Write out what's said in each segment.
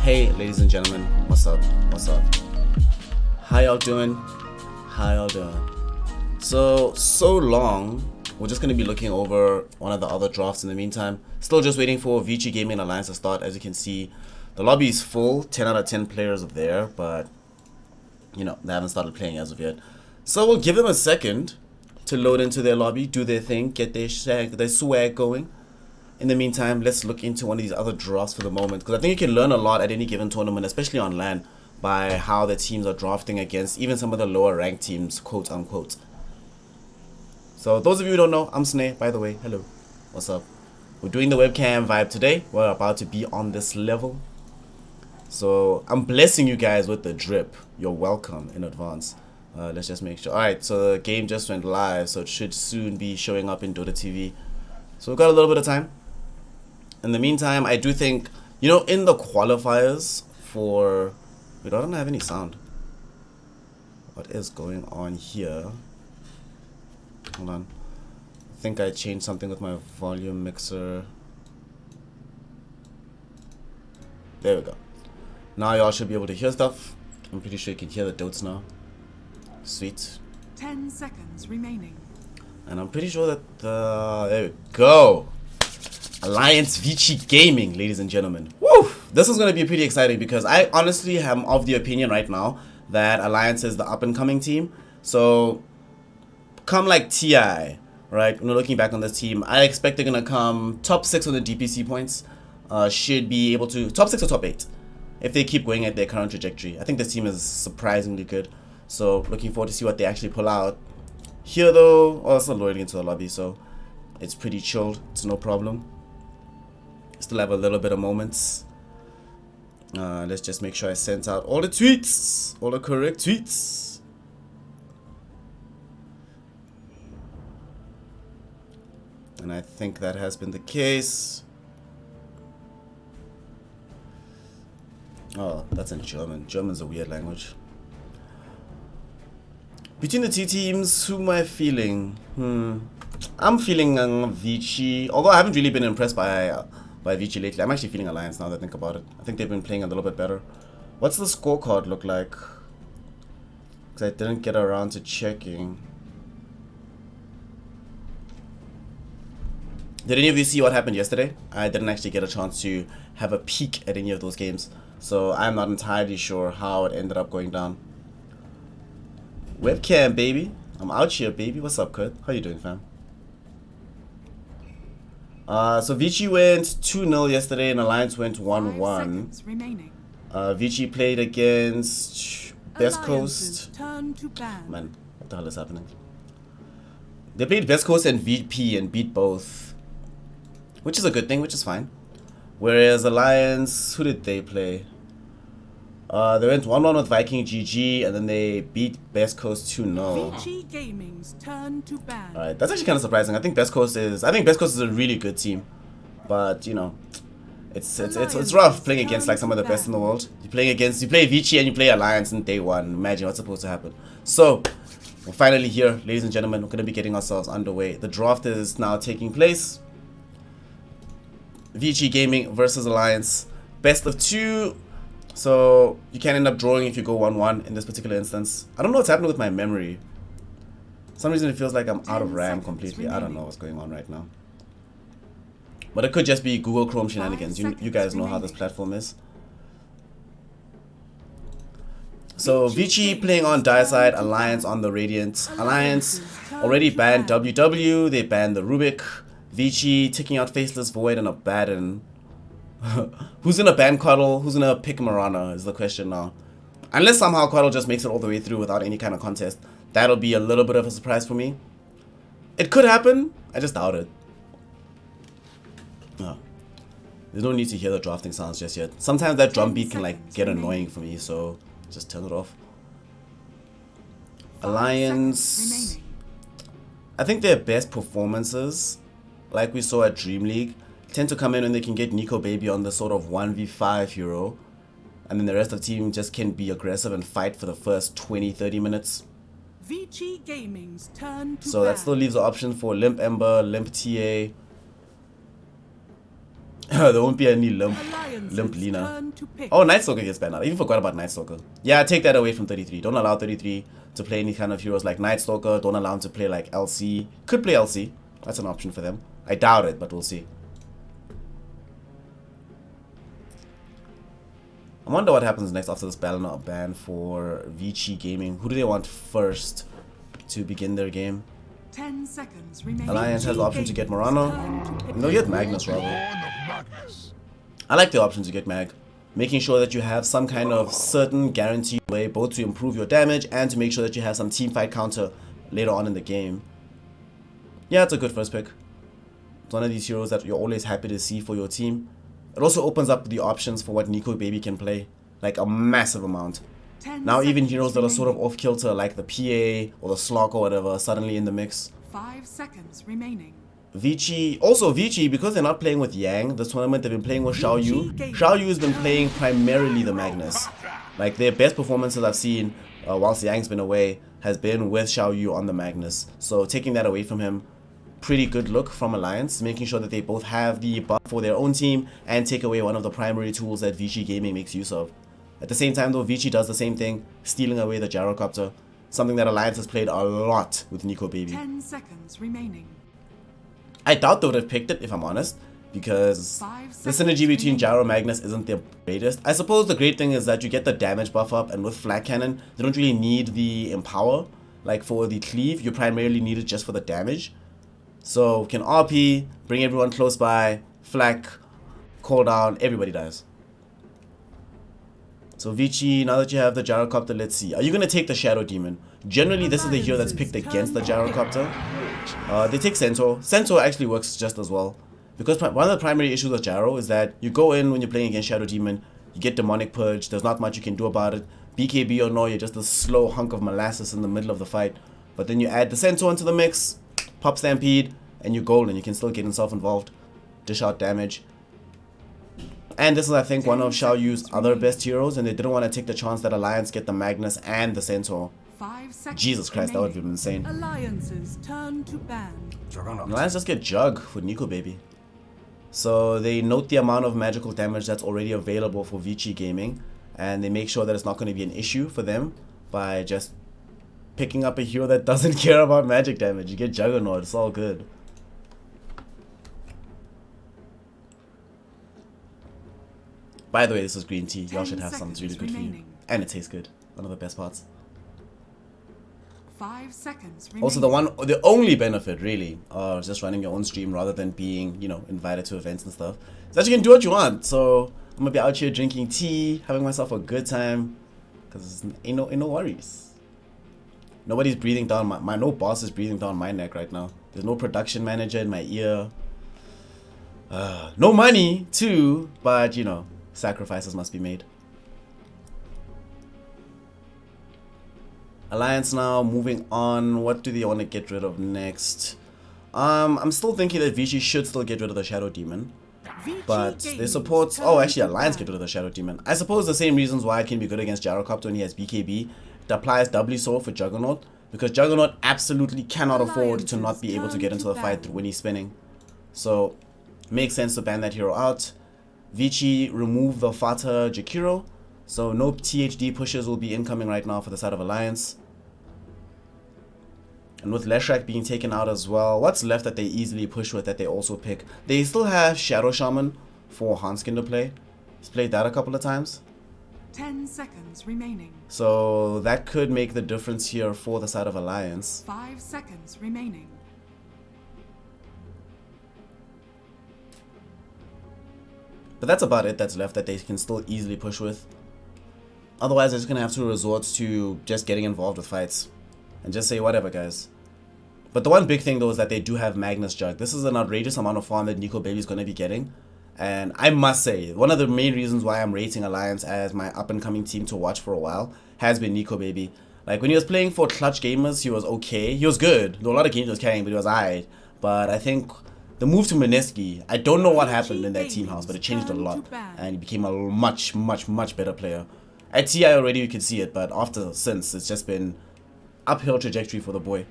Hey, ladies and gentlemen, what's up? What's up? How y'all doing? How y'all doing? So long. We're just gonna be looking over one of the other drafts in the meantime. Still just waiting for Vici Gaming Alliance to start. As you can see, the lobby is full. 10 out of 10 players are there, but you know they haven't started playing as of yet. So we'll give them a second to load into their lobby, do their thing, get their swag going. In the meantime, let's look into one of these other drafts for the moment, because I think you can learn a lot at any given tournament, especially on LAN, by how the teams are drafting against even some of the lower ranked teams, quote unquote. So those of you who don't know, I'm Sneh, by the way. Hello, what's up? We're doing the webcam vibe today. We're about to be on this level, so I'm blessing you guys with the drip. You're welcome in advance. Let's just make sure. Alright, so the game just went live, so it should soon be showing up in Dota TV. So we've got a little bit of time. In the meantime, I do think, you know, in the qualifiers for... Wait, I don't have any sound. What is going on here? Hold on. I think I changed something with my volume mixer. There we go. Now y'all should be able to hear stuff. I'm pretty sure you can hear the dots now. Sweet. 10 seconds remaining. And I'm pretty sure that there we go. Alliance Vici Gaming, ladies and gentlemen. Woo! This is going to be pretty exciting because I honestly am of the opinion right now that Alliance is the up and coming team. So come like TI, right? When looking back on this team, I expect they're going to come top 6 on the DPC points. Should be able to top 6 or top 8 if they keep going at their current trajectory. I think this team is surprisingly good. So looking forward to see what they actually pull out. Here though, it's not loading into the lobby, so it's pretty chilled. It's no problem. Still have a little bit of moments. Let's just make sure I sent out all the tweets, all the correct tweets. And I think that has been the case. Oh, that's in German. German's a weird language. Between the two teams, who am I feeling? I'm feeling Vici, although I haven't really been impressed by Vici lately. I'm actually feeling Alliance now that I think about it. I think they've been playing a little bit better. What's the scorecard look like? Because I didn't get around to checking. Did any of you see what happened yesterday? I didn't actually get a chance to have a peek at any of those games, so I'm not entirely sure how it ended up going down. Webcam, baby. I'm out here, baby. What's up, Kurt? How you doing, fam? So Vici went 2-0 yesterday and Alliance went 1-1. Vici played against Best Coast. Man, what the hell is happening? They played Best Coast and VP and beat both, which is a good thing, which is fine. Whereas Alliance, who did they play? They went 1-1 with Viking GG, and then they beat Best Coast 2-0. Vici Gaming's turn to ban. Alright, that's actually kind of surprising. I think Best Coast is a really good team, but you know, it's rough playing against like some of the best in the world. You play Vici and you play Alliance in day one. Imagine what's supposed to happen. So we're finally here, ladies and gentlemen. We're gonna be getting ourselves underway. The draft is now taking place. Vici Gaming versus Alliance, best of 2. So you can end up drawing if you go 1-1 in this particular instance. I don't know what's happening with my memory. For some reason it feels like I'm out of RAM completely. I don't know what's going on right now. But it could just be Google Chrome shenanigans. You guys know how this platform is. So Vici playing on Dire side, Alliance on the Radiant. Alliance already banned WW, they banned the Rubik. Vici taking out Faceless Void and Abaddon. Who's gonna ban Cuddle? Who's gonna pick Marana is the question now. Unless somehow Cuddle just makes it all the way through without any kind of contest. That'll be a little bit of a surprise for me. It could happen. I just doubt it. Oh. There's no need to hear the drafting sounds just yet. Sometimes that drum beat can like get annoying for me, so just turn it off. Alliance. I think their best performances, like we saw at Dream League, tend to come in when they can get Nico Baby on the sort of 1v5 hero, and then the rest of the team just can be aggressive and fight for the first 20-30 minutes. Vici Gaming's turn to so that still leaves the option for Limp Ember, Limp TA, There won't be any limp Alliance's Lina. turn to pick. Oh, Night Stalker gets banned out. I even forgot about Night Stalker. Yeah, take that away from 33. Don't allow 33 to play any kind of heroes like Night Stalker. Don't allow him to play like LC. Could play LC. That's an option for them. I doubt it, but we'll see. I wonder what happens next after this ban for Vici Gaming. Who do they want first to begin their game? 10 seconds remaining. Alliance has the option to get Morano. Turn to No, get Magnus rather. I like the option to get Mag. Making sure that you have some kind of certain guaranteed way both to improve your damage and to make sure that you have some team fight counter later on in the game. Yeah, it's a good first pick. It's one of these heroes that you're always happy to see for your team. It also opens up the options for what Nico Baby can play. Like a massive amount. 10 Now even seconds heroes that are sort of remaining. off kilter like the PA or the Slock or whatever are suddenly in the mix. 5 seconds remaining. Vici, also Vici, because they're not playing with Yang, this tournament they've been playing with Xiao Yu. Xiao Yu has been playing primarily the Magnus. Like their best performances I've seen whilst Yang's been away has been with Xiao Yu on the Magnus. So taking that away from him, pretty good look from Alliance, making sure that they both have the buff for their own team and take away one of the primary tools that Vici Gaming makes use of. At the same time though, Vici does the same thing, stealing away the gyrocopter, something that Alliance has played a lot with Nico Baby. 10 seconds remaining. I doubt they would have picked it if I'm honest, because 5 the seconds synergy between remaining. Gyro Magnus isn't the greatest. I suppose the great thing is that you get the damage buff up, and with Flag Cannon, they don't really need the Empower. Like for the Cleave, you primarily need it just for the damage. So can RP, bring everyone close by, Flak, cooldown, everybody dies. So Vici, now that you have the Gyrocopter, let's see. Are you going to take the Shadow Demon? Generally, this is the hero that's picked against the Gyrocopter. They take Centaur. Centaur actually works just as well. Because one of the primary issues with Gyro is that you go in when you're playing against Shadow Demon, you get Demonic Purge, there's not much you can do about it. BKB or no, you're just a slow hunk of molasses in the middle of the fight. But then you add the Centaur into the mix, pop Stampede, and you're golden. You can still get yourself involved, dish out damage. And this is, I think, one of Xiao Yu's other best heroes, and they didn't want to take the chance that Alliance get the Magnus and the Centaur. 5 seconds Jesus Christ, that would have remaining. been insane. Alliance's turn to ban. Alliance just get Jug with Nico Baby. So they note the amount of magical damage that's already available for Vici Gaming, and they make sure that it's not going to be an issue for them by just picking up a hero that doesn't care about magic damage. You get Juggernaut, it's all good. By the way, this is green tea. Y'all should have some. It's really good for you. remaining. And it tastes good. One of the best parts. 5 seconds remaining. Also, the only benefit really of just running your own stream rather than being, you know, invited to events and stuff is that you can do what you want. So I'm gonna be out here drinking tea, having myself a good time, cause ain't no worries. Nobody's breathing down my no boss is breathing down my neck right now. There's no production manager in my ear. No money too, but you know, sacrifices must be made. Alliance now, moving on. What do they want to get rid of next? I'm still thinking that Vici should still get rid of the Shadow Demon. Vici But they Gaming's support... turn Oh, actually, to Alliance ban. get rid of the Shadow Demon. I suppose the same reasons why it can be good against Gyrocopter when he has BKB. It applies doubly so for Juggernaut. Because Juggernaut absolutely cannot afford to not be able to get into the fight when he's spinning. So, makes sense to ban that hero out. Vici remove the Fata Jakiro. So no THD pushes will be incoming right now for the side of Alliance. And with Leshrac being taken out as well, what's left that they easily push with that they also pick? They still have Shadow Shaman for Hanskin to play. He's played that a couple of times. 10 seconds remaining. So that could make the difference here for the side of Alliance. 5 seconds remaining. But that's about it that's left that they can still easily push with. Otherwise, they're just going to have to resort to just getting involved with fights. And just say, whatever, guys. But the one big thing, though, is that they do have Magnus Jug. This is an outrageous amount of farm that Nico Baby is going to be getting. And I must say, one of the main reasons why I'm rating Alliance as my up-and-coming team to watch for a while has been Nico Baby. Like, when he was playing for Clutch Gamers, he was okay. He was good. There were a lot of games he was carrying, but he was alright. But I think the move to Mineski, I don't know what happened in that team house, but it changed a lot. And he became a much, much, much better player. At TI already, you could see it, but since, it's just been uphill trajectory for the boy.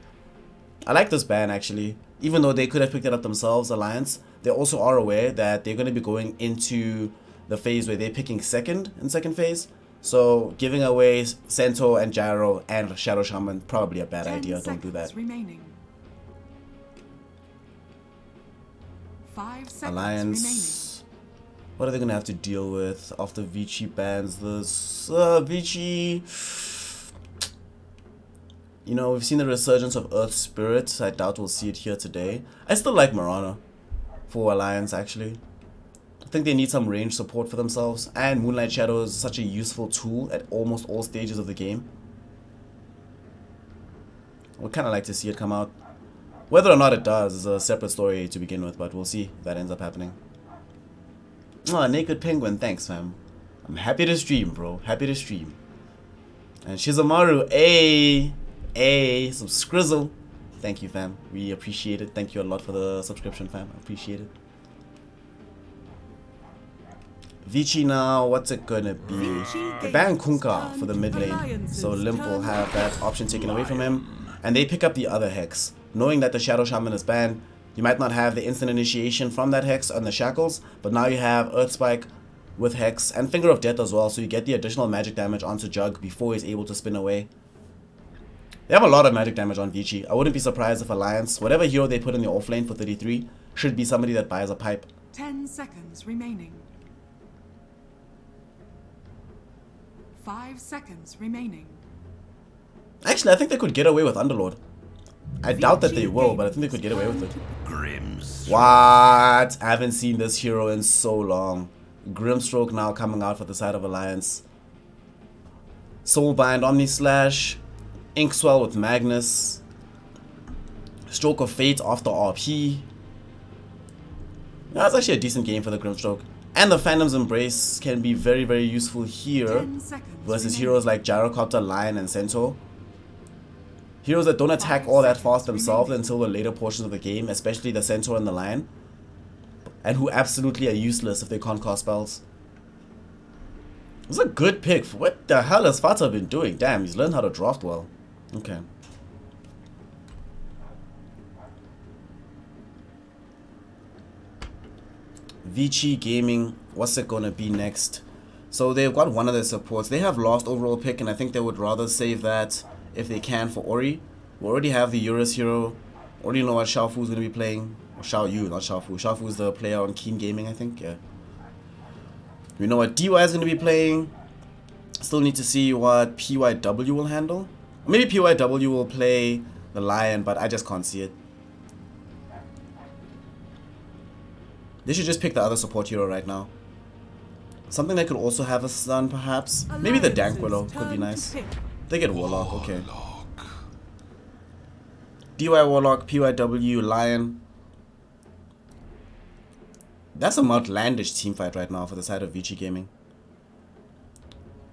I like this ban, actually. Even though they could have picked it up themselves, Alliance. they also are aware that they're going to be going into the phase where they're picking second in second phase. So giving away Centaur and Gyro and Shadow Shaman, probably a bad idea. Don't do that. Remaining. 5 seconds Alliance. What are they going to have to deal with after Vici bans this? Vici. You know, we've seen the resurgence of Earth Spirit. I doubt we'll see it here today. I still like Mirana for Alliance, actually. I think they need some range support for themselves. And Moonlight Shadow is such a useful tool at almost all stages of the game. I would kind of like to see it come out. Whether or not it does is a separate story to begin with, but we'll see if that ends up happening. Oh, Naked Penguin, thanks, fam. I'm happy to stream, bro. Happy to stream. And Shizamaru, some Skrizzle. Thank you, fam. We appreciate it. Thank you a lot for the subscription, fam. I appreciate it. Vici now, what's it gonna be? They ban Kunkka for the mid lane, so Limp will have that option taken away from him. And they pick up the other Hex. Knowing that the Shadow Shaman is banned, you might not have the instant initiation from that Hex on the Shackles, but now you have Earth Spike with Hex and Finger of Death as well, so you get the additional magic damage onto Jug before he's able to spin away. They have a lot of magic damage on Vici. I wouldn't be surprised if Alliance, whatever hero they put in the offlane for 33, should be somebody that buys a pipe. 10 seconds remaining. 5 seconds remaining. Actually, I think they could get away with Underlord. I doubt that they will, but I think they could get away with it. What? I haven't seen this hero in so long. Grimstroke now coming out for the side of Alliance. Soulbind, Omnislash. Inkswell with Magnus. Stroke of Fate after RP. That's actually a decent game for the Grimstroke. And the Phantom's Embrace can be very, very useful here versus heroes like Gyrocopter, Lion, and Centaur. Heroes that don't attack all that fast themselves until the later portions of the game, especially the Centaur and the Lion. And who absolutely are useless if they can't cast spells. It's a good pick. What the hell has Fata been doing? Damn, he's learned how to draft well. Okay. Vici Gaming, what's it gonna be next? So they've got one of their supports. They have lost overall pick, and I think they would rather save that if they can for Ori. We already have the Eurus hero. Already know what Xiaofu's gonna be playing. Or Xiao Yu, not Xiaofu. Xiaofu's the player on Keen Gaming, I think. Yeah. We know what DY is gonna be playing. Still need to see what PYW will handle. Maybe PYW will play the Lion, but I just can't see it. They should just pick the other support hero right now. Something that could also have a stun, perhaps. Maybe the Dank Willow could be nice. They get Warlock, okay. DY Warlock, PYW, Lion. That's a outlandish teamfight right now for the side of Vici Gaming.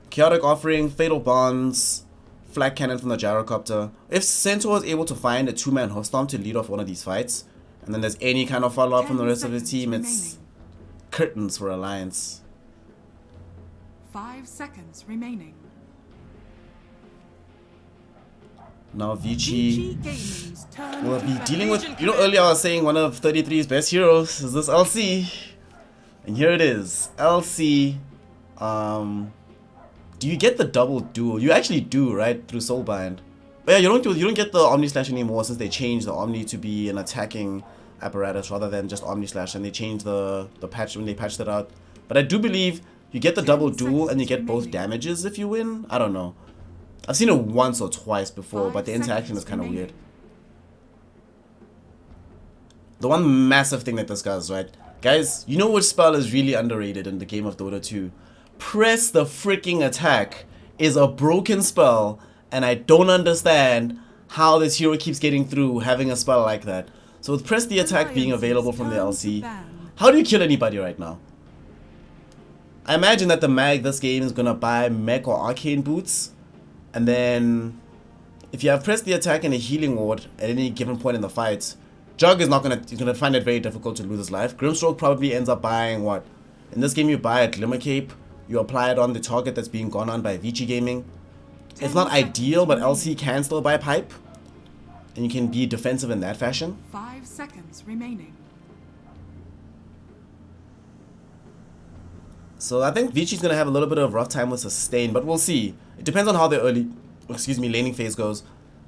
Chaotic Offering, Fatal Bonds, Flak Cannon from the Gyrocopter. If Centaur is able to find a two-man Hoofstomp to lead off one of these fights, and then there's any kind of follow-up from the rest of the team, it's curtains for Alliance. 5 seconds remaining. Now Vici will be dealing with, you know, earlier I was saying one of 33's best heroes is this LC. And here it is. LC. Do you get the double duel? You actually do, right? Through Soulbind. But yeah, you don't get the Omni Slash anymore since they changed the Omni to be an attacking apparatus rather than just Omni Slash, and they changed the patch when they patched it out. But I do believe you get the double duel and you get both damages if you win. I don't know. I've seen it once or twice before, but the interaction is kind of weird. The one massive thing that this does, right? Guys, you know which spell is really underrated in the game of Dota 2? Press the freaking attack is a broken spell, and I don't understand how this hero keeps getting through having a spell like that. So with press the attack being available from the LC, how do you kill anybody right now? I imagine that the mag this game is gonna buy mech or arcane boots, and then if you have pressed the attack and a healing ward at any given point in the fight, Jug is not gonna find it very difficult to lose his life. Grimstroke probably ends up buying what? In this game you buy a Glimmer Cape, you apply it on the target that's being gone on by Vici Gaming. It's not ideal, but LC can still buy pipe, and you can be defensive in that fashion. 5 seconds remaining. So I think Vici's gonna have a little bit of rough time with sustain, but we'll see. It depends on how the laning phase goes.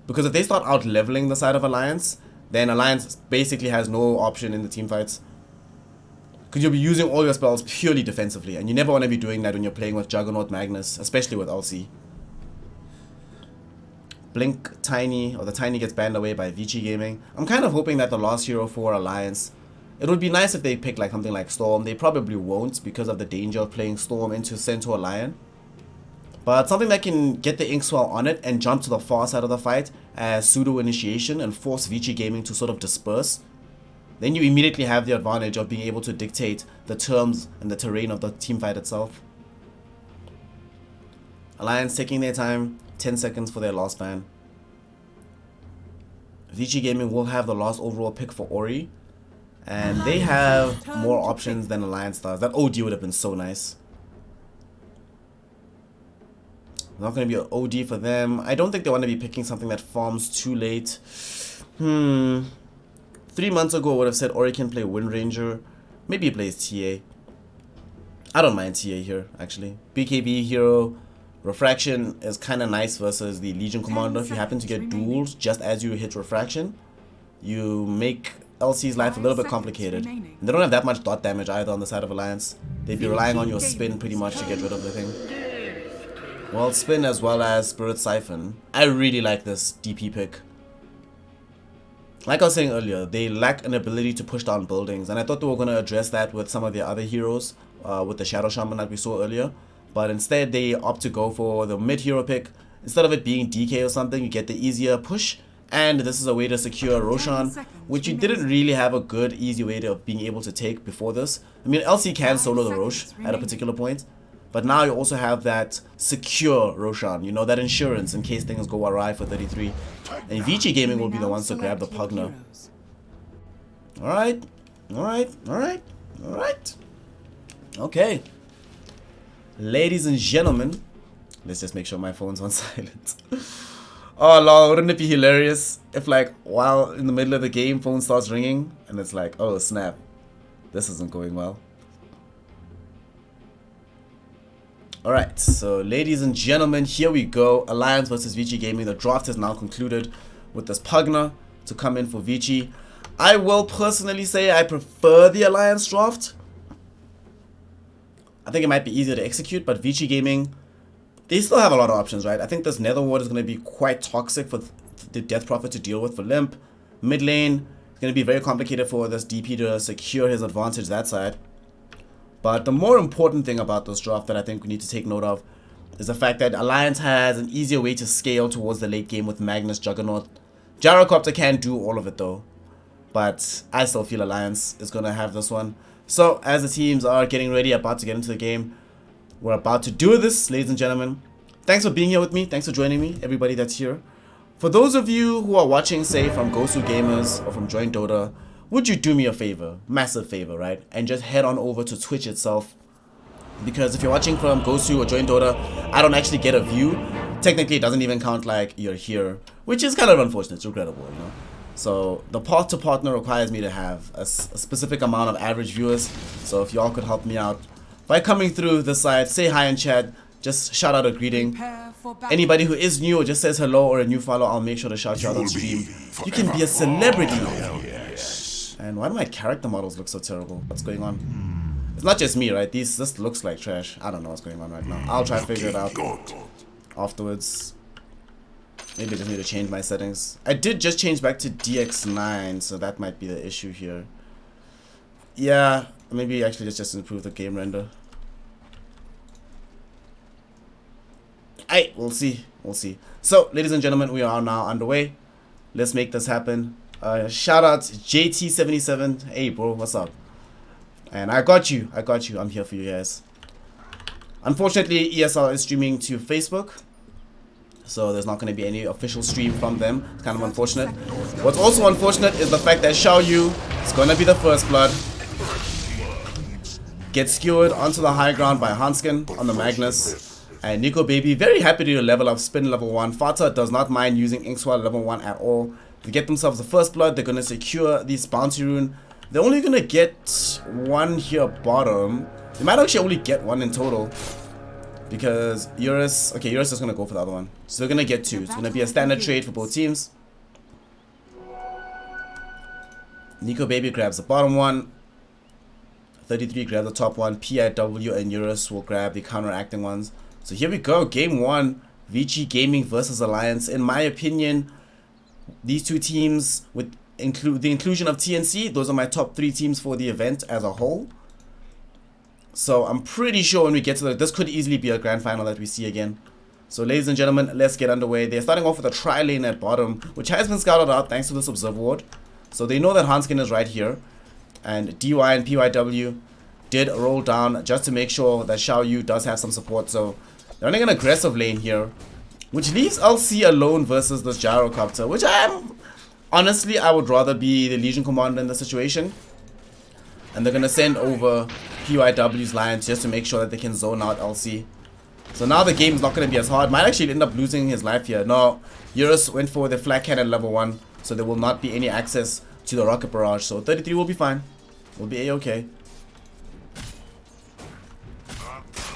Because if they start out leveling the side of Alliance, then Alliance basically has no option in the team fights. Because you'll be using all your spells purely defensively, and you never want to be doing that when you're playing with Juggernaut Magnus, especially with LC. Blink Tiny, or the Tiny gets banned away by Vici Gaming. I'm kind of hoping that the last hero for Alliance, it would be nice if they pick like something like Storm. They probably won't because of the danger of playing Storm into Centaur Lion. But something that can get the Inkswell on it and jump to the far side of the fight as pseudo initiation and force Vici Gaming to sort of disperse. Then you immediately have the advantage of being able to dictate the terms and the terrain of the team fight itself. Alliance taking their time, 10 seconds for their last ban. Vici Gaming will have the last overall pick for Ori. And they have more options than Alliance does. That OD would have been so nice. Not going to be an OD for them. I don't think they want to be picking something that farms too late. 3 months ago I would have said Ori can play Wind Ranger. Maybe he plays TA. I don't mind TA here, actually. BKB hero. Refraction is kind of nice versus the Legion Commander. If you happen to get duels just as you hit Refraction, you make LC's life a little bit complicated. And they don't have that much dot damage either on the side of Alliance. They'd be relying on your spin pretty much to get rid of the thing. Well, spin as well as Spirit Siphon. I really like this DP pick. Like I was saying earlier, they lack an ability to push down buildings, and I thought they were going to address that with some of their other heroes, with the Shadow Shaman that we saw earlier. But instead, they opt to go for the mid-hero pick. Instead of it being DK or something, you get the easier push, and this is a way to secure Roshan, which you didn't really have a good, easy way of being able to take before this. I mean, LC can solo the Rosh at a particular point, but now you also have that secure Roshan, you know, that insurance in case things go awry for 33. And Vici Gaming will be the ones to grab the Pugna. Alright, alright, alright, alright. Okay. Ladies and gentlemen, let's just make sure my phone's on silent. Oh lol, wouldn't it be hilarious if like while in the middle of the game phone starts ringing and it's like, oh snap, this isn't going well. Alright, so ladies and gentlemen, here we go. Alliance versus Vici Gaming. The draft is now concluded with this Pugna to come in for Vici. I will personally say I prefer the Alliance draft. I think it might be easier to execute, but Vici Gaming, they still have a lot of options, right? I think this Nether Ward is going to be quite toxic for the Death Prophet to deal with for Limp. Mid lane, it's going to be very complicated for this DP to secure his advantage that side. But the more important thing about this draft that I think we need to take note of is the fact that Alliance has an easier way to scale towards the late game with Magnus, Juggernaut. Gyrocopter can do all of it though, but I still feel Alliance is going to have this one. So as the teams are getting ready, about to get into the game, we're about to do this, ladies and gentlemen. Thanks for being here with me. Thanks for joining me, everybody that's here. For those of you who are watching, say, from Gosu Gamers or from Join Dota, would you do me a favor, massive favor, right? And just head on over to Twitch itself. Because if you're watching from Gosu or Join Dota, I don't actually get a view. Technically, it doesn't even count like you're here, which is kind of unfortunate. It's regrettable, you know. So the path to partner requires me to have a specific amount of average viewers. So if y'all could help me out by coming through the side, say hi in chat, just shout out a greeting. Anybody who is new or just says hello or a new follow, I'll make sure to shout you out on stream. You can be a celebrity. And why do my character models look so terrible? What's going on? It's not just me, right? This looks like trash. I don't know what's going on right now. I'll try to figure it out afterwards. Maybe I just need to change my settings. I did just change back to DX9, so that might be the issue here. Yeah, maybe actually just improve the game render. We'll see. We'll see. So, ladies and gentlemen, we are now underway. Let's make this happen. Shout out JT77. Hey, bro, what's up? And I got you. I'm here for you guys. Unfortunately, ESL is streaming to Facebook, so there's not going to be any official stream from them. It's kind of unfortunate. What's also unfortunate is the fact that Xiaoyu is going to be the first blood. Gets skewered onto the high ground by Hanskin on the Magnus. And Nico Baby, very happy to level up Spin level 1. Fata does not mind using Inkswell level 1 at all. To get themselves the first blood, they're going to secure this bounty rune. They're only going to get one here bottom. They might actually only get one in total. Because Eurus... Okay, Eurus is going to go for the other one. So they're going to get 2. It's going to be a standard trade for both teams. Nico Baby grabs the bottom one. 33 grabs the top one. PIW and Eurus will grab the counteracting ones. So here we go. Game 1. Vici Gaming versus Alliance. In my opinion, these two teams, with the inclusion of TNC, those are my top 3 teams for the event as a whole. So I'm pretty sure when we get to this could easily be a grand final that we see again. So ladies and gentlemen, let's get underway. They're starting off with a tri-lane at bottom, which has been scouted out thanks to this observer ward. So they know that Hanskin is right here. And DY and PYW did roll down just to make sure that Xiao Yu does have some support. So they're running an aggressive lane here, which leaves LC alone versus this gyrocopter, which honestly, I would rather be the Legion commander in this situation. And they're going to send over PYW's lines just to make sure that they can zone out LC. So now the game is not going to be as hard. Might actually end up losing his life here. No, Eurus went for the flag cannon level 1. So there will not be any access to the rocket barrage. So 33 will be fine. Will be a-okay.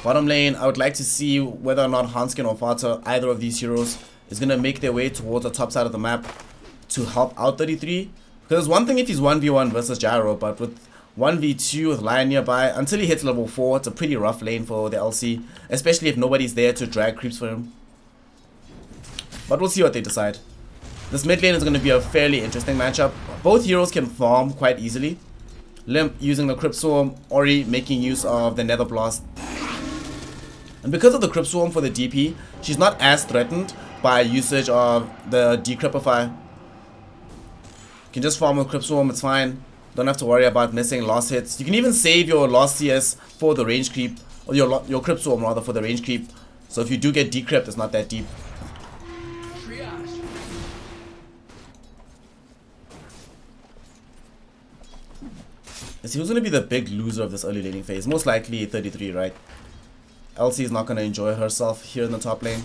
Bottom lane, I would like to see whether or not Hanskin or Fata, either of these heroes, is going to make their way towards the top side of the map to help out 33. Because it's one thing if he's 1v1 versus Gyro, but with 1v2 with Lion nearby, until he hits level 4, it's a pretty rough lane for the LC, especially if nobody's there to drag creeps for him. But we'll see what they decide. This mid lane is going to be a fairly interesting matchup. Both heroes can farm quite easily. Limp using the Crypt Swarm, Ori making use of the Nether Blast. And because of the Crypt Swarm for the DP, she's not as threatened by usage of the Decrypify. You can just farm with Crypt Swarm, it's fine. Don't have to worry about missing lost hits. You can even save your lost CS for the range creep, or your Crypt Swarm rather for the range creep. So if you do get decrypt, it's not that deep. Let's see who's going to be the big loser of this early laning phase. Most likely 33, right? LC is not going to enjoy herself here in the top lane.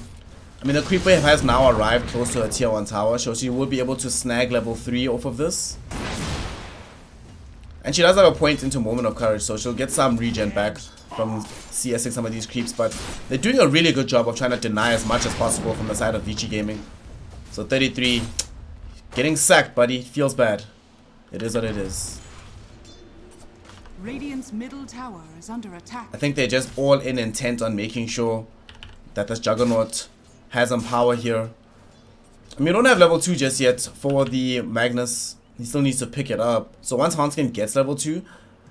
I mean, the creep wave has now arrived close to her tier 1 tower, so she will be able to snag level 3 off of this. And she does have a point into Moment of Courage, so she'll get some regen back from CSing some of these creeps. But they're doing a really good job of trying to deny as much as possible from the side of Vici Gaming. So 33, getting sacked, buddy. Feels bad. It is what it is. Radiant's middle tower is under attack. I think they're just all in intent on making sure that this Juggernaut has some power here. I mean, we don't have level 2 just yet for the Magnus. He still needs to pick it up. So once Hanskin gets level 2,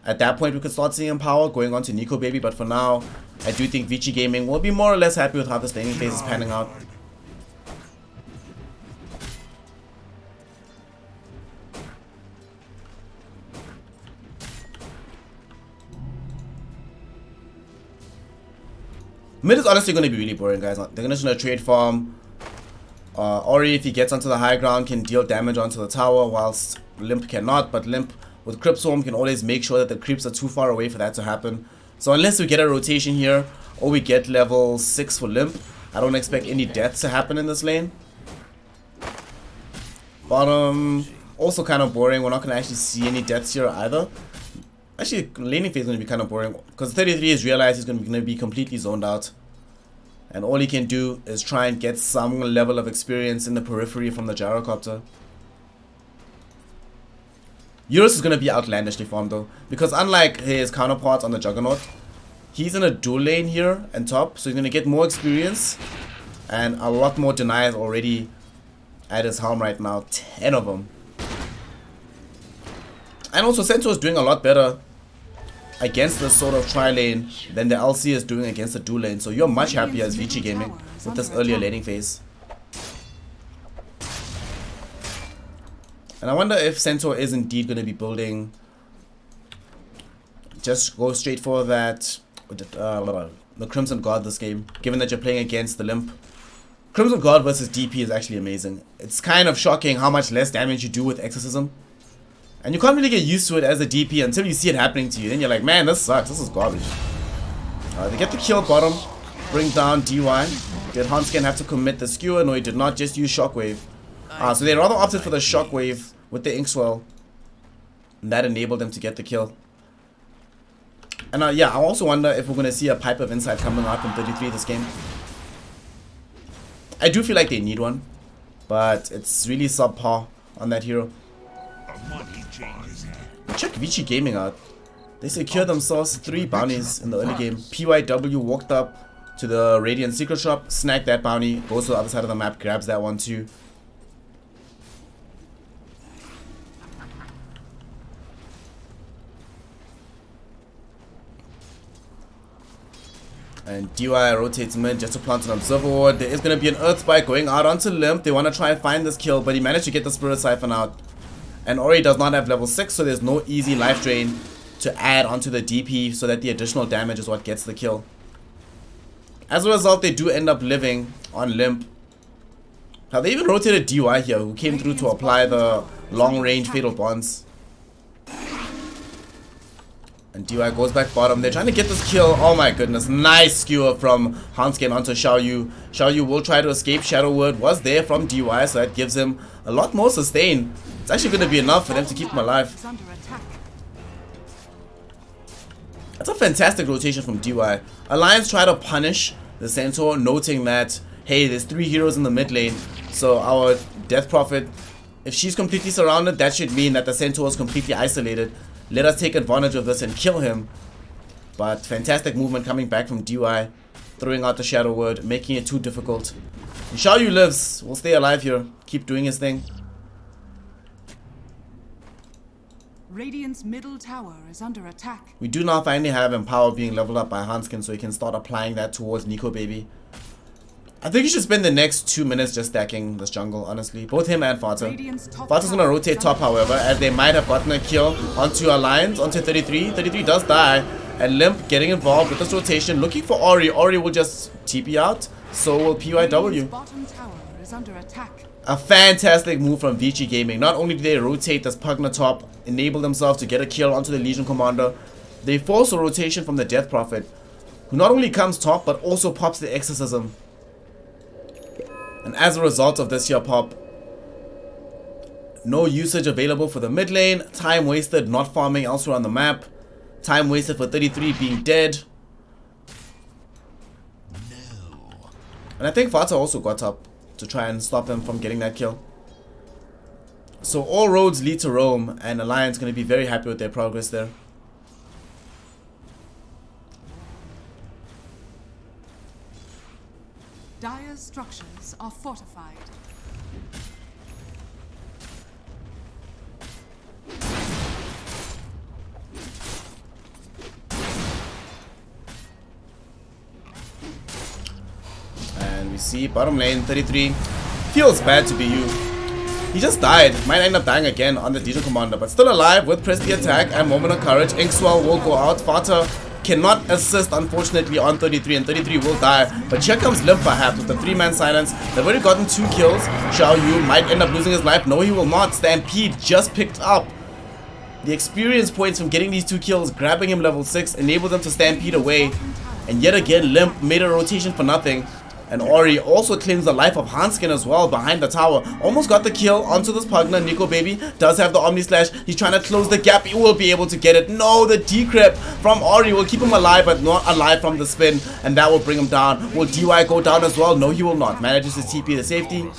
at that point we could start seeing him power going on to Nico Baby. But for now, I do think Vici Gaming will be more or less happy with how this laning phase is panning out. Mid is honestly going to be really boring, guys. They're just going to trade farm. Ori, if he gets onto the high ground, can deal damage onto the tower, whilst Limp cannot. But Limp, with Crypt Swarm, can always make sure that the creeps are too far away for that to happen. So unless we get a rotation here, or we get level 6 for Limp, I don't expect any deaths to happen in this lane. Bottom, also kind of boring. We're not going to actually see any deaths here either. Actually, laning phase is going to be kind of boring, because 33 has realized he's going to be completely zoned out. And all he can do is try and get some level of experience in the periphery from the gyrocopter. Eurus is going to be outlandishly farmed though, because unlike his counterparts on the Juggernaut, he's in a dual lane here and top, so he's going to get more experience and a lot more deniers already at his helm right now. 10 of them. And also Centaur is doing a lot better against this sort of tri-lane than the LC is doing against the dual lane. So you're much happier as Vici Gaming with this earlier laning phase. And I wonder if Centaur is indeed going to be building, just go straight for that, the Crimson Guard this game, given that you're playing against the Limp. Crimson Guard versus DP is actually amazing. It's kind of shocking how much less damage you do with Exorcism. And you can't really get used to it as a DP until you see it happening to you. Then you're like, man, this sucks. This is garbage. They get the kill bottom. Bring down DY. Did Hanskin have to commit the skewer? No, he did not. Just use Shockwave. So they rather opted for the Shockwave with the Inkswell. And that enabled them to get the kill. And yeah, I also wonder if we're going to see a pipe of insight coming out from 33 this game. I do feel like they need one, but it's really subpar on that hero. Check Vici Gaming out. They secured themselves 3 bounties in the early game. PYW walked up to the Radiant Secret Shop, snagged that bounty, goes to the other side of the map, grabs that one too. And DY rotates mid just to plant an observer ward. There is going to be an Earth Spike going out onto Limp. They want to try and find this kill, but he managed to get the Spirit Siphon out. And Ori does not have level 6, so there's no easy life drain to add onto the DP so that the additional damage is what gets the kill. As a result, they do end up living on Limp. Now, they even rotated DY here, who came through to apply the long-range Fatal Bonds. And DY goes back bottom. They're trying to get this kill. Oh my goodness. Nice skewer from Hanskin onto Xiaoyu. Xiaoyu will try to escape. Shadow Word was there from DY, so that gives him a lot more sustain. It's actually going to be enough for them to keep him alive. That's a fantastic rotation from DY. Alliance try to punish the Centaur, noting that, hey, there's 3 heroes in the mid lane. So our Death Prophet, if she's completely surrounded, that should mean that the Centaur is completely isolated. Let us take advantage of this and kill him. But fantastic movement coming back from DY. Throwing out the Shadow Word, making it too difficult. And Xiaoyu lives. Will stay alive here. Keep doing his thing. Radiant's middle tower is under attack. We do now finally have Empower being leveled up by Hanskin, so he can start applying that towards Nico Baby. I think you should spend the next 2 minutes just stacking this jungle, honestly. Both him and Fata. Fata's gonna rotate top, however, as they might have gotten a kill onto Alliance, onto 33. 33 does die, and Limp getting involved with this rotation, looking for Ori. Ori will just TP out, so will PYW. Bottom tower is under attack. A fantastic move from Vici Gaming. Not only do they rotate this Pugna top, enable themselves to get a kill onto the Legion Commander, they force a rotation from the Death Prophet, who not only comes top, but also pops the Exorcism. And as a result of this here pop, no usage available for the mid lane, time wasted not farming elsewhere on the map, time wasted for 33 being dead. And I think Fata also got up to try and stop them from getting that kill. So all roads lead to Rome, and Alliance going to be very happy with their progress there. Dire's structures are fortified. And we see bottom lane 33. Feels bad to be you. He just died. Might end up dying again on the Legion Commander, but still alive with press the attack and moment of courage. Inkswell will go out. Fata cannot assist, unfortunately, on 33, and 33 will die. But here comes Limp, perhaps, with the 3-man silence. They've already gotten 2 kills. Xiaoyu might end up losing his life. No, he will not. Stampede just picked up the experience points from getting these 2 kills, grabbing him level 6, enabled them to stampede away. And yet again, Limp made a rotation for nothing. And Ori also claims the life of Hanskin as well behind the tower. Almost got the kill onto this Pugna. Nico Baby does have the Omni Slash. He's trying to close the gap. He will be able to get it. No, the decrypt from Ori will keep him alive, but not alive from the spin. And that will bring him down. Will DY go down as well? No, he will not. Manages to TP the safety.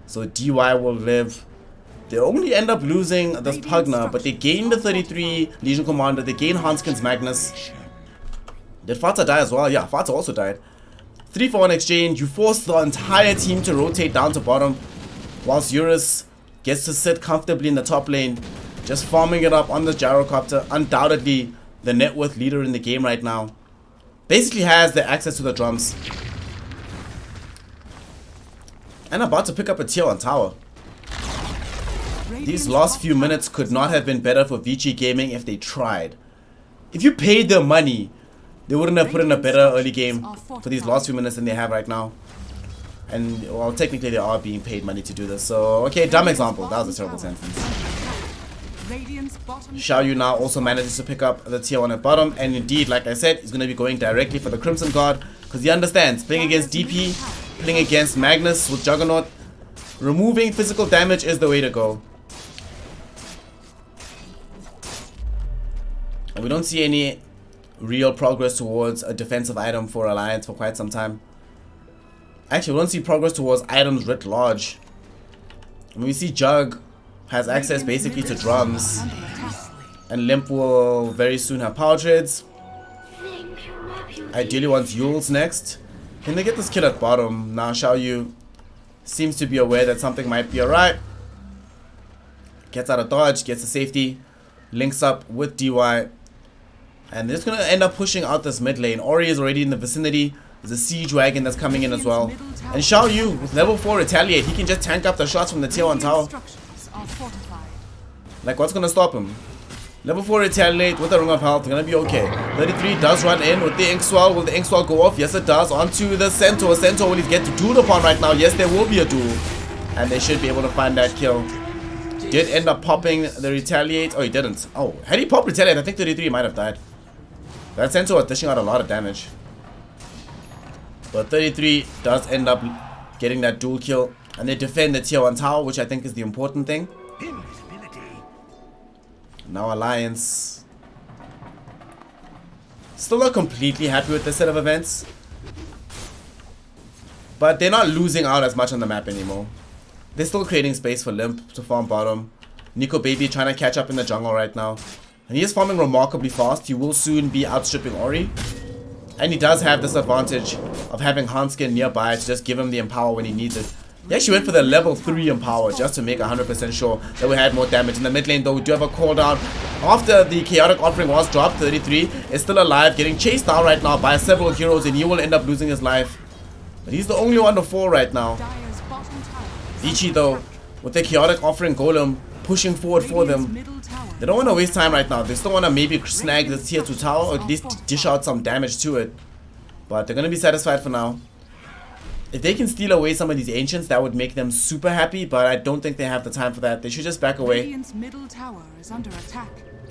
So DY will live. They only end up losing this Pugna, but they gain the 33 Legion Commander. They gain Hanskin's Magnus. Did Fata die as well? Yeah, Fata also died. 3 for 1 exchange. You force the entire team to rotate down to bottom, whilst Eurus gets to sit comfortably in the top lane, just farming it up on the gyrocopter. Undoubtedly the net worth leader in the game right now. Basically has the access to the drums. And about to pick up a tier 1 tower. These last few minutes could not have been better for Vici Gaming if they tried. If you paid their money, they wouldn't have put in a better early game for these last few minutes than they have right now. And, well, technically they are being paid money to do this. So, okay, dumb example. That was a terrible sentence. Xiaoyu now also manages to pick up the tier 1 at bottom. And indeed, like I said, he's going to be going directly for the Crimson Guard. Because he understands, playing against DP, playing against Magnus with Juggernaut, removing physical damage is the way to go. And we don't see any real progress towards a defensive item for Alliance for quite some time. Actually, we don't see progress towards items writ large. I mean, we see Jug has access basically to drums, and Limp will very soon have power treads. Ideally wants Yules next. Can they get this kill at bottom? Now Xiaoyu seems to be aware that something might be alright. Gets out of dodge, gets the safety, links up with DY, and they're just gonna end up pushing out this mid lane. Ori is already in the vicinity. There's a siege wagon that's coming in as well. And Xiaoyu with level 4 retaliate, he can just tank up the shots from the tier 1 tower. Like, what's gonna stop him? Level 4 retaliate with a ring of health, gonna be okay. 33 does run in with the ink swell. Will the ink swell go off? Yes, it does. Onto the centaur. Centaur will he get to duel upon right now? Yes, there will be a duel, and they should be able to find that kill. Did end up popping the retaliate. Oh, he didn't. Oh, had he popped retaliate, I think 33 might have died. That centaur was dishing out a lot of damage. But 33 does end up getting that duel kill, and they defend the tier 1 tower, which I think is the important thing. Now Alliance still not completely happy with this set of events, but they're not losing out as much on the map anymore. They're still creating space for Limp to farm bottom. Nico Baby trying to catch up in the jungle right now, and he is farming remarkably fast. He will soon be outstripping Ori, and he does have this advantage of having Hanskin nearby to just give him the empower when he needs it. He actually went for the level 3 empower just to make 100% sure that we had more damage. In the mid lane though, we do have a cooldown. After the chaotic offering was dropped, 33 is still alive, getting chased down right now by several heroes, and he will end up losing his life. But he's the only one to fall right now. Vici though, with the chaotic offering golem pushing forward for them. They don't want to waste time right now. They still want to maybe snag this tier 2 tower, or at least dish out some damage to it. But they're going to be satisfied for now. If they can steal away some of these ancients, that would make them super happy, but I don't think they have the time for that. They should just back away. Middle tower is under attack.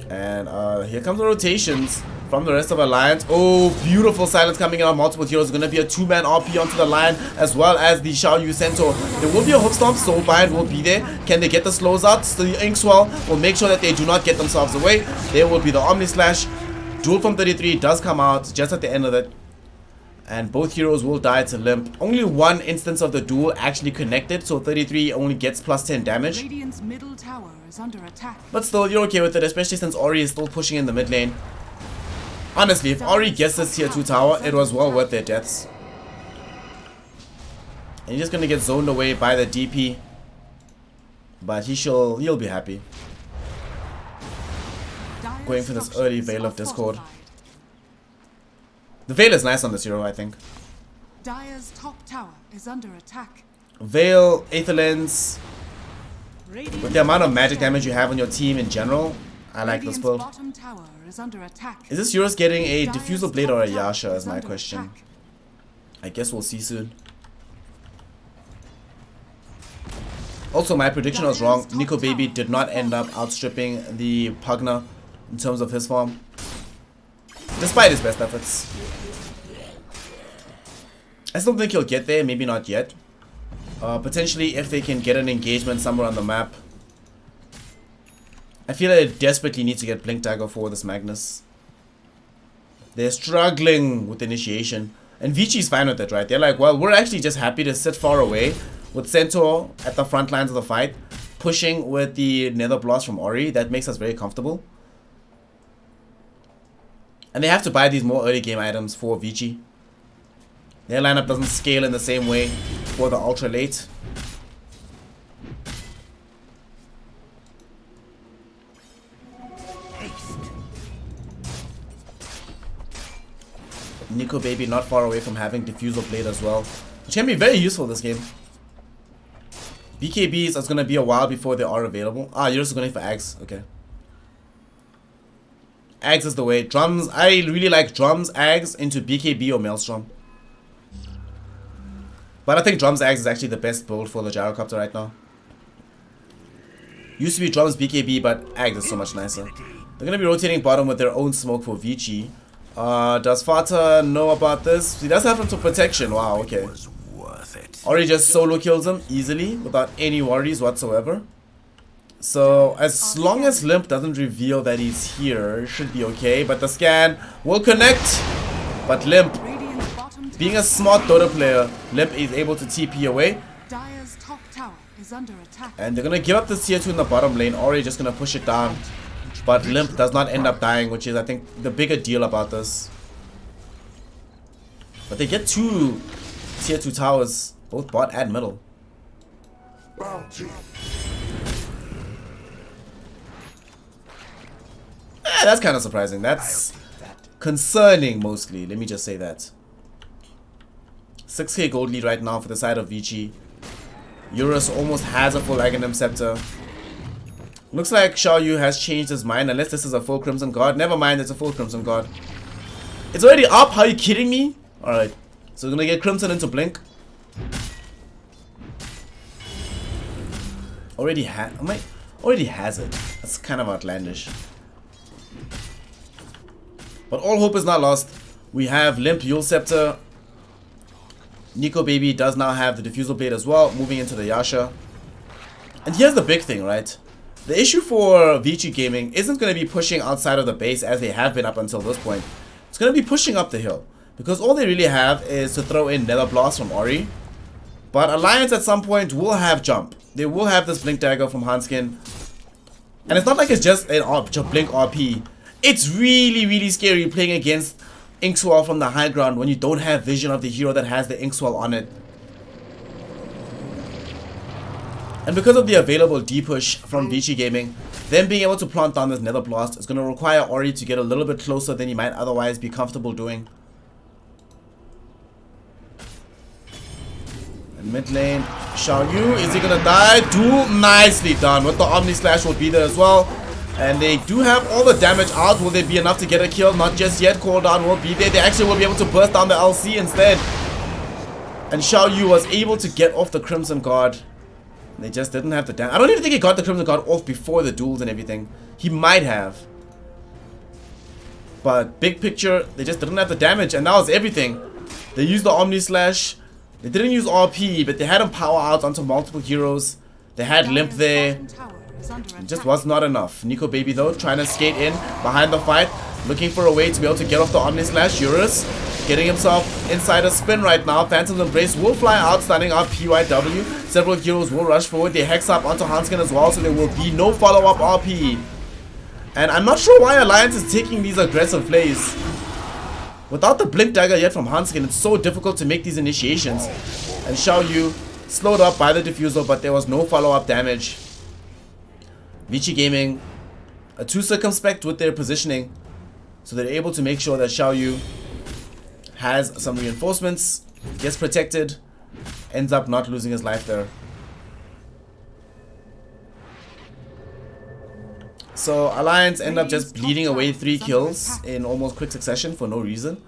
And here comes the rotations from the rest of Alliance. Oh, beautiful silence coming in on multiple heroes. It's going to be a 2-man RP onto the line, as well as the Xiaoyu Centaur. There will be a hook stomp, Soulbind will be there. Can they get the slows out? So the Inkswell will make sure that they do not get themselves away. There will be the Omni Slash. Duel from 33 does come out just at the end of it, and both heroes will die to Limp. Only one instance of the duel actually connected, so 33 only gets plus 10 damage. Radiant's middle tower is under attack. But still, you're okay with it, especially since Ori is still pushing in the mid lane. Honestly, if Ori gets this tier 2 tower, it was well worth their deaths. And he's just gonna get zoned away by the DP, but he'll be happy. Going for this early Veil of Discord. The Veil is nice on this hero, I think. Dire's top tower is under attack. Veil, Aetherlens, with the amount of magic damage you have on your team in general, I like this build. Bottom tower is under attack. Is this Eurus getting a Diffusal Blade or a Yasha is my question. I guess we'll see soon. Also, my prediction was wrong. Nico Baby did not end up outstripping the Pugna in terms of his farm, despite his best efforts. I still think he'll get there, maybe not yet. Potentially if they can get an engagement somewhere on the map. I feel like they desperately need to get Blink Dagger for this Magnus. They're struggling with initiation. And Vici's fine with it, right? They're like, well, we're actually just happy to sit far away with Centaur at the front lines of the fight, pushing with the Nether Blast from Ori. That makes us very comfortable. And they have to buy these more early game items for Vici. Their lineup doesn't scale in the same way for the ultra late. Nico Baby not far away from having Diffusal Blade as well, which can be very useful this game. BKBs is going to be a while before they are available. Ah, you're just going for Ags. Okay. Ags is the way. Drums, I really like Drums, Ags into BKB or Maelstrom. But I think Drums Ags is actually the best build for the Gyrocopter right now. Used to be Drums BKB, but Ags is so much nicer. They're going to be rotating bottom with their own smoke for Vici. Does Fata know about this? He does have him to protection. Wow, okay. Ori just solo kills him easily without any worries whatsoever. So as long as Limp doesn't reveal that he's here, it should be okay. But the scan will connect. But Limp, being a smart Dota player, Limp is able to TP away. Dire's top tower is under attack. And they're gonna give up the tier 2 in the bottom lane. Ori just gonna push it down. But Limp does not end up dying, which is I think the bigger deal about this. But they get 2 tier 2 towers, both bot and middle. That's kind of surprising. That's concerning mostly. Let me just say that. 6k gold lead right now for the side of Vici. Eurus almost has a full Aghanim Scepter. Looks like Xiaoyu has changed his mind, unless this is a full Crimson Guard. Never mind, it's a full Crimson Guard. It's already up, how are you kidding me? Alright, so we're gonna get Crimson into Blink. Already has it. That's kind of outlandish. But all hope is not lost. We have Limp Yule Scepter. Nico Baby does now have the Diffusal Blade as well, moving into the Yasha. And here's the big thing, right? The issue for Vici Gaming isn't going to be pushing outside of the base as they have been up until this point. It's going to be pushing up the hill. Because all they really have is to throw in Nether Blast from Ori. But Alliance at some point will have Jump. They will have this Blink Dagger from Hanskin. And it's not like it's just an Blink RP. It's really, really scary playing against Inkswell from the high ground when you don't have vision of the hero that has the Inkswell on it. And because of the available D-push from Vici Gaming, them being able to plant down this Nether Blast is going to require Ori to get a little bit closer than he might otherwise be comfortable doing. And mid lane, Xiaoyu, is he going to die? Duel, nicely done. With the Omni Slash will be there as well. And they do have all the damage out. Will there be enough to get a kill? Not just yet. Cooldown will be there. They actually will be able to burst down the LC instead. And Xiaoyu was able to get off the Crimson Guard. They just didn't have the damage. I don't even think he got the Crimson Guard off before the duels and everything. He might have. But big picture, they just didn't have the damage. And that was everything. They used the Omni Slash. They didn't use RP, but they had him power out onto multiple heroes. They had Limp there. It just was not enough. Nico Baby though, trying to skate in behind the fight. Looking for a way to be able to get off the Omni Slash. Eurus getting himself inside a spin right now. Phantom's Embrace will fly out, stunning out PYW. Several heroes will rush forward. They hex up onto Hanskin as well, so there will be no follow-up RP. And I'm not sure why Alliance is taking these aggressive plays. Without the Blink Dagger yet from Hanskin, it's so difficult to make these initiations. And Xiaoyu slowed up by the Diffusal, but there was no follow-up damage. Vici Gaming are too circumspect with their positioning, so they're able to make sure that Xiaoyu has some reinforcements, gets protected, ends up not losing his life there. So Alliance end up just bleeding away 3 kills in almost quick succession for no reason.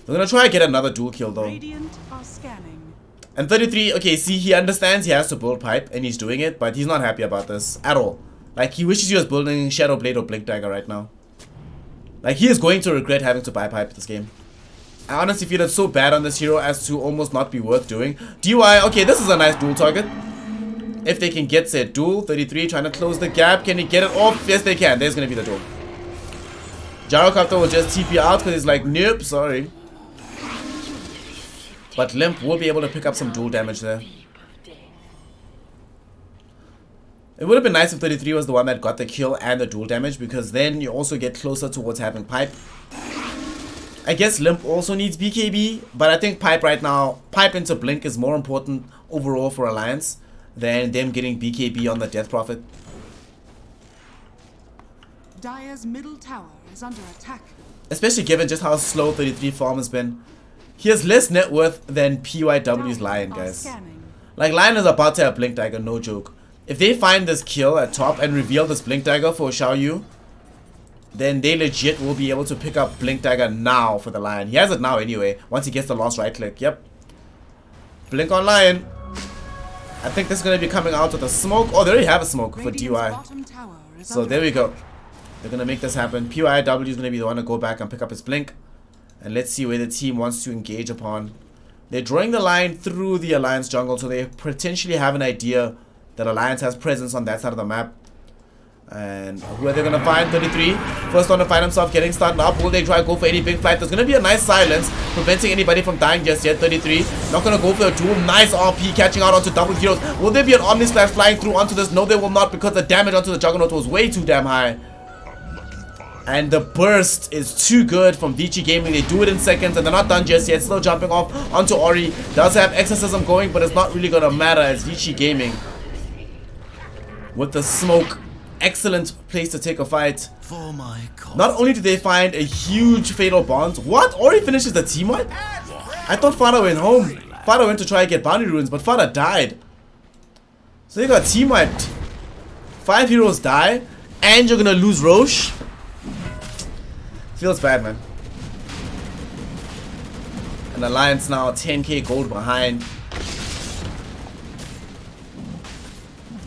They're gonna try and get another dual kill though. And 33, okay, see, he understands he has to build pipe and he's doing it, but he's not happy about this at all. Like, he wishes he was building Shadow Blade or Blink Dagger right now. Like, he is going to regret having to buy pipe this game. I honestly feel it's so bad on this hero as to almost not be worth doing. DY, okay, this is a nice dual target. If they can get said duel, 33 trying to close the gap. Can he get it off? Yes, they can. There's going to be the duel. Gyrocopter will just TP out because he's like, nope, sorry. But Limp will be able to pick up some duel damage there. It would have been nice if 33 was the one that got the kill and the duel damage, because then you also get closer towards having pipe. I guess Limp also needs BKB, but I think pipe right now, pipe into Blink is more important overall for Alliance than them getting BKB on the Death Prophet. Dire's middle tower is under attack. Especially given just how slow 33 farm has been. He has less net worth than PYW's Lion, guys. Like, Lion is about to have Blink Dagger, no joke. If they find this kill at top and reveal this Blink Dagger for Xiaoyu, then they legit will be able to pick up Blink Dagger now for the Lion. He has it now anyway, once he gets the last right click. Yep. Blink on Lion. I think this is going to be coming out with a smoke. Oh, they already have a smoke for DY. So there we go. They're going to make this happen. PYW is going to be the one to go back and pick up his Blink. And let's see where the team wants to engage upon. They're drawing the line through the Alliance jungle, so they potentially have an idea that Alliance has presence on that side of the map. And who are they gonna find? 33. First one to find himself getting started up. Will they try to go for any big flight? There's gonna be a nice silence, preventing anybody from dying just yet. 33. Not gonna go for a duel. Nice RP catching out onto double heroes. Will there be an Omni Splash flying through onto this? No, they will not, because the damage onto the Juggernaut was way too damn high. And the burst is too good from Vici Gaming. They do it in seconds and they're not done just yet. Still jumping off onto Ori. Does have Exorcism going, but it's not really gonna matter as Vici Gaming with the smoke. Excellent place to take a fight. For my Not only do they find a huge fatal bond. What? Ori finishes the team wipe? I thought Fada went home. Fada went to try and get bounty runes, but Fada died. So they got team wiped. 5 heroes die, and you're gonna lose Roche. Feels bad, man. An Alliance now 10k gold behind.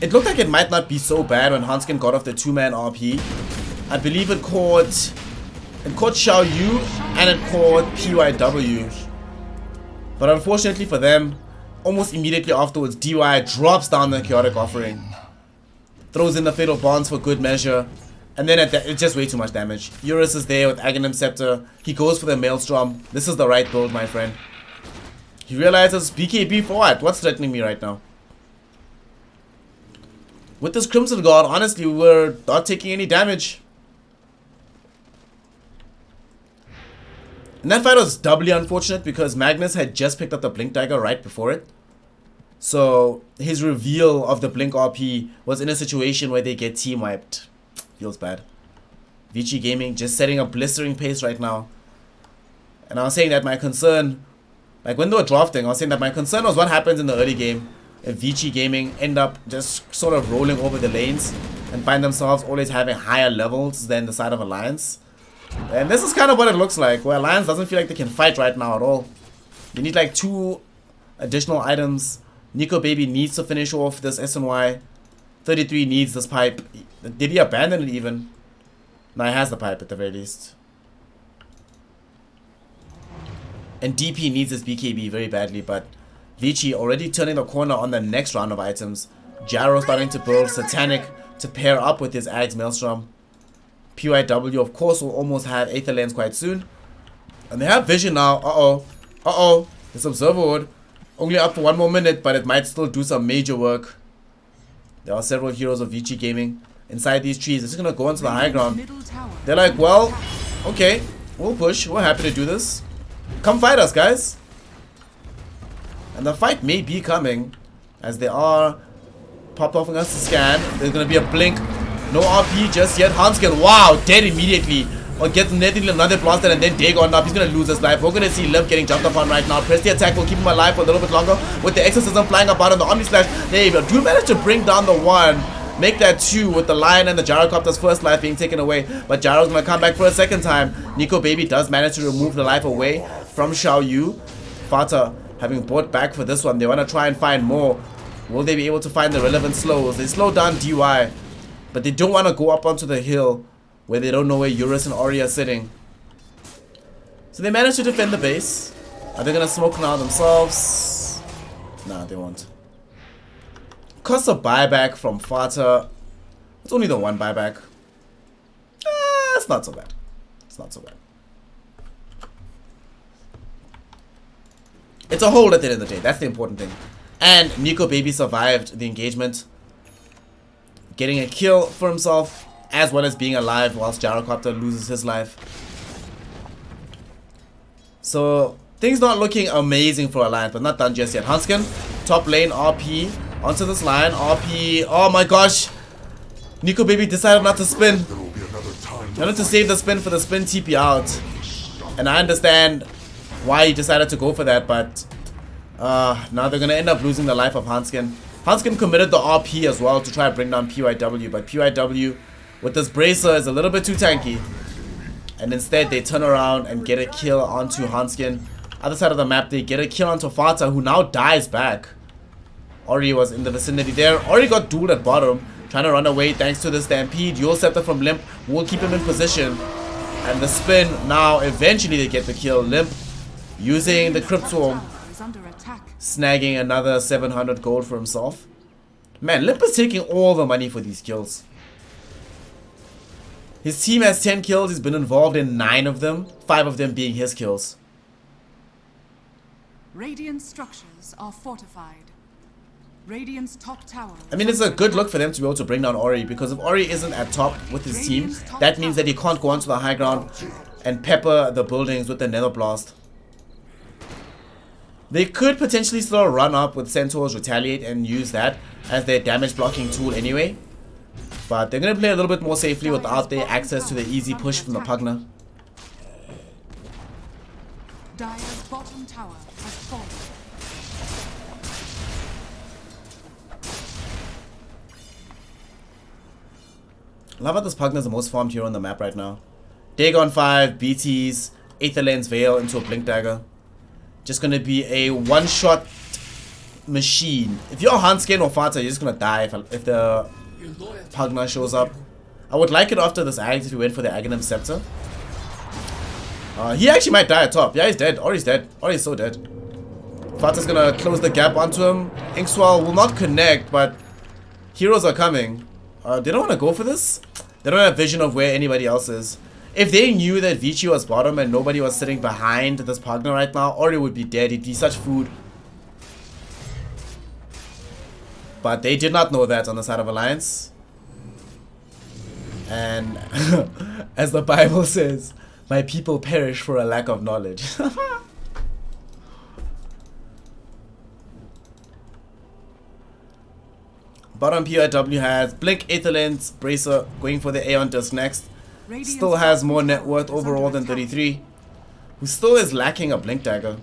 It looked like it might not be so bad when Hanskin got off the 2-man RP. I believe it caught Xiao Yu and it caught PYW. But unfortunately for them, almost immediately afterwards, DY drops down the Chaotic Offering. Throws in the Fatal Bonds for good measure. And then it's just way too much damage. Eurus is there with Aghanim Scepter. He goes for the Maelstrom. This is the right build, my friend. He realizes BKB for what? What's threatening me right now? With this Crimson Guard, honestly, we're not taking any damage. And that fight was doubly unfortunate because Magnus had just picked up the Blink Dagger right before it. So his reveal of the Blink RP was in a situation where they get team wiped. Feels bad. Vici Gaming just setting a blistering pace right now. And I was saying that my concern, like when they were drafting, I was saying that my concern was what happens in the early game if Vici Gaming end up just sort of rolling over the lanes and find themselves always having higher levels than the side of Alliance. And this is kind of what it looks like, where Alliance doesn't feel like they can fight right now at all. You need like 2 additional items. Nico Baby needs to finish off this SNY. 33 needs this pipe. Did he abandon it even? No, he has the pipe at the very least. And DP needs his BKB very badly, but Vici already turning the corner on the next round of items. Jaro starting to build Satanic to pair up with his Ags Maelstrom. PYW, of course, will almost have Aether Lens quite soon. And they have Vision now. Uh-oh. This Observer Wood. Only up for 1 more minute, but it might still do some major work. There are several heroes of Vici Gaming inside these trees. They're just going to go into the high ground. They're like, well, okay, we'll push. We're happy to do this. Come fight us, guys. And the fight may be coming as they are popped off us to scan. There's going to be a blink. No RP just yet. Hanskin, wow, dead immediately. Or gets another blaster and then Dagon up. He's going to lose his life. We're going to see Limp getting jumped upon right now. Press the attack will keep him alive for a little bit longer. With the Exorcism flying about on the Omni Slash. They do manage to bring down the 1. Make that 2 with the Lion and the Gyrocopter's first life being taken away. But Gyro's going to come back for a second time. Nico Baby does manage to remove the life away from Xiao Yu. Fata having brought back for this one. They want to try and find more. Will they be able to find the relevant slows? They slow down DY. But they don't want to go up onto the hill where they don't know where Eurus and Ori are sitting. So they managed to defend the base. Are they going to smoke now themselves? Nah, they won't. Cost a buyback from Fata. It's only the 1 buyback. It's not so bad. It's not so bad. It's a hold at the end of the day. That's the important thing. And Nico Baby survived the engagement, getting a kill for himself, as well as being alive whilst Gyrocopter loses his life. So things not looking amazing for Alliance, but not done just yet. Hanskin, top lane, RP, onto this line, RP, oh my gosh. Nico Baby decided not to spin. He wanted to save the spin for the spin TP out. And I understand why he decided to go for that, but now they're going to end up losing the life of Hanskin. Hanskin committed the RP as well to try to bring down PYW, but PYW with this bracer is a little bit too tanky. And instead they turn around and get a kill onto Hanskin. Other side of the map, they get a kill onto Fata, who now dies back. Ori was in the vicinity there. Ori got dueled at bottom, trying to run away thanks to the Stampede. Dual Scepter from Limp will keep him in position. And the spin, now eventually they get the kill. Limp using the Crypt Swarm, snagging another 700 gold for himself. Man, Limp is taking all the money for these kills. His team has 10 kills. He's been involved in 9 of them, 5 of them being his kills. Radiant structures are fortified. Radiant's top tower. I mean, it's a good look for them to be able to bring down Ori, because if Ori isn't at top with his team, that means that he can't go onto the high ground and pepper the buildings with the Nether Blast. They could potentially still run up with Centaurs, Retaliate, and use that as their damage blocking tool anyway. But they're going to play a little bit more safely without their access to the easy push from the Pugna. Dire's bottom tower has fallen. I love how this Pugna is the most farmed hero on the map right now. Dagon 5, BTs, Aether Lens Veil into a Blink Dagger. Just gonna be a one-shot machine. If you're Hanskin or Fata, you're just gonna die if the Pugna shows up. I would like it after this Ags if we went for the Aghanim Scepter. He actually might die at top. Yeah, he's dead. Ori's dead. Ori's so dead. Fata's gonna close the gap onto him. Inkswell will not connect, but heroes are coming. They don't want to go for this. They don't have vision of where anybody else is. If they knew that Vici was bottom and nobody was sitting behind this Pugna right now, Ori would be dead. He'd be such food. But they did not know that on the side of Alliance. And as the Bible says, my people perish for a lack of knowledge. Bottom PIW has Blink, Aetherlens, Bracer going for the Aeon Disc next. Still has more net worth overall than 33. Who still is lacking a Blink Dagger.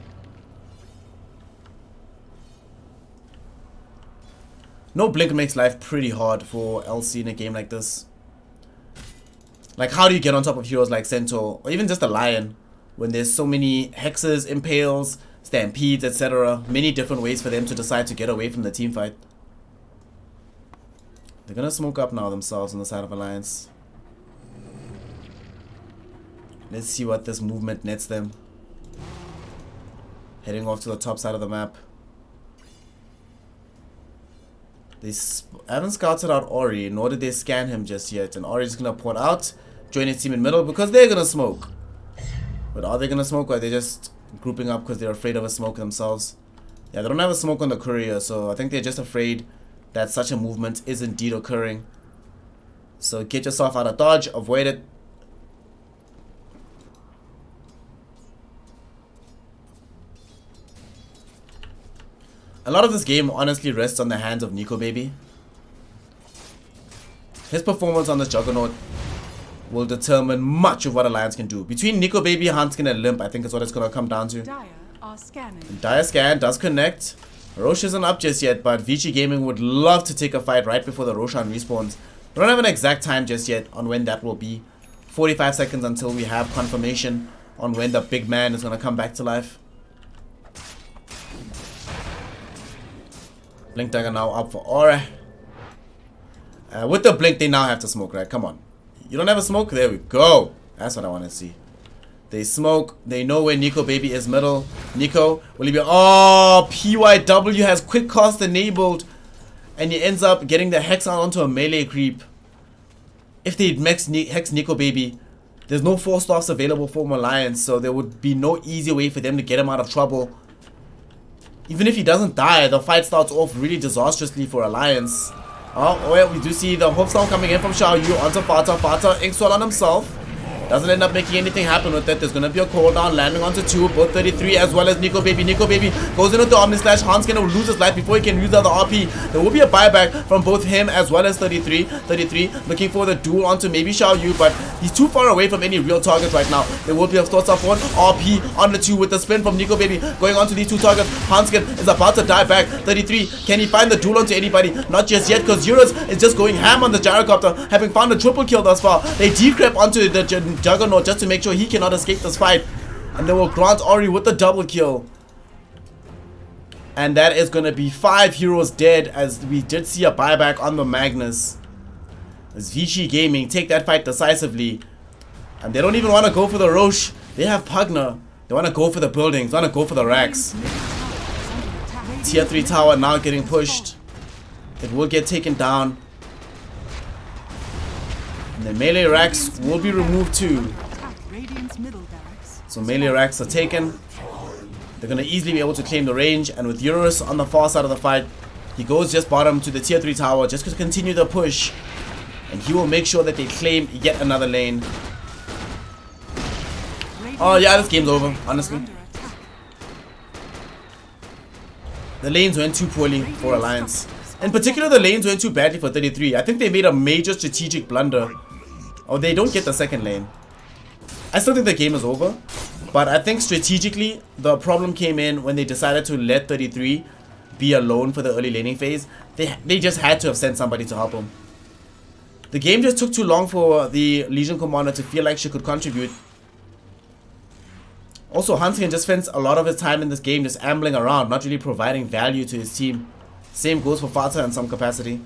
No Blink makes life pretty hard for LC in a game like this. Like, how do you get on top of heroes like Centaur or even just a Lion when there's so many hexes, impales, stampedes, etc. Many different ways for them to decide to get away from the team fight. They're gonna smoke up now themselves on the side of Alliance. Let's see what this movement nets them. Heading off to the top side of the map. They haven't scouted out Ori, nor did they scan him just yet. And Ori's gonna port out, join his team in middle because they're gonna smoke. But are they gonna smoke or are they just grouping up because they're afraid of a smoke themselves? Yeah, they don't have a smoke on the courier, so I think they're just afraid that such a movement is indeed occurring. So get yourself out of dodge, avoid it. A lot of this game honestly rests on the hands of Nico Baby. His performance on this Juggernaut will determine much of what Alliance can do. Between Nico Baby, Hanskin, and Limp, I think is what it's going to come down to. Dire are scanning. Dire scan does connect. Roche isn't up just yet, but Vici Gaming would love to take a fight right before the Roshan respawns. We don't have an exact time just yet on when that will be. 45 seconds until we have confirmation on when the big man is going to come back to life. Blink Dagger now up for Ori. With the Blink, they now have to smoke, right? Come on. You don't have a smoke? There we go. That's what I want to see. They smoke. They know where Nico Baby is middle. Nico, will he be... Oh, PYW has quick cast enabled. And he ends up getting the Hex onto a melee creep. If they Hex Nico Baby, there's no 4 staffs available for Alliance, so there would be no easy way for them to get him out of trouble. Even if he doesn't die, the fight starts off really disastrously for Alliance. Oh, well, we do see the Hope Storm coming in from Xiao Yu onto Fata. Fata Inkswell on himself. Doesn't end up making anything happen with it. There's going to be a cooldown landing onto 2, both 33 as well as Nico Baby. Nico Baby goes in with the Omni Slash. Hans going to lose his life before he can use the other RP. There will be a buyback from both him as well as 33. 33 looking for the duel onto maybe Xiao Yu, but he's too far away from any real targets right now. There will be a thoughts of one RP on the 2 with the spin from Nico Baby going on to these 2 targets. Hanskin is about to die back. 33, can he find the duel onto anybody? Not just yet, because Eurus is just going ham on the gyrocopter, having found a triple kill thus far. They decrep onto the Juggernaut just to make sure he cannot escape this fight, and they will grant Ori with the double kill. And that is going to be 5 heroes dead, as we did see a buyback on the Magnus. As Vici Gaming take that fight decisively, and they don't even want to go for the Roche. They have Pugna. They want to go for the buildings. They want to go for the racks. Tier 3 tower now getting pushed. It will get taken down. And the melee racks will be removed too. So melee racks are taken. They're going to easily be able to claim the range. And with Eurus on the far side of the fight, he goes just bottom to the tier 3 tower just to continue the push. And he will make sure that they claim yet another lane. Oh yeah, this game's over, honestly. The lanes went too poorly for Alliance. In particular, the lanes went too badly for 33. I think they made a major strategic blunder. Oh, they don't get the second lane. I still think the game is over. But I think strategically, the problem came in when they decided to let 33 be alone for the early laning phase. They just had to have sent somebody to help him. The game just took too long for the Legion Commander to feel like she could contribute. Also, Huntskin just spends a lot of his time in this game just ambling around, not really providing value to his team. Same goes for Fata in some capacity.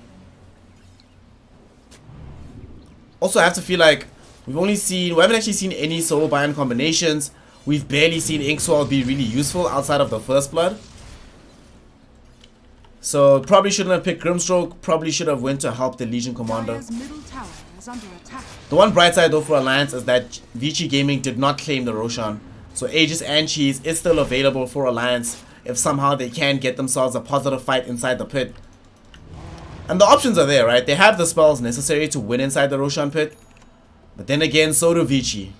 Also, I have to feel like we haven't actually seen any solo buy-in combinations. We've barely seen Inkswell be really useful outside of the First Blood. So, probably shouldn't have picked Grimstroke. Probably should have went to help the Legion Commander. The one bright side though for Alliance is that Vici Gaming did not claim the Roshan. So Aegis and Cheese is still available for Alliance if somehow they can get themselves a positive fight inside the pit. And the options are there, right? They have the spells necessary to win inside the Roshan pit. But then again, so do Vici.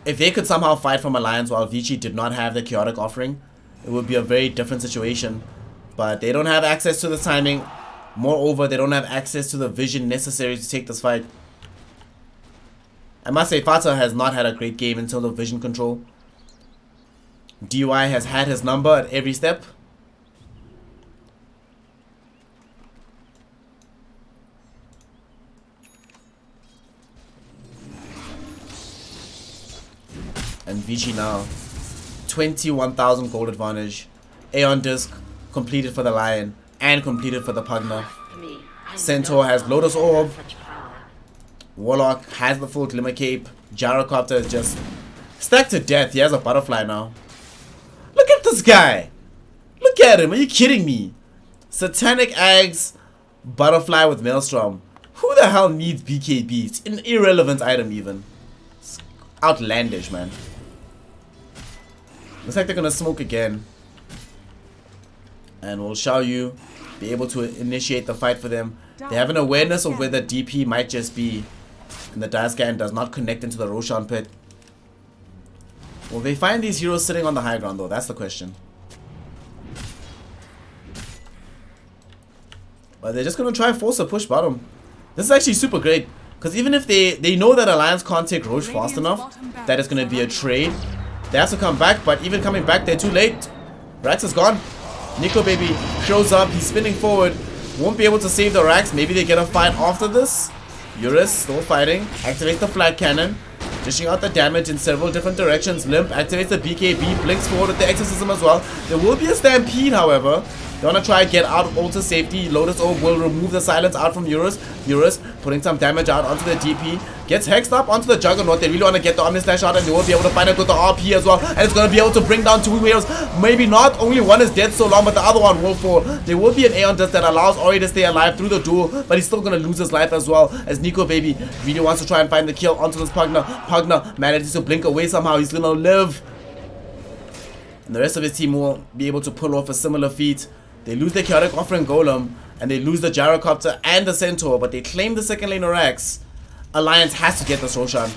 If they could somehow fight from Alliance while Vici did not have the chaotic offering, it would be a very different situation. But they don't have access to the timing. Moreover, they don't have access to the vision necessary to take this fight. I must say, Fata has not had a great game in terms of vision control. DUI has had his number at every step. And Vici now, 21,000 gold advantage. Aeon Disc completed for the Lion and completed for the Pugna. Centaur has Lotus Orb. Warlock has the full Glimmer Cape. Gyrocopter is just stacked to death. He has a butterfly now. Look at this guy. Look at him. Are you kidding me? Satanic Aghs, Butterfly with Maelstrom. Who the hell needs BKB? It's an irrelevant item even. It's outlandish, man. Looks like they're gonna smoke again. And will Xiao Yu be able to initiate the fight for them? They have an awareness of where the DP might just be. And the Diascan does not connect into the Roshan pit. Will they find these heroes sitting on the high ground though? That's the question. But they're just gonna try and force a push bottom. This is actually super great. Because even if they know that Alliance can't take Roche fast enough, that it's gonna be a trade. They have to come back, but even coming back, they're too late. Rax is gone. Nico Baby shows up, he's spinning forward. Won't be able to save the Rax. Maybe they get a fight after this. Eurus still fighting. Activates the flag cannon. Dishing out the damage in several different directions. Limp activates the BKB. Blinks forward with the exorcism as well. There will be a stampede, however. They want to try and get out of ultra safety. Lotus Orb will remove the silence out from Eurus. Eurus putting some damage out onto the DP. Gets hexed up onto the Juggernaut. They really want to get the Omni Slash out and they will be able to find it with the RP as well. And it's going to be able to bring down two heroes. Maybe not. Only one is dead so long, but the other one will fall. There will be an Aeon Dust that allows Ori to stay alive through the duel, but he's still going to lose his life as well. As Nico Baby really wants to try and find the kill onto this Pugna. Pugna manages to blink away somehow. He's going to live. And the rest of his team will be able to pull off a similar feat. They lose the Chaotic Offering Golem, and they lose the Gyrocopter and the Centaur, but they claim the second lane Rax. Alliance has to get this Roshan.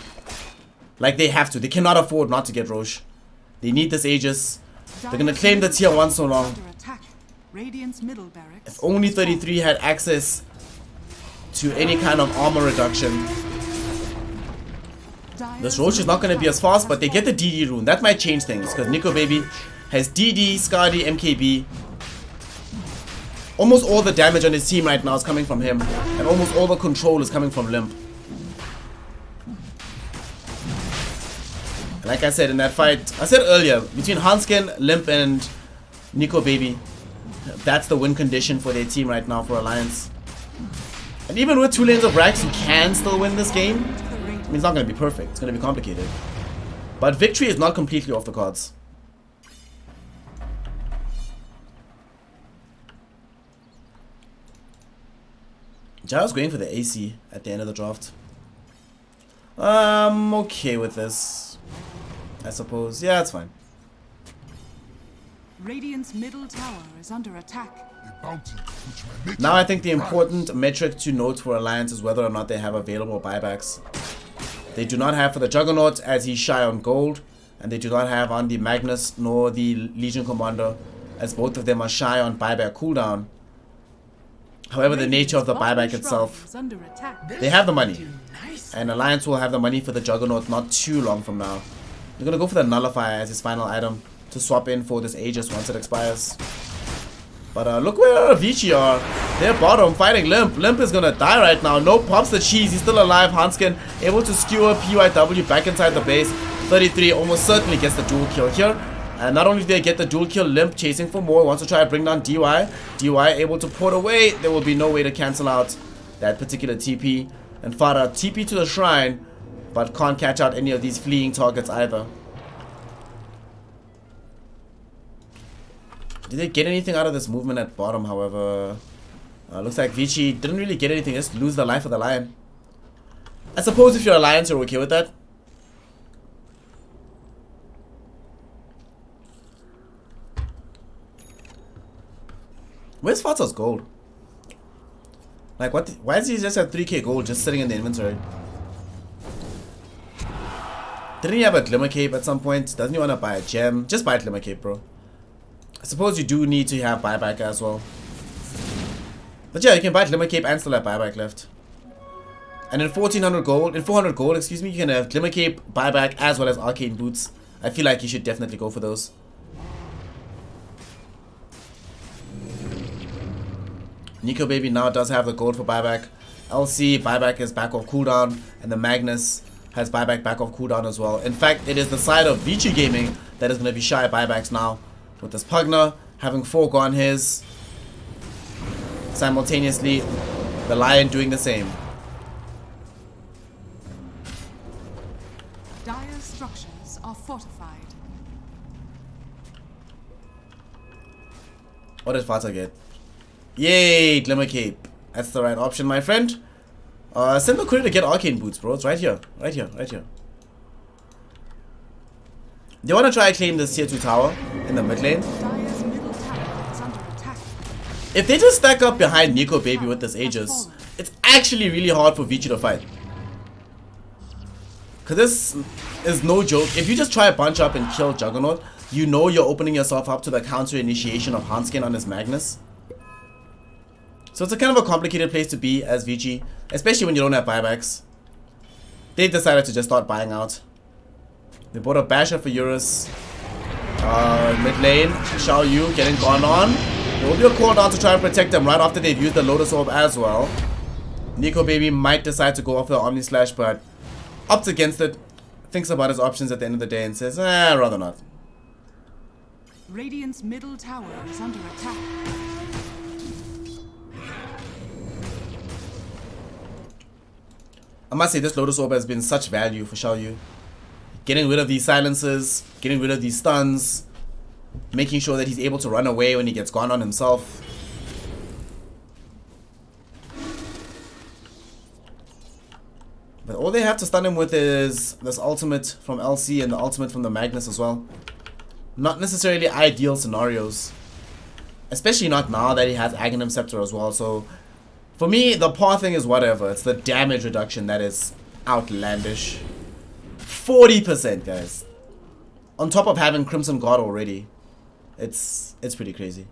Like, they have to. They cannot afford not to get Roche. They need this Aegis. They're going to claim the tier 1 so long. If only 33 had access to any kind of armor reduction. This Roche is not going to be as fast, but they get the DD rune. That might change things, because Nico Baby has DD, Skadi, MKB. Almost all the damage on his team right now is coming from him. And almost all the control is coming from Limp. And like I said in that fight, I said earlier, between Hanskin, Limp, and Nico Baby, that's the win condition for their team right now for Alliance. And even with 2 lanes of Rax, you can still win this game. I mean, it's not going to be perfect. It's going to be complicated. But victory is not completely off the cards. Jaro's going for the AC at the end of the draft. I'm okay with this, I suppose. Yeah, it's fine. Radiant's middle tower is under attack. Now I think the important metric to note for Alliance is whether or not they have available buybacks. They do not have for the Juggernaut, as he's shy on gold, and they do not have on the Magnus nor the Legion Commander, as both of them are shy on buyback cooldown. However, the nature of the buyback itself, they have the money, and Alliance will have the money for the Juggernaut not too long from now. They're gonna go for the Nullifier as his final item to swap in for this Aegis once it expires. But look where Vici are. They're bottom, fighting Limp. Limp is gonna die right now. No pops the cheese. He's still alive. Hanskin able to skewer PYW back inside the base. 33 almost certainly gets the dual kill here. And not only do they get the dual kill, Limp chasing for more. Wants to try to bring down DY. DY able to port away. There will be no way to cancel out that particular TP. And Farah TP to the shrine, but can't catch out any of these fleeing targets either. Did they get anything out of this movement at bottom, however? Looks like Vici didn't really get anything, just lose the life of the lion. I suppose if you're Alliance, you're okay with that. Where's Fatsa's gold? Like, what? Why does he just have 3k gold just sitting in the inventory? Didn't he have a Glimmer Cape at some point? Doesn't he want to buy a gem? Just buy a Glimmer Cape, bro. I suppose you do need to have buyback as well. But yeah, you can buy Glimmer Cape and still have buyback left. And in 1400 gold, in 400 gold, excuse me, you can have Glimmer Cape, buyback, as well as Arcane Boots. I feel like you should definitely go for those. Nico Baby now does have the gold for buyback. LC, buyback is back off cooldown. And the Magnus has buyback back off cooldown as well. In fact, it is the side of Vici Gaming that is going to be shy buybacks now. With this Pugner having foregone his, simultaneously the Lion doing the same. Dire structures are fortified. What did Fata get? Yay, Glimmer Cape. That's the right option, my friend. Send the courier to get Arcane Boots, bro. It's right here. Right here. Right here. They want to try and claim this tier 2 tower in the mid lane. If they just stack up behind Nico Baby with this Aegis, it's actually really hard for Vici to fight. Because this is no joke. If you just try to bunch up and kill Juggernaut, you know you're opening yourself up to the counter initiation of Hanskin on his Magnus. So it's a kind of a complicated place to be as Vici, especially when you don't have buybacks. They've decided to just start buying out. They bought a Basher for Eurus. Mid lane, Xiao Yu getting gone on. There will be a call down to try and protect them right after they've used the Lotus Orb as well. Nico Baby might decide to go off the Omni Slash, but opts against it. Thinks about his options at the end of the day and says, rather not. Radiant's middle tower is under attack. I must say this Lotus Orb has been such value for Xiao Yu. Getting rid of these silences, getting rid of these stuns, making sure that he's able to run away when he gets gone on himself. But all they have to stun him with is this ultimate from LC and the ultimate from the Magnus as well. Not necessarily ideal scenarios. Especially not now that he has Aghanim Scepter as well. So for me, the paw thing is whatever. It's the damage reduction that is outlandish. 40%, guys. On top of having Crimson God already. It's pretty crazy.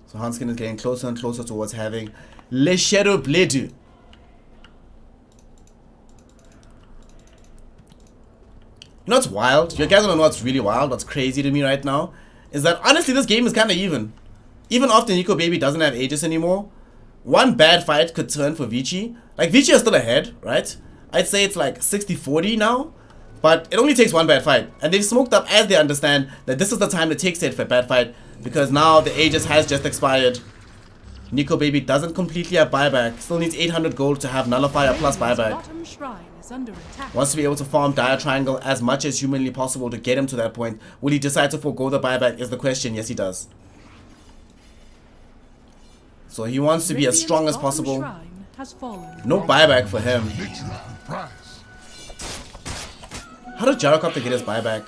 So Hanskin is getting closer and closer towards having Le Shadow Blade. You know what's wild? You guys wanna know what's really wild, what's crazy to me right now? Is that honestly this game is kinda even. Even after Nico Baby doesn't have Aegis anymore, one bad fight could turn for Vici. Like Vici is still ahead, right? I'd say it's like 60-40 now. But it only takes one bad fight. And they've smoked up as they understand that this is the time to take said for a bad fight. Because now the Aegis has just expired. Nico Baby doesn't completely have buyback. Still needs 800 gold to have Nullifier plus buyback. is under attack. Wants to be able to farm Dire Triangle as much as humanly possible to get him to that point. Will he decide to forego the buyback is the question. Yes, he does. So he wants to be as strong as possible. No buyback for him. How did Gyrocopter get his buyback?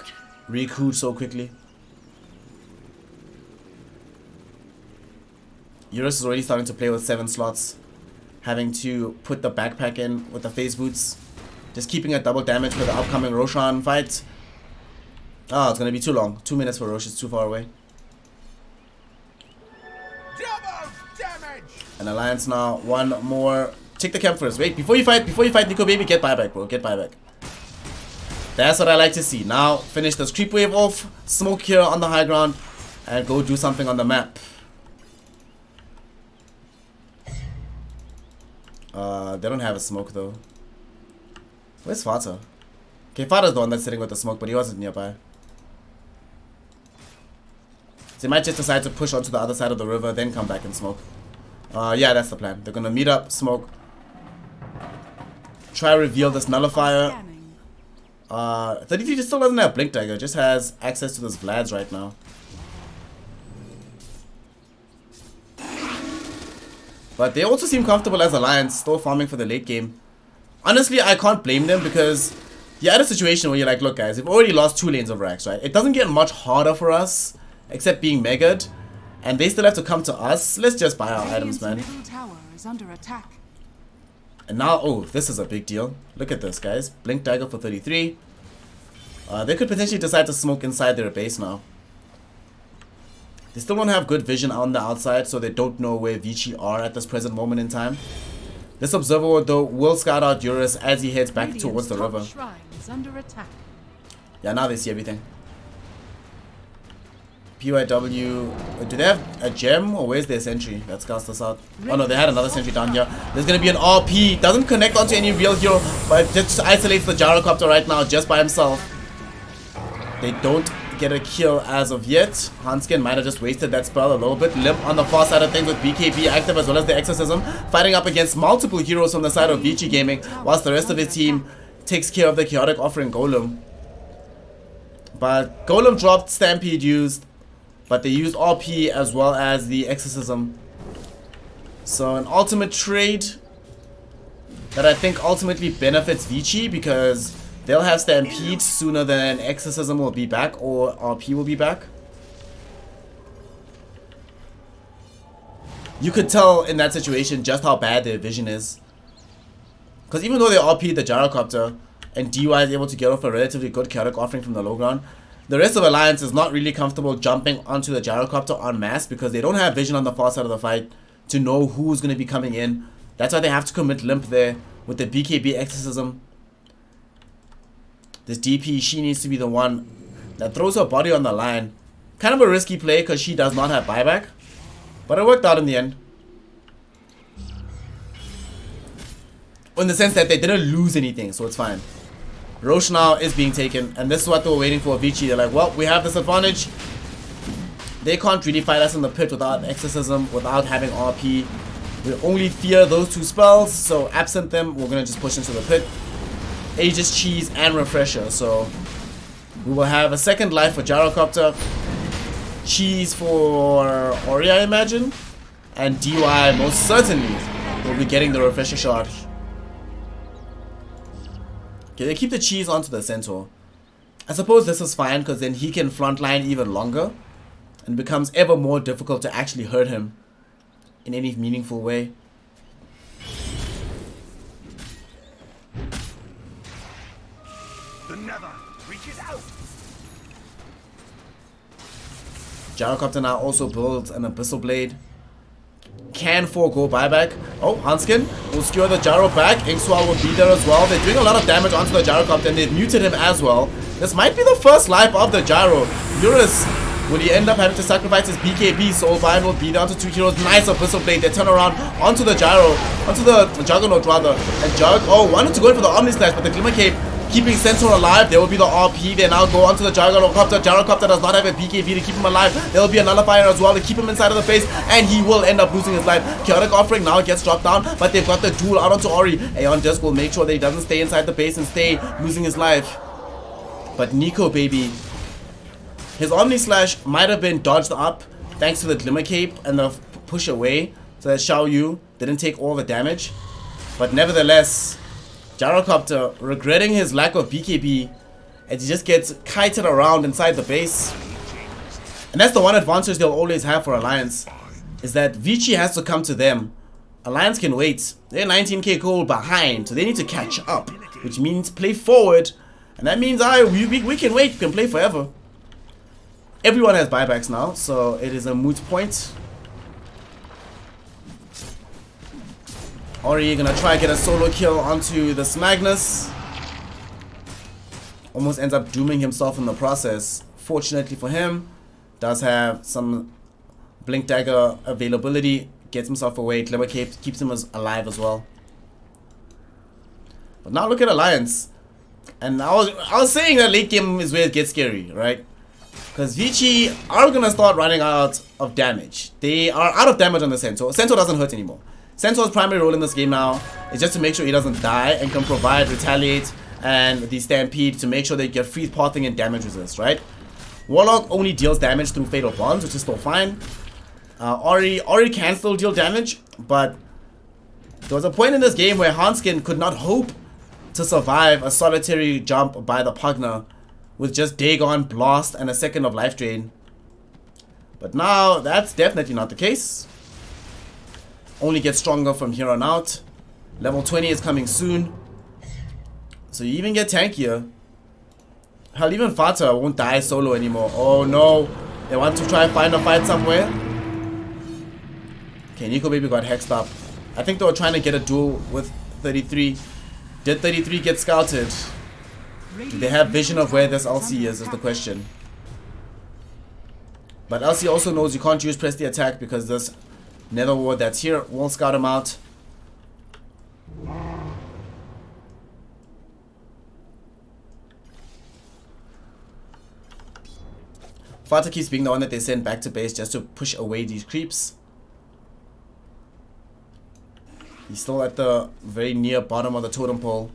Recruit so quickly. Eurus is already starting to play with 7 slots. Having to put the backpack in with the phase boots. Just keeping a double damage for the upcoming Roshan fight. Oh, it's going to be too long. 2 minutes for Rosh is too far away. An alliance now. One more. Check the camp first. Wait, before you fight, Nico baby, get buyback, bro. Get buyback. That's what I like to see. Now, finish this creep wave off. Smoke here on the high ground. And go do something on the map. They don't have a smoke though. Where's Fata? Okay, Fata's the one that's sitting with the smoke, but he wasn't nearby. So they might just decide to push onto the other side of the river, then come back and smoke. Yeah, that's the plan. They're gonna meet up, smoke. Try to reveal this nullifier. 33 just still doesn't have Blink Dagger, just has access to this Vlad's right now. But they also seem comfortable as Alliance, still farming for the late game. Honestly, I can't blame them because you're at a situation where you're like, look guys, we've already lost 2 lanes of racks, right? It doesn't get much harder for us, except being megaed. And they still have to come to us. Let's just buy our items, man. Tower is under attack. And now, oh, this is a big deal. Look at this, guys. Blink Dagger for 33. They could potentially decide to smoke inside their base now. They still don't have good vision on the outside, so they don't know where Vici are at this present moment in time. This observer, though, will scout out Eurus as he heads back towards the river. Yeah, now they see everything. PYW, do they have a gem or where's their sentry? Let's cast this out. Oh no, they had another sentry down here. There's gonna be an RP. Doesn't connect onto any real hero, but just isolates the Gyrocopter right now just by himself. They don't get a kill as of yet. Hanskin might have just wasted that spell a little bit. Limp on the far side of things with BKB active as well as the Exorcism. Fighting up against multiple heroes from the side of Vici Gaming, whilst the rest of his team takes care of the Chaotic Offering Golem. But Golem dropped, Stampede used. But they used RP as well as the Exorcism. So an ultimate trade that I think ultimately benefits Vici because they'll have Stampede sooner than Exorcism will be back or RP will be back. You could tell in that situation just how bad their vision is. Because even though they RP the Gyrocopter and DY is able to get off a relatively good Chaotic Offering from the low ground, the rest of Alliance is not really comfortable jumping onto the Gyrocopter en masse because they don't have vision on the far side of the fight to know who's going to be coming in. That's why they have to commit Limp there with the BKB Exorcism. This DP, she needs to be the one that throws her body on the line. Kind of a risky play because she does not have buyback. But it worked out in the end. In the sense that they didn't lose anything, so it's fine. Roche now is being taken, and this is what they were waiting for Vici. They're like, well, we have this advantage. They can't really fight us in the pit without Exorcism, without having RP. We only fear those 2 spells, so absent them, we're going to just push into the pit. Aegis, Cheese, and Refresher, so we will have a second life for Gyrocopter. Cheese for Ori, I imagine. And DY most certainly will be getting the Refresher shot. Okay, they keep the cheese onto the Centaur. I suppose this is fine because then he can frontline even longer and becomes ever more difficult to actually hurt him in any meaningful way. The nether reaches out. Gyrocopter now also builds an Abyssal Blade. Can forego buyback. Oh, Hanskin will skewer the Gyro back. Inksual will be there as well. They're doing a lot of damage onto the Gyrocopter and they've muted him as well. This might be the first life of the Gyro. Eurus, will he end up having to sacrifice his BKB? Soulbind will be down to 2 heroes. Nice Abyssal Blade. They turn around onto the Gyro, onto the Juggernaut rather. And Jug, oh, wanted to go in for the Omni Slash, but the Glimmer Cape keeping Centaur alive. There will be the RP. They now go onto the Gyrocopter. Gyrocopter does not have a BKB to keep him alive. There will be a nullifier as well to keep him inside of the base, and he will end up losing his life. Chaotic Offering now gets dropped down, but they've got the duel out onto Ori. Aeon just will make sure that he doesn't stay inside the base and stay losing his life. But Nico, baby, his Omni Slash might have been dodged up thanks to the Glimmer Cape and the push away, so that Xiao Yu didn't take all the damage. But nevertheless, Gyrocopter, regretting his lack of BKB, as he just gets kited around inside the base. And that's the one advantage they'll always have for Alliance, is that Vici has to come to them. Alliance can wait. They're 19k gold behind, so they need to catch up, which means play forward. And that means we can wait, we can play forever. Everyone has buybacks now, so it is a moot point. Ori gonna try to get a solo kill onto this Magnus. Almost ends up dooming himself in the process. Fortunately for him, does have some Blink Dagger availability. Gets himself away. Glimmer Cape keeps him alive as well. But now look at Alliance. And I was saying that late game is where it gets scary, right? Because Vici are gonna start running out of damage. They are out of damage on the Centaur. Centaur doesn't hurt anymore. Centaur's primary role in this game now is just to make sure he doesn't die and can provide Retaliate and the Stampede to make sure they get free pathing and damage resist, right? Warlock only deals damage through Fatal Bonds, which is still fine. Ori can still deal damage, but there was a point in this game where Hanskin could not hope to survive a solitary jump by the Pugna with just Dagon, Blast, and a second of life drain. But now, that's definitely not the case. Only gets stronger from here on out. Level 20 is coming soon. So you even get tankier. Hell, even Fata won't die solo anymore. Oh no. They want to try and find a fight somewhere. Okay, Nico Baby got hexed up. I think they were trying to get a duel with 33. Did 33 get scouted? Do they have vision of where this LC is the question. But LC also knows you can't use press the attack because this Nether Ward that's here will scout him out. Fata keeps being the one that they send back to base just to push away these creeps. He's still at the very near bottom of the totem pole.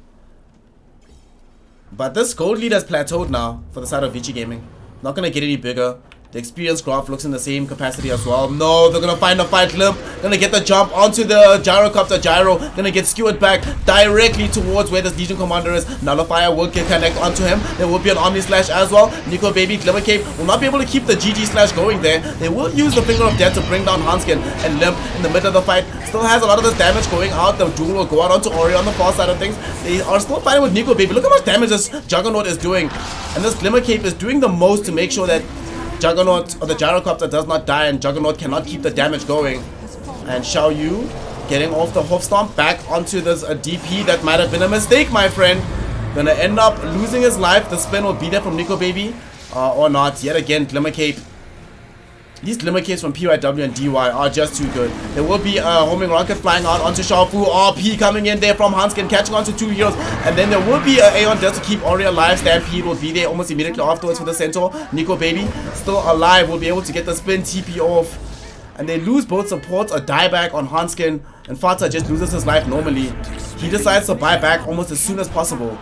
But this gold lead has plateaued now for the side of Vici Gaming. Not going to get any bigger. The experience graph looks in the same capacity as well. No, they're going to find a fight limp. Going to get the jump onto the Gyrocopter Gyro. Going to get skewered back directly towards where this Legion Commander is. Nullifier will get connect onto him. There will be an Omni Slash as well. Nico Baby, Glimmer Cape will not be able to keep the GG Slash going there. They will use the Finger of Death to bring down Hanskin, and Limp in the middle of the fight still has a lot of this damage going out. The duel will go out onto Ori on the far side of things. They are still fighting with Nico Baby. Look how much damage this Juggernaut is doing. And this Glimmer Cape is doing the most to make sure that Juggernaut or the Gyrocopter does not die and Juggernaut cannot keep the damage going. And Xiao Yu getting off the Hoof Stomp back onto this DP. That might have been a mistake, my friend. Gonna end up losing his life. The spin will be there from Nico Baby or not. Yet again, Glimmer Cape. These Glimmer Capes from PYW and DY are just too good. There will be a homing rocket flying out onto Shaofu. RP coming in there from Hanskin, catching onto two heroes. And then there will be an Aeon just to keep Ori alive. Stampede will be there almost immediately afterwards for the Centaur. Nico Baby still alive, will be able to get the spin TP off. And they lose both supports, a dieback on Hanskin. And Fata just loses his life normally. He decides to buy back almost as soon as possible.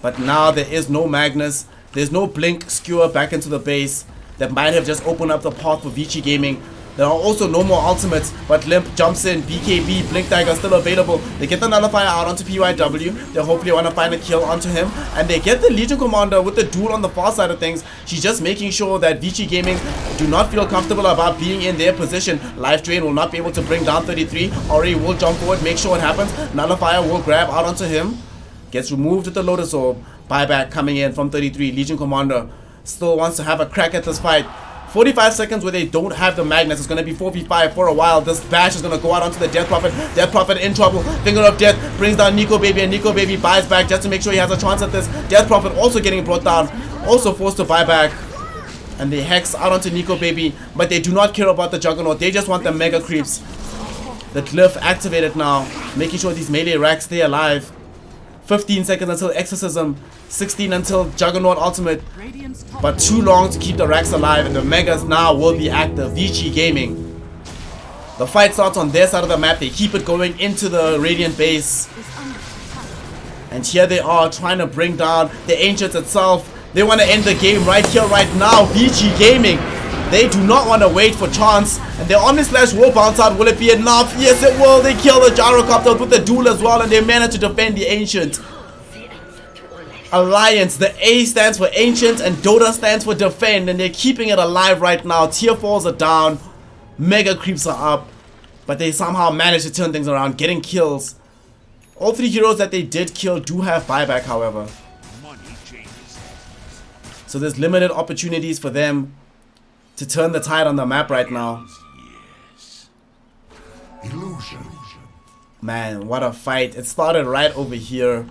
But now there is no Magnus. There's no Blink Skewer back into the base that might have just opened up the path for Vici Gaming. There are also no more ultimates, but Limp jumps in, BKB, Blink Dagger still available. They get the Nullifier out onto PYW. They hopefully want to find a kill onto him. And they get the Legion Commander with the duel on the far side of things. She's just making sure that Vici Gaming do not feel comfortable about being in their position. Life Drain will not be able to bring down 33. Ori will jump forward, make sure it happens. Nullifier will grab out onto him. Gets removed with the Lotus Orb. Buyback coming in from 33. Legion Commander still wants to have a crack at this fight. 45 seconds where they don't have the Magnus. It's going to be 4v5 for a while. This bash is going to go out onto the Death Prophet. Death Prophet in trouble. Finger of Death brings down Nico Baby, and Nico Baby buys back just to make sure he has a chance at this. Death Prophet also getting brought down. Also forced to buy back. And they hex out onto Nico Baby, but they do not care about the Juggernaut. They just want the Mega Creeps. The glyph activated now, making sure these melee racks stay alive. 15 seconds until Exorcism, 16 until Juggernaut Ultimate, but too long to keep the racks alive, and the Megas now will be active. Vici Gaming. The fight starts on their side of the map. They keep it going into the Radiant base. And here they are trying to bring down the Ancients itself. They want to end the game right here, right now. Vici Gaming. They do not want to wait for chance. And their Omni Slash will bounce out. Will it be enough? Yes, it will. They kill the Gyrocopter with the duel as well. And they manage to defend the Ancient. Alliance. The A stands for Ancient and Dota stands for Defend. And they're keeping it alive right now. Tier 4s are down. Mega creeps are up. But they somehow manage to turn things around, getting kills. All 3 heroes that they did kill do have buyback, however. So there's limited opportunities for them to turn the tide on the map right now. Man, what a fight. It started right over here.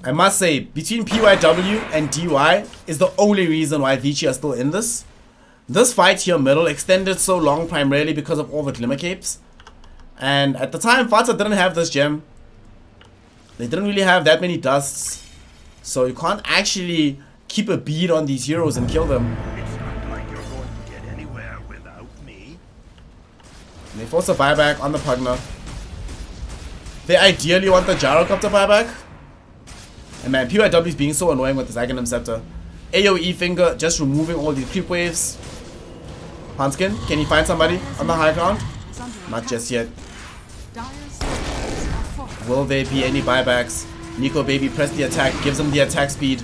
I must say, between PYW and DY is the only reason why Vici are still in this. This fight here middle extended so long primarily because of all the Glimmer Capes. And at the time, Fata didn't have this gem. They didn't really have that many dusts. So you can't actually keep a bead on these heroes and kill them. And they force a buyback on the Pugner. They ideally want the Gyrocopter buyback. And man, PYW is being so annoying with this Aghanim Scepter. AoE finger, just removing all these creep waves. Hanskin, can you find somebody on the high ground? Not just yet. Will there be any buybacks? Nico Baby press the attack, gives him the attack speed.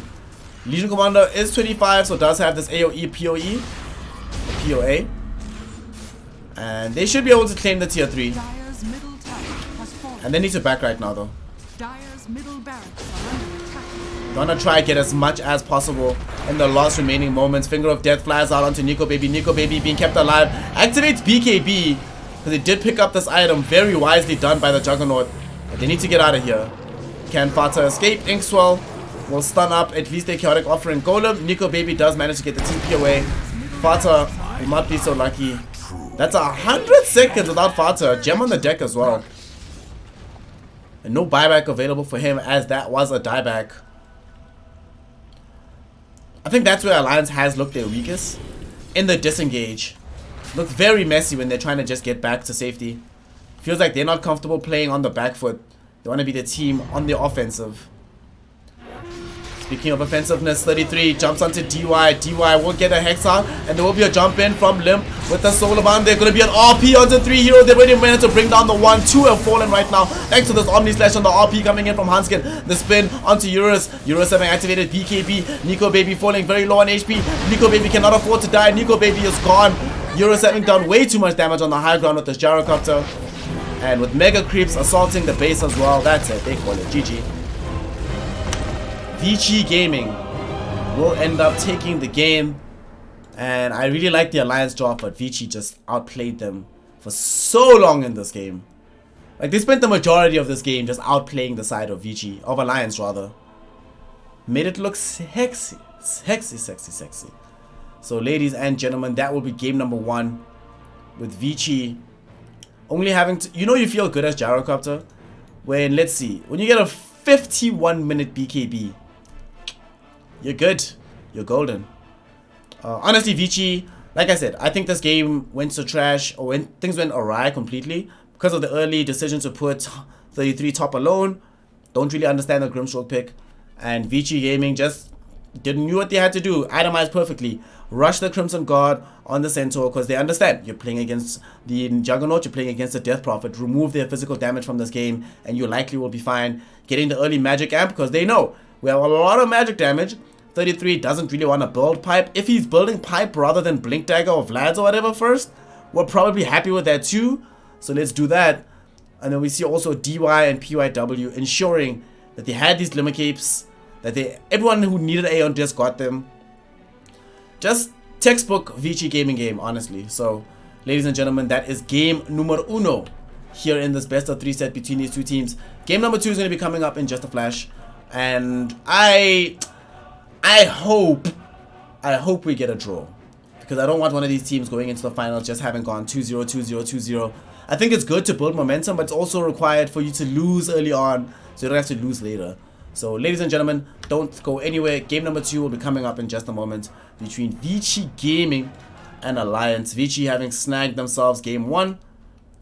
Legion Commander is 25, so does have this AoE PoE. PoA. And they should be able to claim the tier 3. And they need to back right now though. Gonna try to get as much as possible in the last remaining moments. Finger of Death flies out onto Nico Baby. Nico Baby being kept alive. Activates BKB. Because they did pick up this item. Very wisely done by the Juggernaut. But they need to get out of here. Can Fata escape? Inkswell will stun up at least a Chaotic Offering Golem. Nico Baby does manage to get the TP away. Fata will not be so lucky. That's 100 seconds without Fata. Gem on the deck as well. And no buyback available for him, as that was a dieback. I think that's where Alliance has looked their weakest. In the disengage. Looked very messy when they're trying to just get back to safety. Feels like they're not comfortable playing on the back foot. They want to be the team on the offensive. Speaking of offensiveness, 33 jumps onto DY. DY will get a Hex out, and there will be a jump in from Limp with the Solar Bond. They're going to be an RP onto 3 heroes. They've already managed to bring down the 1. 2 have fallen right now, thanks to this Omni Slash on the RP coming in from Hanskin. The spin onto Eurus. Eurus having activated BKB. Nico Baby falling very low on HP. Nico Baby cannot afford to die. Nico Baby is gone. Eurus having done way too much damage on the high ground with this Gyrocopter. And with Mega Creeps assaulting the base as well. That's it. They call it GG. Vici Gaming will end up taking the game. And I really like the Alliance draw, but Vici just outplayed them for so long in this game. Like, they spent the majority of this game just outplaying the side of Vici, of Alliance rather. Made it look sexy. Sexy, sexy, sexy. So ladies and gentlemen, that will be game number 1. With Vici only having to, you feel good as Gyrocopter when, let's see, when you get a 51-minute BKB, you're good. You're golden. Honestly, Vici, like I said, I think this game went to trash, or when things went awry completely because of the early decision to put 33 top alone. Don't really understand the Grimstroke pick. And Vici Gaming just didn't know what they had to do. Itemized perfectly. Rush the Crimson Guard on the Centaur because they understand you're playing against the Juggernaut, you're playing against the Death Prophet. Remove their physical damage from this game and you likely will be fine getting the early magic amp because they know we have a lot of magic damage. 33 doesn't really want to build pipe. If he's building pipe rather than Blink Dagger or Vlad's or whatever first, we're probably happy with that too. So let's do that. And then we see also DY and PYW ensuring that they had these Glimmer Capes, that everyone who needed Aeon just got them. Just textbook Vici Gaming game, honestly. So, ladies and gentlemen, that is game numero uno here in this best of 3 set between these two teams. Game number 2 is going to be coming up in just a flash. And I hope we get a draw. because I don't want one of these teams going into the finals just having gone 2-0, 2-0, 2-0. I think it's good to build momentum, but it's also required for you to lose early on so you don't have to lose later. So, ladies and gentlemen, don't go anywhere. Game number 2 will be coming up in just a moment between Vici Gaming and Alliance. Vici having snagged themselves game 1,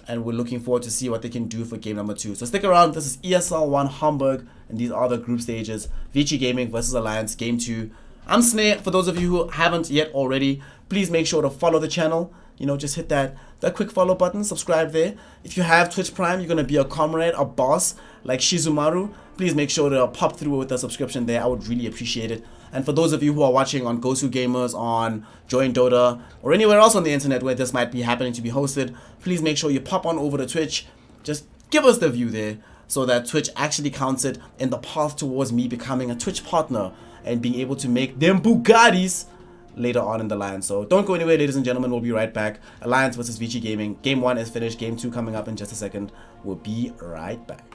and we're looking forward to see what they can do for game number 2. So stick around. This is ESL 1 Hamburg, and these are the group stages. Vici Gaming versus Alliance, game 2. I'm Snare. For those of you who haven't yet already, please make sure to follow the channel. You know, just hit that quick follow button, subscribe there. If you have Twitch Prime, you're going to be a comrade, a boss like Shizumaru. Please make sure to pop through with a subscription there. I would really appreciate it. And for those of you who are watching on Gosu Gamers, on Join Dota, or anywhere else on the internet where this might be happening to be hosted, please make sure you pop on over to Twitch. Just give us the view there so that Twitch actually counts it in the path towards me becoming a Twitch partner and being able to make them Bugattis later on in the line. So don't go anywhere, ladies and gentlemen. We'll be right back. Alliance versus Vici Gaming. Game 1 is finished. Game 2 coming up in just a second. We'll be right back.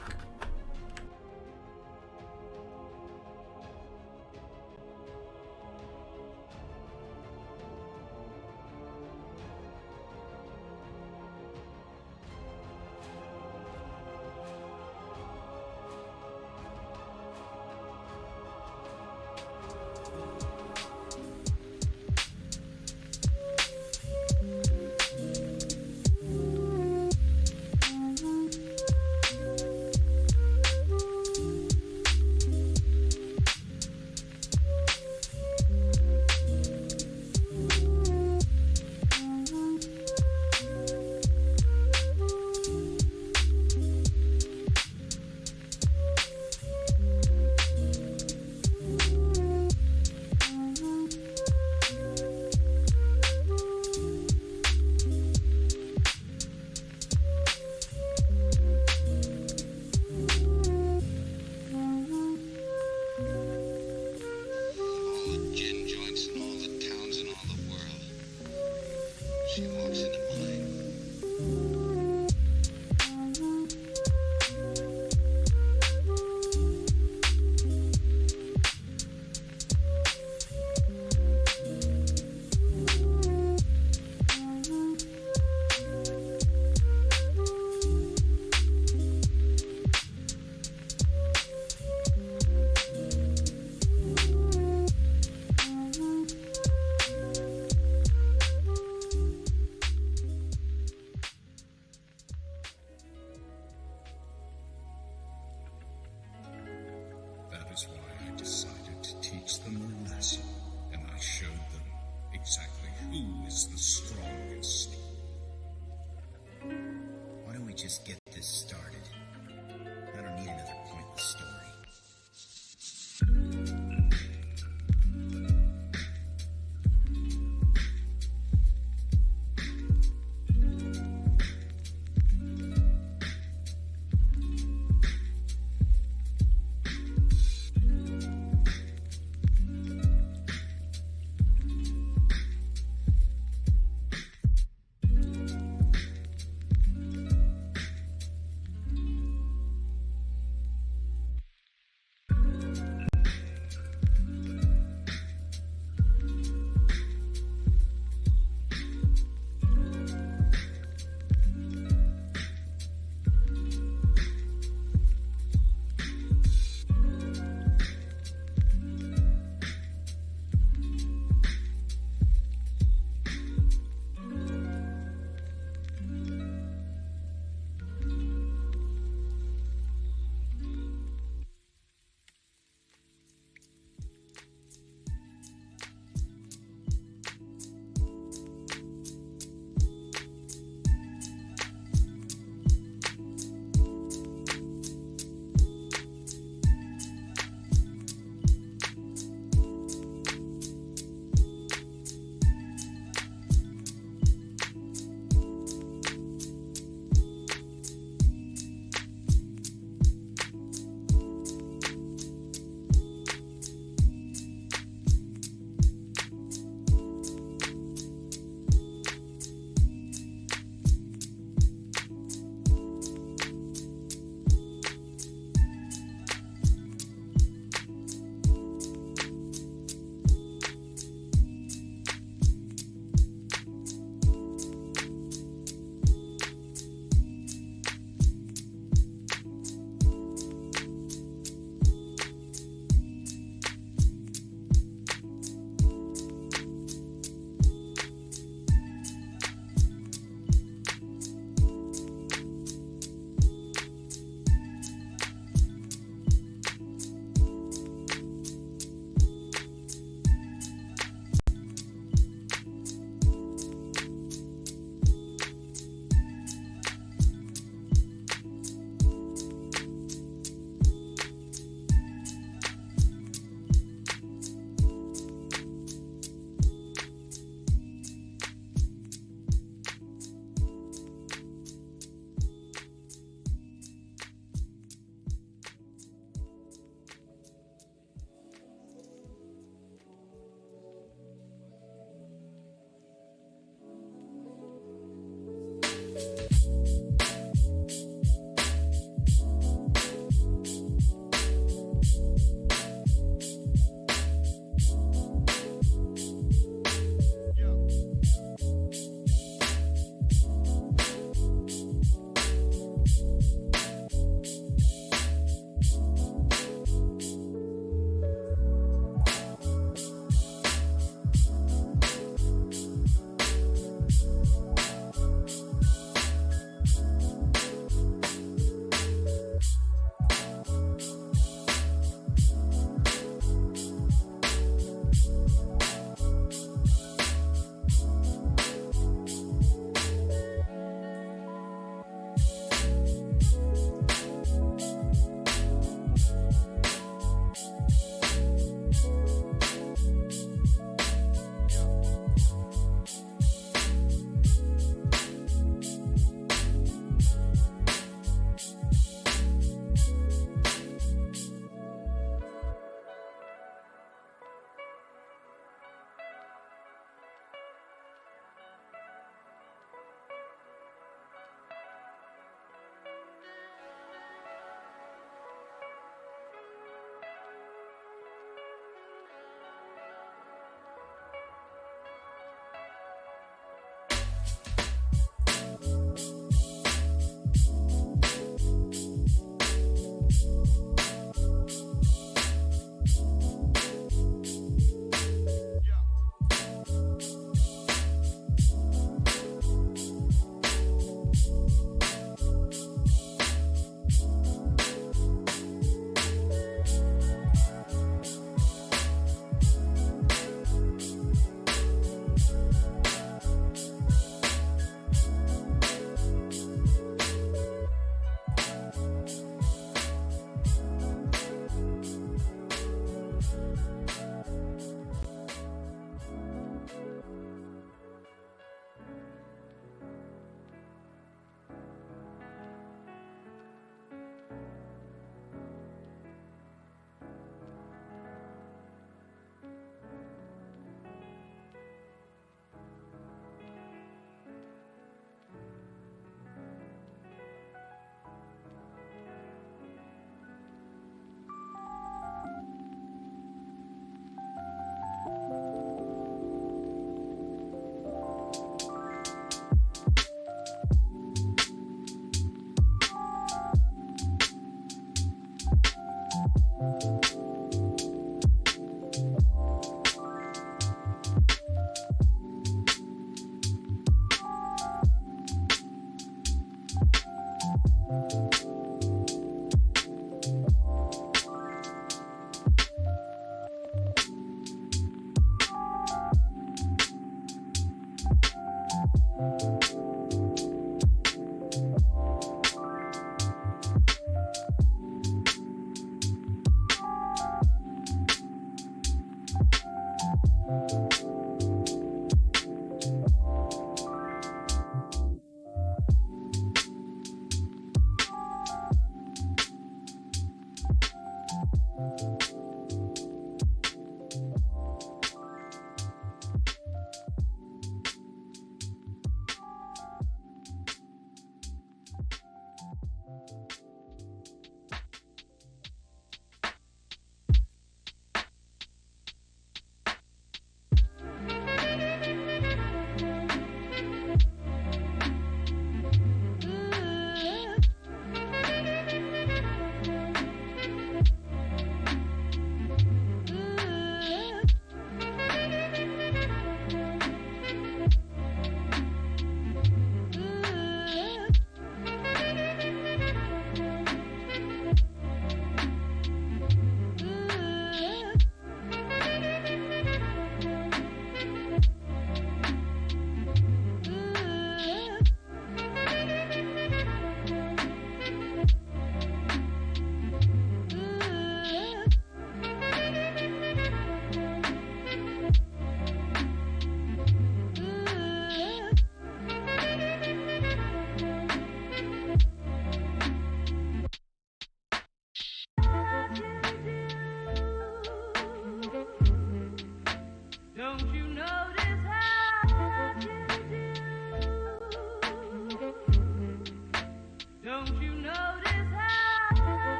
Is why I decided to teach them a lesson, and I showed them exactly who is the strongest. Why don't we just get this started? I don't need another pointless story.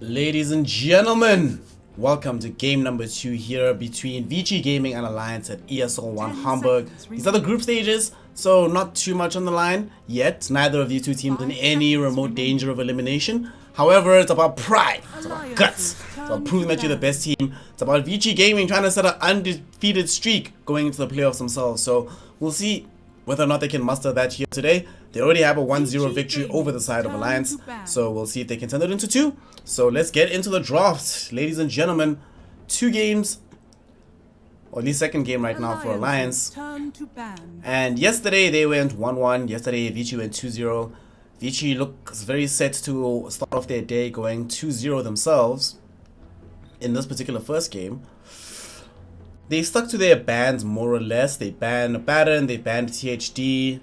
Ladies and gentlemen, welcome to game number 2 here between Vici Gaming and Alliance at ESL 1 Hamburg. These are the group stages, so not too much on the line yet. Neither of these two teams in any remote danger of elimination. However, it's about pride, it's about guts, it's about proving that you're the best team. It's about Vici Gaming trying to set an undefeated streak going into the playoffs themselves. So we'll see whether or not they can muster that here today. They already have a 1-0 victory over the side of Alliance, so we'll see if they can turn it into 2. So let's get into the draft, ladies and gentlemen. 2 games, or at least second game right now for Alliance. And yesterday they went 1-1. Yesterday Vici went 2-0. Vici looks very set to start off their day going 2-0 themselves in this particular first game. They stuck to their bans more or less. They banned Baron, they banned THD.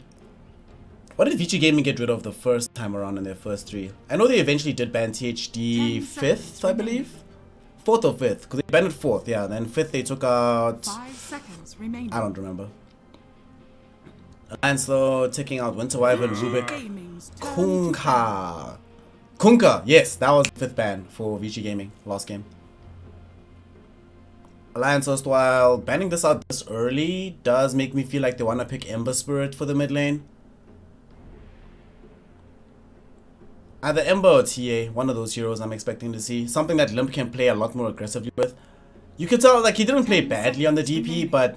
What did Vici Gaming get rid of the first time around in their first 3? I know they eventually did ban THD 5th, I believe. 4th or 5th, because they banned it 4th, yeah. Then 5th they took out... 5 seconds remaining. I don't remember. Alliance though, taking out Winter Wyvern, Rubik, Kunka, yes, that was the 5th ban for Vici Gaming, last game. Alliance while banning this out this early does make me feel like they want to pick Ember Spirit for the mid lane. Either Ember or TA, one of those heroes I'm expecting to see. Something that Limp can play a lot more aggressively with. You can tell, like, he didn't play badly on the DP, but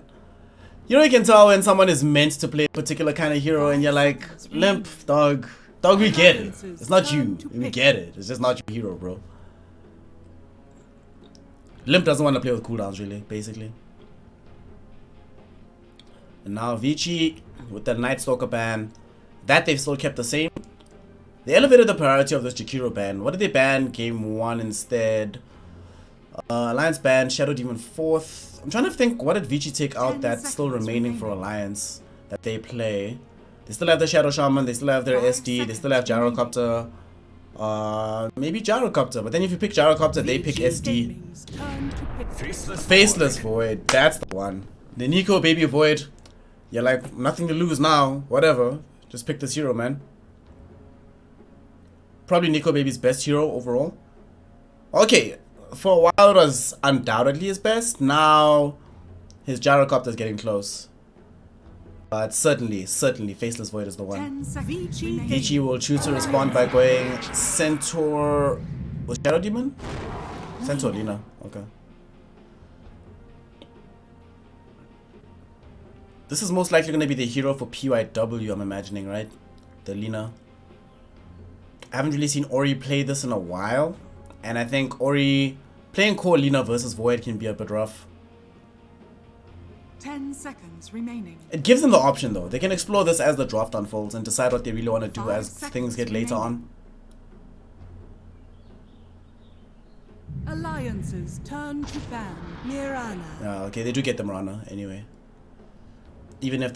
you know, you can tell when someone is meant to play a particular kind of hero and you're like, Limp, dog, we get it. It's not you, we get it. It's just not your hero, bro. Limp doesn't want to play with cooldowns, really, basically. And now Vici with the Night Stalker ban, that they've still kept the same. They elevated the priority of this Jakiro ban. What did they ban? Game 1 instead. Alliance ban Shadow Demon 4th. I'm trying to think, what did Vici take out that's still remaining for Alliance that they play? They still have the Shadow Shaman, they still have their SD, they still have Gyrocopter. Maybe Gyrocopter, but then if you pick Gyrocopter, they pick SD. Faceless Void, that's the one. The Nico Baby Void, you're like, nothing to lose now, whatever. Just pick this hero, man. Probably Nico Baby's best hero overall. Okay, for a while it was undoubtedly his best. Now his Gyrocopter is getting close. But certainly, Faceless Void is the one. Vici will choose to respond by going Centaur... Was Shadow Demon? Centaur Lina, okay. This is most likely going to be the hero for PYW, I'm imagining, right? The Lina. I haven't really seen Ori play this in a while. And I think Ori... Playing core Lina versus Void can be a bit rough. 10 seconds remaining. It gives them the option though. They can explore this as the draft unfolds and decide what they really want to do as things get later on. Alliances turn to ban. Mirana. Yeah, okay, they do get the Mirana anyway. Even if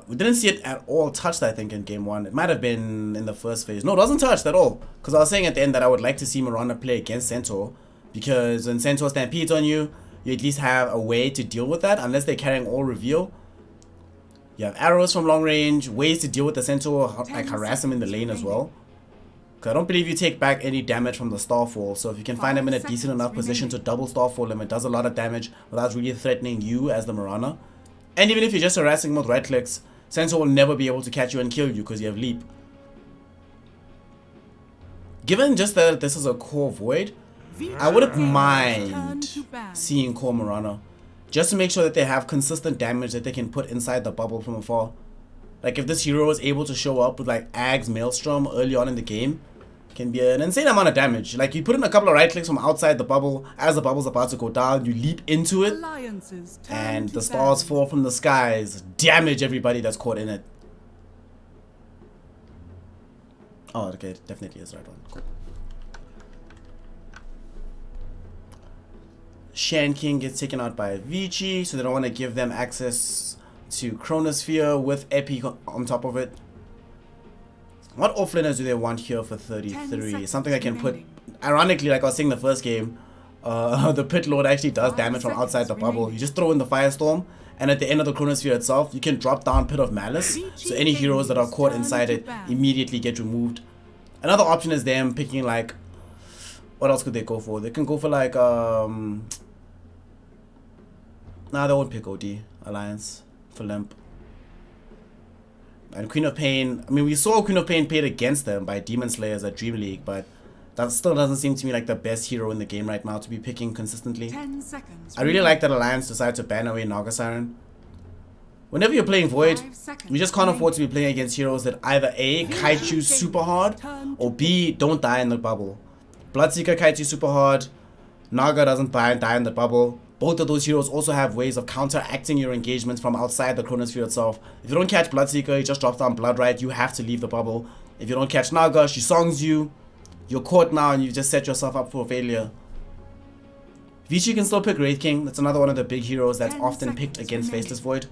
we didn't see it at all touched, I think, in game 1. It might have been in the first phase. No, it wasn't touched at all. Because I was saying at the end that I would like to see Mirana play against Centaur. Because when Centaur stampedes on you, you at least have a way to deal with that, unless they're carrying all reveal. You have arrows from long range, ways to deal with the Centaur, like harass him in the lane as well. Because I don't believe you take back any damage from the Starfall, so if you can find him in a decent enough position to double Starfall him, it does a lot of damage without really threatening you as the Mirana. And even if you're just harassing him with right clicks, Centaur will never be able to catch you and kill you because you have leap. Given just that this is a core Void, I wouldn't mind seeing core Mirana, just to make sure that they have consistent damage that they can put inside the bubble from afar. Like if this hero is able to show up with like Ag's Maelstrom early on in the game, can be an insane amount of damage. Like you put in a couple of right clicks from outside the bubble, as the bubble's about to go down, you leap into it, and the stars fall from the skies, damage everybody that's caught in it. Oh, okay, it definitely is the right one. Cool. Shan King gets taken out by Vici, so they don't want to give them access to Chronosphere with Epi on top of it. What offlaners do they want here for 33? Something I can put... Ironically, like I was saying the first game, the Pit Lord actually does damage from outside the bubble. You just throw in the Firestorm, and at the end of the Chronosphere itself, you can drop down Pit of Malice, so any heroes that are caught inside it immediately get removed. Another option is them picking like What else could they go for? They can go for like nah, they won't pick OD Alliance for Limp. And Queen of Pain, I mean, we saw Queen of Pain played against them by Demon Slayers at Dream League, but that still doesn't seem to me like the best hero in the game right now to be picking consistently. 10 seconds. I really like that Alliance decided to ban away Naga Siren. Whenever you're playing Void, you just can't afford to be playing against heroes that either A, kite you super hard, or B, don't die in the bubble. Bloodseeker kites you super hard, Naga doesn't die in the bubble. Both of those heroes also have ways of counteracting your engagements from outside the chronosphere itself. If you don't catch Bloodseeker, he just drops down Blood Right, you have to leave the bubble. If you don't catch Naga, she songs you. You're caught now and you just set yourself up for failure. Vici can still pick Wraith King. That's another one of the big heroes that's often picked against Faceless Void.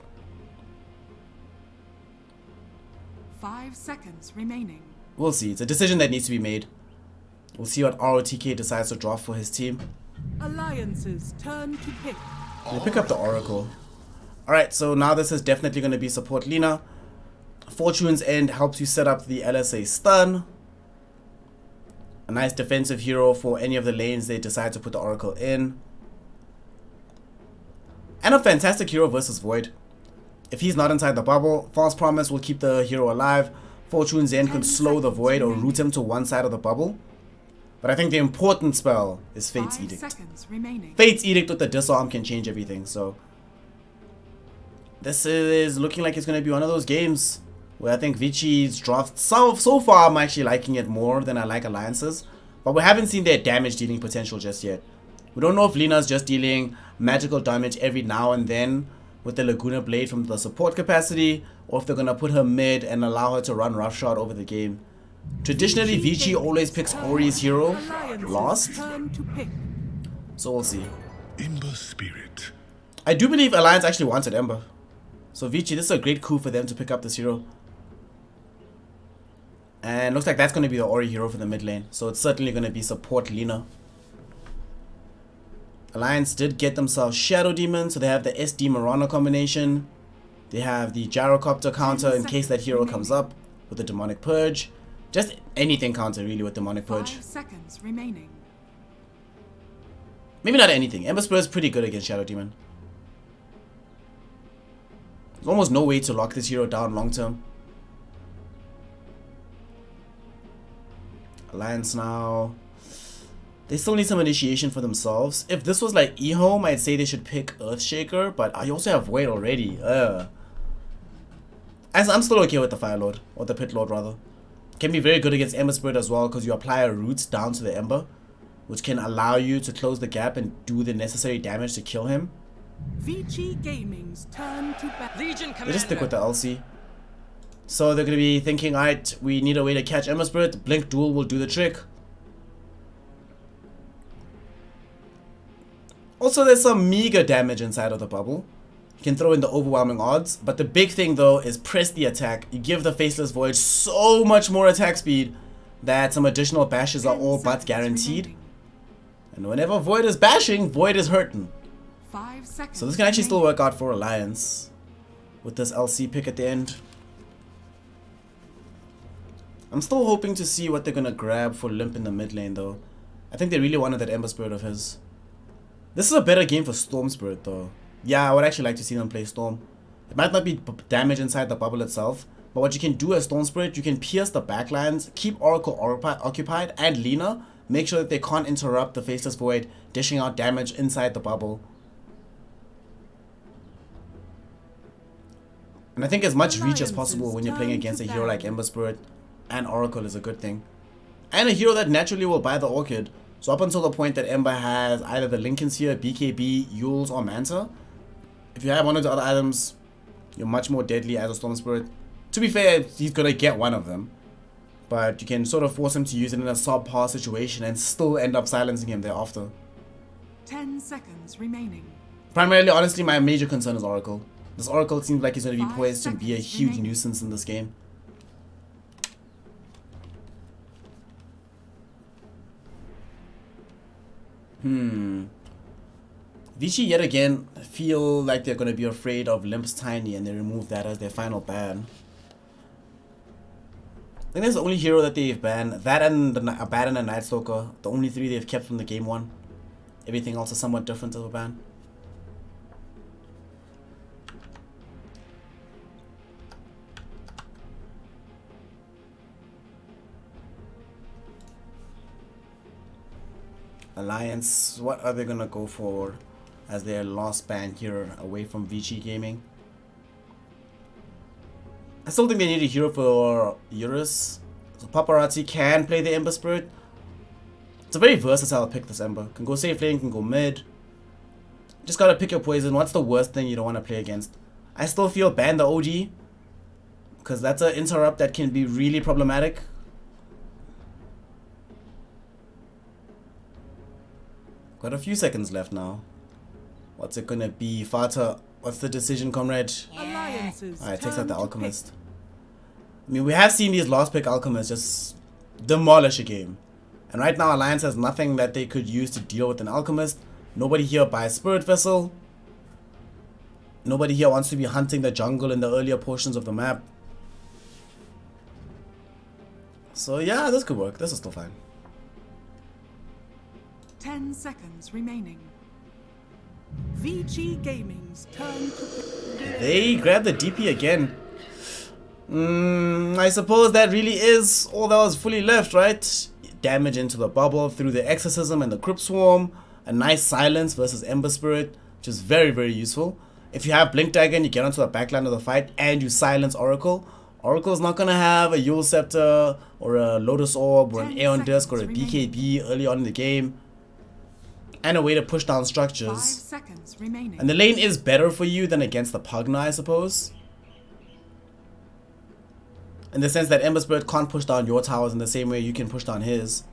5 seconds remaining. We'll see. It's a decision that needs to be made. We'll see what ROTK decides to draw for his team. Alliance's turn to pick. They pick up the Oracle. Alright, so now this is definitely going to be support Lina. Fortune's End helps you set up the LSA stun. A nice defensive hero for any of the lanes they decide to put the Oracle in. And a fantastic hero versus Void. If he's not inside the bubble, False Promise will keep the hero alive. Fortune's End can slow the Void or root him to one side of the bubble. But I think the important spell is Fate's 5 Edict. seconds remaining. Fate's Edict with the disarm can change everything, so this is looking like it's going to be one of those games where I think Vici's draft, so far I'm actually liking it more than I like Alliances, but we haven't seen their damage dealing potential just yet. We don't know if Lina's just dealing magical damage every now and then with the Laguna Blade from the support capacity, or if they're going to put her mid and allow her to run roughshod over the game. Traditionally, Vici always picks Ori's hero last, so we'll see. Ember Spirit. I do believe Alliance actually wanted Ember. So Vici, this is a great coup for them to pick up this hero. And looks like that's going to be the Ori hero for the mid lane. So it's certainly going to be support Lina. Alliance did get themselves Shadow Demon, so they have the SD Marana combination. They have the Gyrocopter counter in case that hero comes up with the Demonic Purge. Just anything counter really with Demonic Purge. 5 seconds remaining. Maybe not anything. Ember Spirit is pretty good against Shadow Demon. There's almost no way to lock this hero down long term. Alliance now. They still need some initiation for themselves. If this was like eHome, I'd say they should pick Earthshaker, but I also have Void already. I'm still okay with the Fire Lord, or the Pit Lord rather. Can be very good against Ember Spirit as well because you apply a root down to the Ember, which can allow you to close the gap and do the necessary damage to kill him. Vici Gaming's turn to back. Legion Commander. They just stick with the LC. So they're going to be thinking, alright, we need a way to catch Ember Spirit. Blink Duel will do the trick. Also, there's some meager damage inside of the bubble. You can throw in the overwhelming odds. But the big thing though is press the attack. You give the Faceless Void so much more attack speed that some additional bashes are all but guaranteed. And whenever Void is bashing, Void is hurting. 5 seconds. So this can actually still work out for Alliance with this LC pick at the end. I'm still hoping to see what they're going to grab for Limp in the mid lane though. I think they really wanted that Ember Spirit of his. This is a better game for Storm Spirit though. Yeah, I would actually like to see them play Storm. It might not be damage inside the bubble itself, but what you can do as Storm Spirit, you can pierce the backlines, keep Oracle occupied, and Lina, make sure that they can't interrupt the Faceless Void, dishing out damage inside the bubble. And I think as much reach as possible when you're playing against a hero like Ember Spirit and Oracle is a good thing. And a hero that naturally will buy the Orchid. So up until the point that Ember has either the Lincoln Sphere, BKB, Yules, or Manta, if you have one of the other items, you're much more deadly as a Storm Spirit. To be fair, he's gonna get one of them, but you can sort of force him to use it in a subpar situation and still end up silencing him thereafter. 10 seconds remaining. Primarily, honestly, my major concern is Oracle. This Oracle seems like he's gonna be poised to be a huge nuisance in this game. Vici yet again feel like they're going to be afraid of Limp's Tiny and they remove that as their final ban. think that's the only hero that they've banned. That and a Bat and a Night Stalker. The only 3 they've kept from the game 1. Everything else is somewhat different of a ban. Alliance, what are they gonna go for as their last ban here away from Vici Gaming? I still think they need a hero for Eurus. So Paparazzi can play the Ember Spirit. It's a very versatile pick, this Ember. Can go safe lane, can go mid. Just gotta pick your poison. What's the worst thing you don't want to play against? I still feel ban the OG, because that's an interrupt that can be really problematic. Got a few seconds left now. What's it gonna be? Fata, what's the decision, comrade? Alliances. Alright, takes out turn the to Alchemist. I mean, we have seen these last pick Alchemists just demolish a game. And right now, Alliance has nothing that they could use to deal with an Alchemist. Nobody here buys Spirit Vessel. Nobody here wants to be hunting the jungle in the earlier portions of the map. So yeah, this could work. This is still fine. 10 seconds remaining. Vici Gaming's turn to pick. They grab the DP again. I suppose that really is all that was fully left, right? Damage into the bubble through the Exorcism and the Crypt Swarm. A nice silence versus Ember Spirit, which is very, very useful. If you have Blink Dagger and you get onto the backline of the fight and you silence Oracle, Oracle's not going to have a Yule Scepter or a Lotus Orb or an Aeon Disc or a BKB early on in the game. And a way to push down 5 structures. seconds remaining. And the lane is better for you than against the Pugna, I suppose. In the sense that Ember Spirit can't push down your towers in the same way you can push down his.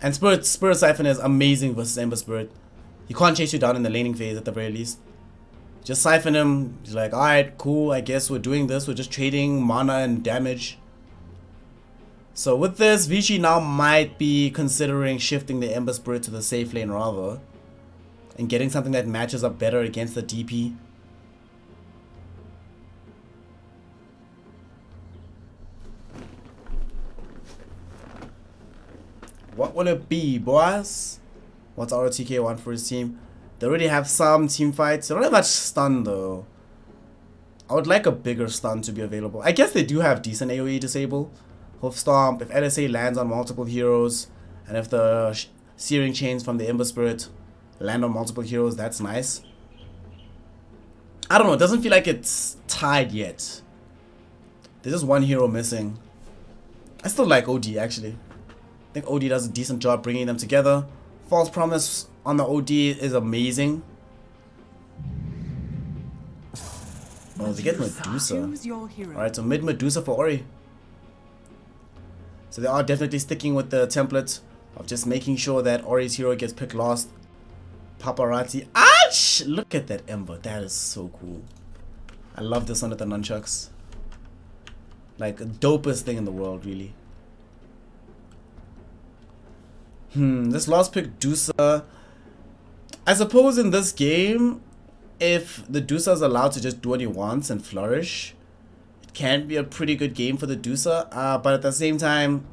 And Spirit Siphon is amazing versus Ember Spirit. He can't chase you down in the laning phase at the very least. Just siphon him. He's like, alright, cool, I guess we're doing this. We're just trading mana and damage. So with this, Vici now might be considering shifting the Ember Spirit to the safe lane rather. And getting something that matches up better against the DP. What will it be, boys? What's ROTK want for his team? They already have some team fights. They don't have much stun though. I would like a bigger stun to be available. I guess they do have decent AoE disable. Hoof Stomp, if LSA lands on multiple heroes, and if the Searing Chains from the Ember Spirit land on multiple heroes, that's nice. I don't know, it doesn't feel like it's tied yet. There's just one hero missing. I still like OD actually. I think OD does a decent job bringing them together. False Promise on the OD is amazing. Oh, they get Medusa. Choose your hero. Alright, so mid Medusa for Ori. So they are definitely sticking with the template of just making sure that Ori's hero gets picked last. Paparazzi. Ouch! Look at that Ember. That is so cool. I love this one with the nunchucks. Like, dopest thing in the world, really. This last pick, Dusa. I suppose in this game, if the Dusa is allowed to just do what he wants and flourish, it can be a pretty good game for the Dusa. But at the same time,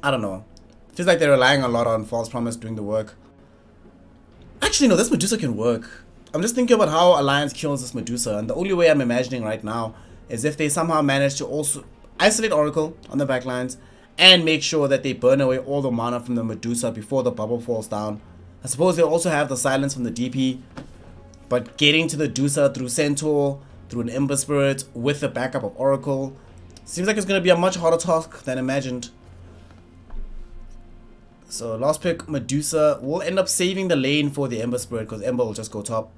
I don't know. It feels like they're relying a lot on False Promise doing the work. Actually, no, this Medusa can work. I'm just thinking about how Alliance kills this Medusa, and the only way I'm imagining right now is if they somehow manage to also isolate Oracle on the backlines and make sure that they burn away all the mana from the Medusa before the bubble falls down. I suppose they'll also have the silence from the DP, but getting to the Dusa through Centaur, through an Ember Spirit, with the backup of Oracle, seems like it's going to be a much harder task than imagined. So last pick, Medusa, will end up saving the lane for the Ember Spirit, because Ember will just go top.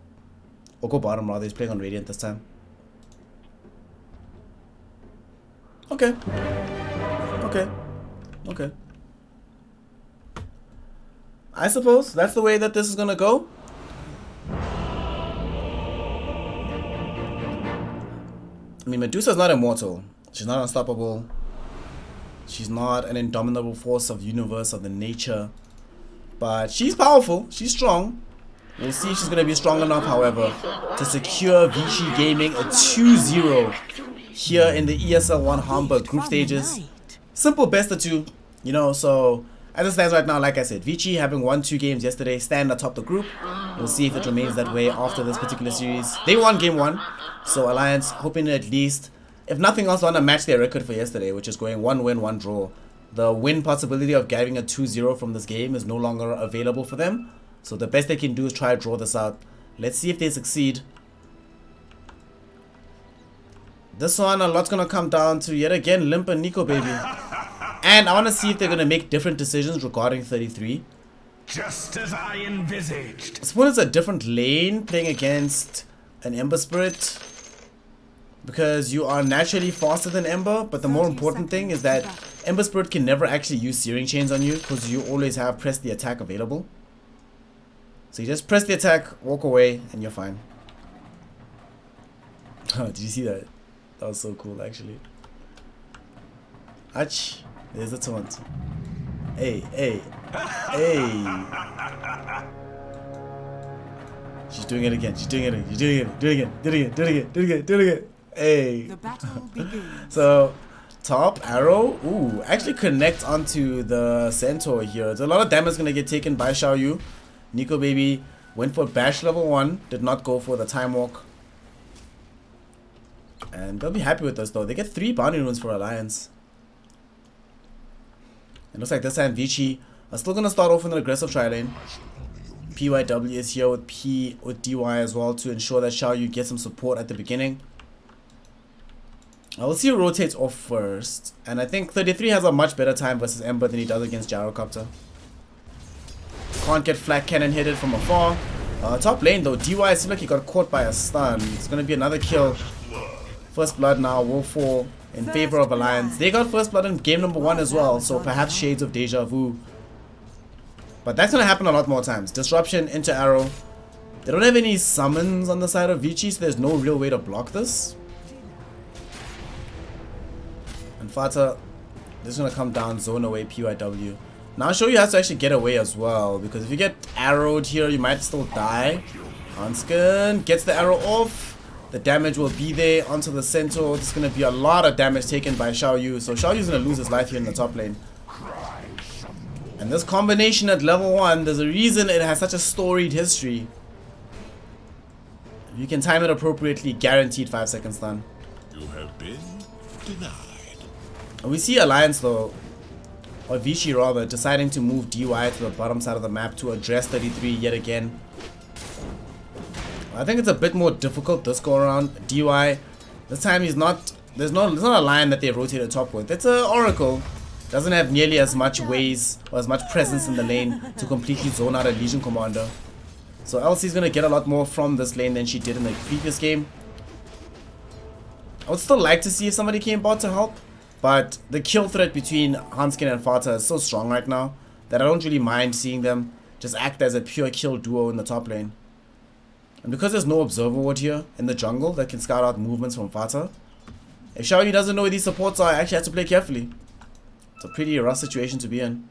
Or go bottom rather, he's playing on Radiant this time. Okay. Okay. Okay. I suppose that's the way that this is gonna go. I mean, Medusa's not immortal. She's not unstoppable. She's not an indomitable force of the universe, of the nature. But she's powerful. She's strong. We'll see if she's gonna be strong enough, however, to secure Vici Gaming a 2-0 here in the ESL 1 Hamburg group stages. Simple best of 2, you know, so as it stands right now, like I said, Vici having won 2 games yesterday, stand atop the group. We'll see if it remains that way after this particular series. They won game 1, so Alliance hoping to at least, if nothing else, want to match their record for yesterday, which is going 1 win, 1 draw. The win possibility of getting a 2-0 from this game is no longer available for them, so the best they can do is try to draw this out. Let's see if they succeed. This one, a lot's gonna come down to yet again Limp and Nico, baby. And I want to see if they're gonna make different decisions regarding 33. Just as I envisaged. I suppose it's a different lane playing against an Ember Spirit, because you are naturally faster than Ember, but the more important thing is that Ember Spirit can never actually use Searing Chains on you because you always have press the attack available. So you just press the attack, walk away, and you're fine. Oh, did you see that? That was so cool, actually. Ach, there's the taunt. Hey, hey, hey. She's doing it again. She's doing it again. She's doing it. Doing it. Doing it. Doing it. Doing it. Doing it. Hey. The battle begins. So, top arrow. Ooh, actually connect onto the centaur here. So a lot of damage gonna get taken by Xiaoyu. Nico baby went for bash level 1. Did not go for the time walk. And they'll be happy with this though. They get 3 bounty runes for Alliance. It looks like this time Vici are still gonna start off in an aggressive tri lane. PYW is here with DY as well to ensure that Xiaoyu gets some support at the beginning. I will see who rotates off first, and I think 33 has a much better time versus Ember than he does against Gyrocopter. Can't get flat cannon hitted from afar. Top lane though, DY seems like he got caught by a stun. It's gonna be another kill. First blood now will fall in favor of Alliance. They got first blood in game number 1 as well, so perhaps shades of deja vu. But that's gonna happen a lot more times. Disruption into arrow. They don't have any summons on the side of Vici, so there's no real way to block this. And Fata, this is gonna come down, zone away PYW. Now I'll show you how to actually get away as well, because if you get arrowed here, you might still die. Hanskin gets the arrow off. The damage will be there onto the centaur. There's going to be a lot of damage taken by Xiaoyu. So Xiaoyu's going to lose his life here in the top lane. And this combination at level 1, there's a reason it has such a storied history. If you can time it appropriately, guaranteed 5-second stun. You have been denied. And we see Alliance though, or Vici rather, deciding to move DY to the bottom side of the map to address 33 yet again. I think it's a bit more difficult this go around. DY, this time he's not, there's not a line that they rotate top with. It's a Oracle. Doesn't have nearly as much ways or as much presence in the lane to completely zone out a Legion Commander. So Elsie's gonna get a lot more from this lane than she did in the previous game. I would still like to see if somebody came bot to help, but the kill threat between Hanskin and Fata is so strong right now that I don't really mind seeing them just act as a pure kill duo in the top lane. And because there's no observer ward here in the jungle that can scout out movements from Fata, if Xiaoyu doesn't know where these supports are, I actually have to play carefully. It's a pretty rough situation to be in.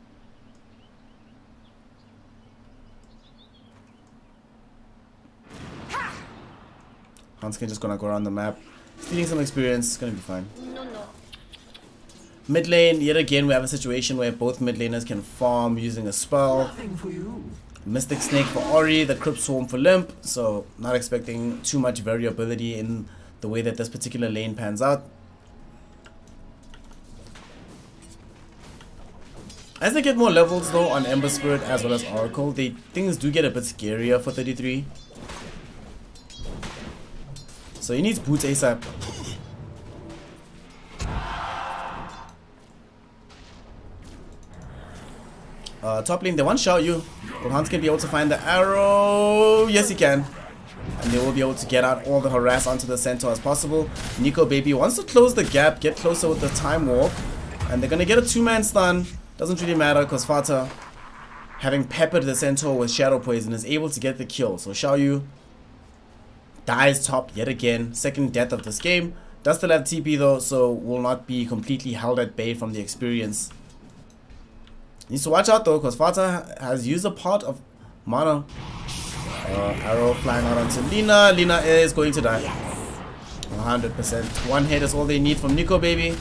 Hanskin just gonna go around the map, stealing some experience. It's gonna be fine. Mid lane, yet again, we have a situation where both mid laners can farm using a spell. Mystic Snake for Ori, the Crypt Swarm for Limp, so not expecting too much variability in the way that this particular lane pans out. As they get more levels though on Ember Spirit as well as Oracle, things do get a bit scarier for 33. So he needs boots ASAP. Top lane, they want Xiaoyu. Will Hans can be able to find the arrow? Yes, he can. And they will be able to get out all the harass onto the centaur as possible. Nico baby wants to close the gap, get closer with the time walk. And they're going to get a 2-man stun. Doesn't really matter because Fata, having peppered the centaur with shadow poison, is able to get the kill. So Xiaoyu dies top yet again. Second death of this game. Does still have TP though, so will not be completely held at bay from the experience. Needs to watch out though, because Fata has used a part of mana. Arrow flying out onto Lina. Lina is going to die. 100%. One hit is all they need from Nico Baby.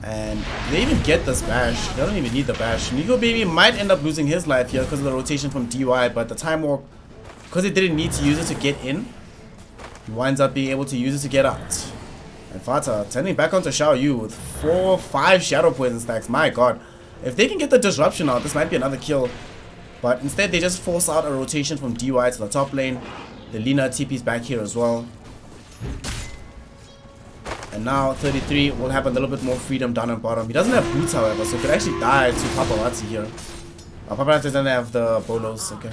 And they even get this bash. They don't even need the bash. Nico Baby might end up losing his life here because of the rotation from DY, but the time walk, because he didn't need to use it to get in, he winds up being able to use it to get out. And Fata turning back onto Xiao Yu with 4 5 Shadow Poison stacks. My god. If they can get the disruption out, this might be another kill. But instead they just force out a rotation from DY to the top lane. The Lina TP's back here as well. And now 33 will have a little bit more freedom down and bottom. He doesn't have boots, however, so he could actually die to Paparazzi here. Paparazzi doesn't have the bolos, okay.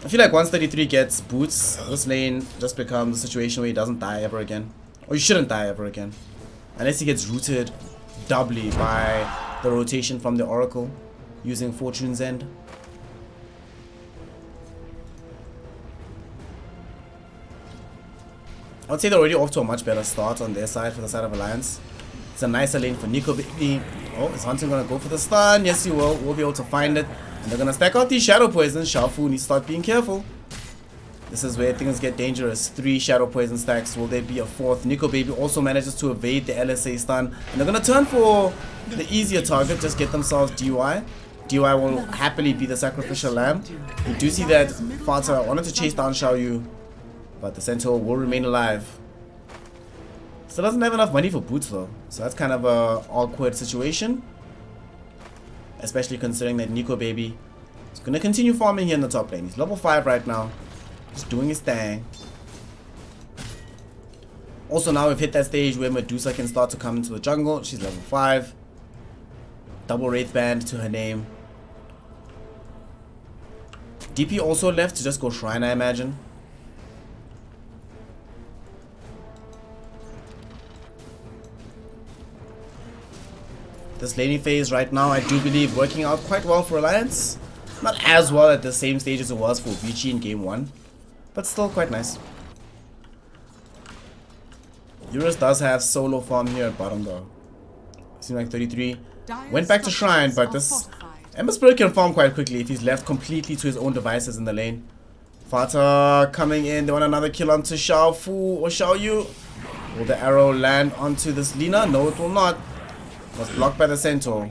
I feel like once 33 gets boots, this lane just becomes a situation where he doesn't die ever again. Or he shouldn't die ever again. Unless he gets rooted doubly by the rotation from the Oracle using Fortune's End. I would say they're already off to a much better start on their side for the side of Alliance. It's a nicer lane for Nico Baby. Oh, is Hunter gonna go for the stun? Yes, he will. We'll be able to find it. And they're gonna stack out these Shadow Poisons. Xiaofu needs to start being careful. This is where things get dangerous. 3 Shadow Poison stacks. Will there be a 4th? Nico Baby also manages to evade the LSA stun. And they're gonna turn for the easier target. Just get themselves DY. DY will happily be the sacrificial lamb. You do see that Fata wanted to chase down Xiao Yu, but the Centaur will remain alive. Still doesn't have enough money for boots though, so that's kind of a awkward situation. Especially considering that Nico Baby is going to continue farming here in the top lane. He's level 5 right now, just doing his thing. Also now we've hit that stage where Medusa can start to come into the jungle. She's level 5. Double Wraith Band to her name. DP also left to just go Shrine, I imagine. This laning phase right now, I do believe, working out quite well for Alliance. Not as well at the same stage as it was for Vici in game 1, but still quite nice. Eurus does have solo farm here at bottom though. Seems like 33 went back to Shrine, but this Ember Spirit can farm quite quickly if he's left completely to his own devices in the lane. Fata coming in, they want another kill onto Xiao Fu or Xiao Yu. Will the arrow land onto this Lina? No, it will not. Was blocked by the Centaur.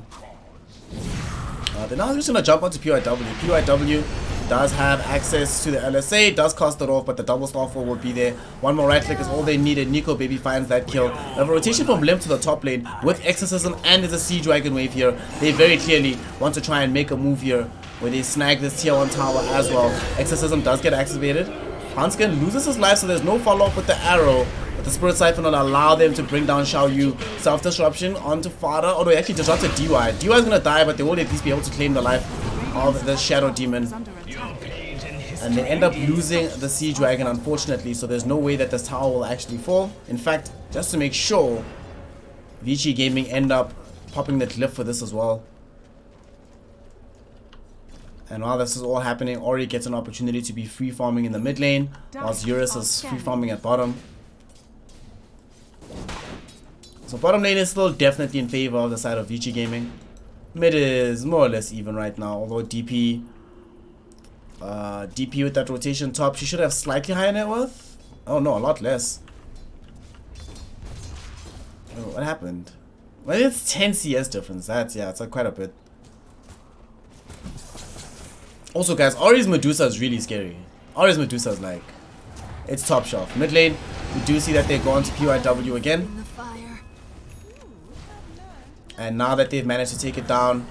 They're now just going to jump onto PYW. PYW does have access to the LSA, does cast it off, but the double Starfall will be there. One more right click is all they needed. Nico Baby finds that kill. They have a rotation from Limb to the top lane with Exorcism, and there's a Siege Dragon wave here. They very clearly want to try and make a move here where they snag this tier 1 tower as well. Exorcism does get activated. Hanskin loses his life, so there's no follow-up with the arrow. The Spirit Siphon will allow them to bring down Xiao Yu. Self-disruption onto Fada. Although he actually disrupted DY. DY is going to die, but they will at least be able to claim the life of the Shadow Demon. And they end up losing the Siege Dragon, unfortunately. So there's no way that this tower will actually fall. In fact, just to make sure, Vici Gaming end up popping the cliff for this as well. And while this is all happening, Ori gets an opportunity to be free farming in the mid lane, whilst Eurus is free farming at bottom. So bottom lane is still definitely in favor of the side of Vici Gaming. Mid is more or less even right now, although DP with that rotation top, she should have slightly higher net worth. Oh no, a lot less. Oh, what happened? Well, it's 10 CS difference. That's, yeah, it's like quite a bit. Also guys, Ori's Medusa is really scary. Ori's Medusa is like, it's top shelf. Mid lane, we do see that they go on to PYW again. And now that they've managed to take it down,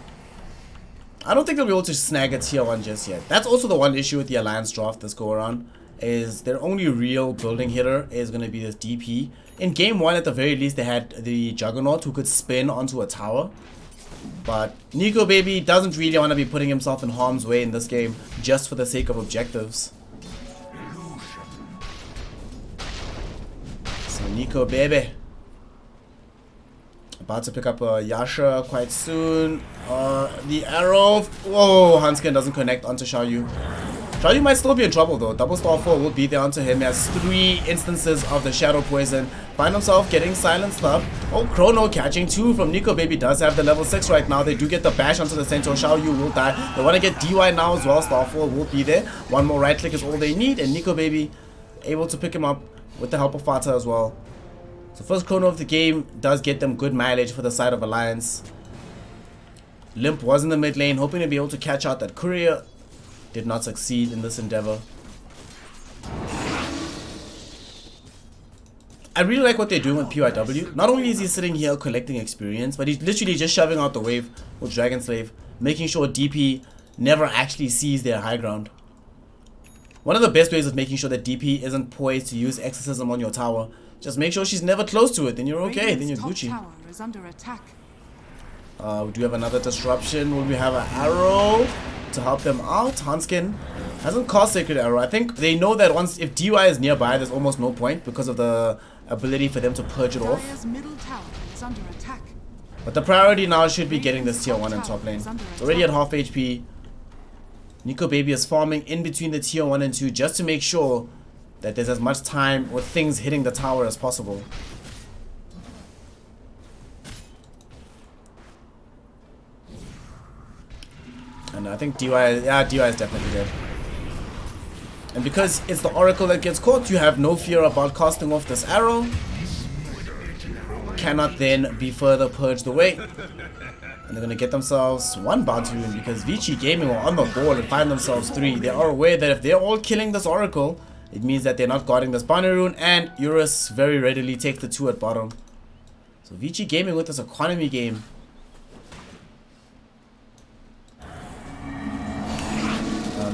I don't think they'll be able to snag a tier 1 just yet. That's also the one issue with the Alliance draft this go around, is their only real building hitter is going to be this DP. In game 1 at the very least they had the Juggernaut who could spin onto a tower. But Nico Baby doesn't really want to be putting himself in harm's way in this game just for the sake of objectives. So Nico Baby about to pick up a Yasha quite soon. The arrow. Whoa, Hanskin doesn't connect onto Xiao Yu. Xiao Yu might still be in trouble though. Double Starfall will be there onto him. He has 3 instances of the Shadow Poison. Find himself getting silenced up. Oh, Chrono catching 2 from Nico Baby. Does have the level 6 right now. They do get the bash onto the Centaur. Xiao Yu will die. They want to get DY now as well. Starfall will be there. One more right click is all they need. And Nico Baby able to pick him up with the help of Fata as well. So first chrono of the game does get them good mileage for the side of Alliance. Limp was in the mid lane, hoping to be able to catch out that courier. Did not succeed in this endeavor. I really like what they're doing with PYW. Not only is he sitting here collecting experience, but he's literally just shoving out the wave with Dragon Slave, making sure DP never actually sees their high ground. One of the best ways of making sure that DP isn't poised to use Exorcism on your tower, just make sure she's never close to it, then you're okay, then you're Gucci. Tower is under attack. We do have another disruption. Will we have an arrow to help them out? Hanskin hasn't cast Sacred Arrow. I think they know that once if DY is nearby, there's almost no point because of the ability for them to purge it off. Dire's middle tower is under attack. But the priority now should be getting this tier 1 in top lane. It's already at half HP. Nico Baby is farming in between the tier 1 and 2 just to make sure that there's as much time with things hitting the tower as possible. And I think DY is definitely dead. And because it's the Oracle that gets caught, you have no fear about casting off this arrow. Cannot then be further purged away. And they're going to get themselves one bounty rune because Vici Gaming are on the board and find themselves 3. They are aware that if they're all killing this Oracle, it means that they're not guarding this bounty rune, and Eurus very readily takes the 2 at bottom. So Vici Gaming with this economy game.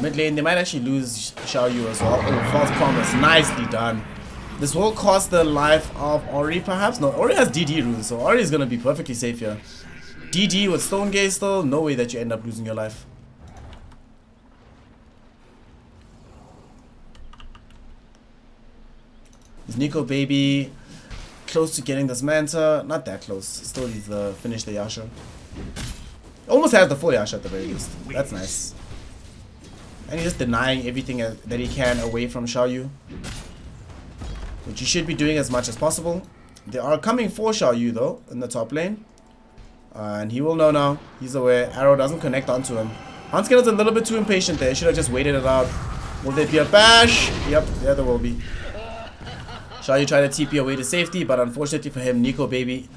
Mid lane, they might actually lose Xiao Yu as well. Oh, false promise. Nicely done. This will cost the life of Ori perhaps? No, Ori has DD runes, so Ori is going to be perfectly safe here. DD with Stone Gaze still, no way that you end up losing your life. Is Nico Baby close to getting this Manta? Not that close. Still needs to finish the Yasha. Almost has the full Yasha at the very least. That's nice. And he's just denying everything that he can away from Xiao Yu, which you should be doing as much as possible. They are coming for Xiao Yu though in the top lane. And he will know now. He's aware. Arrow doesn't connect onto him. Hanskin is a little bit too impatient there. He should have just waited it out. Will there be a bash? Yep, yeah, there will be. Xiao Yu tried to TP away to safety, but unfortunately for him, Nico Baby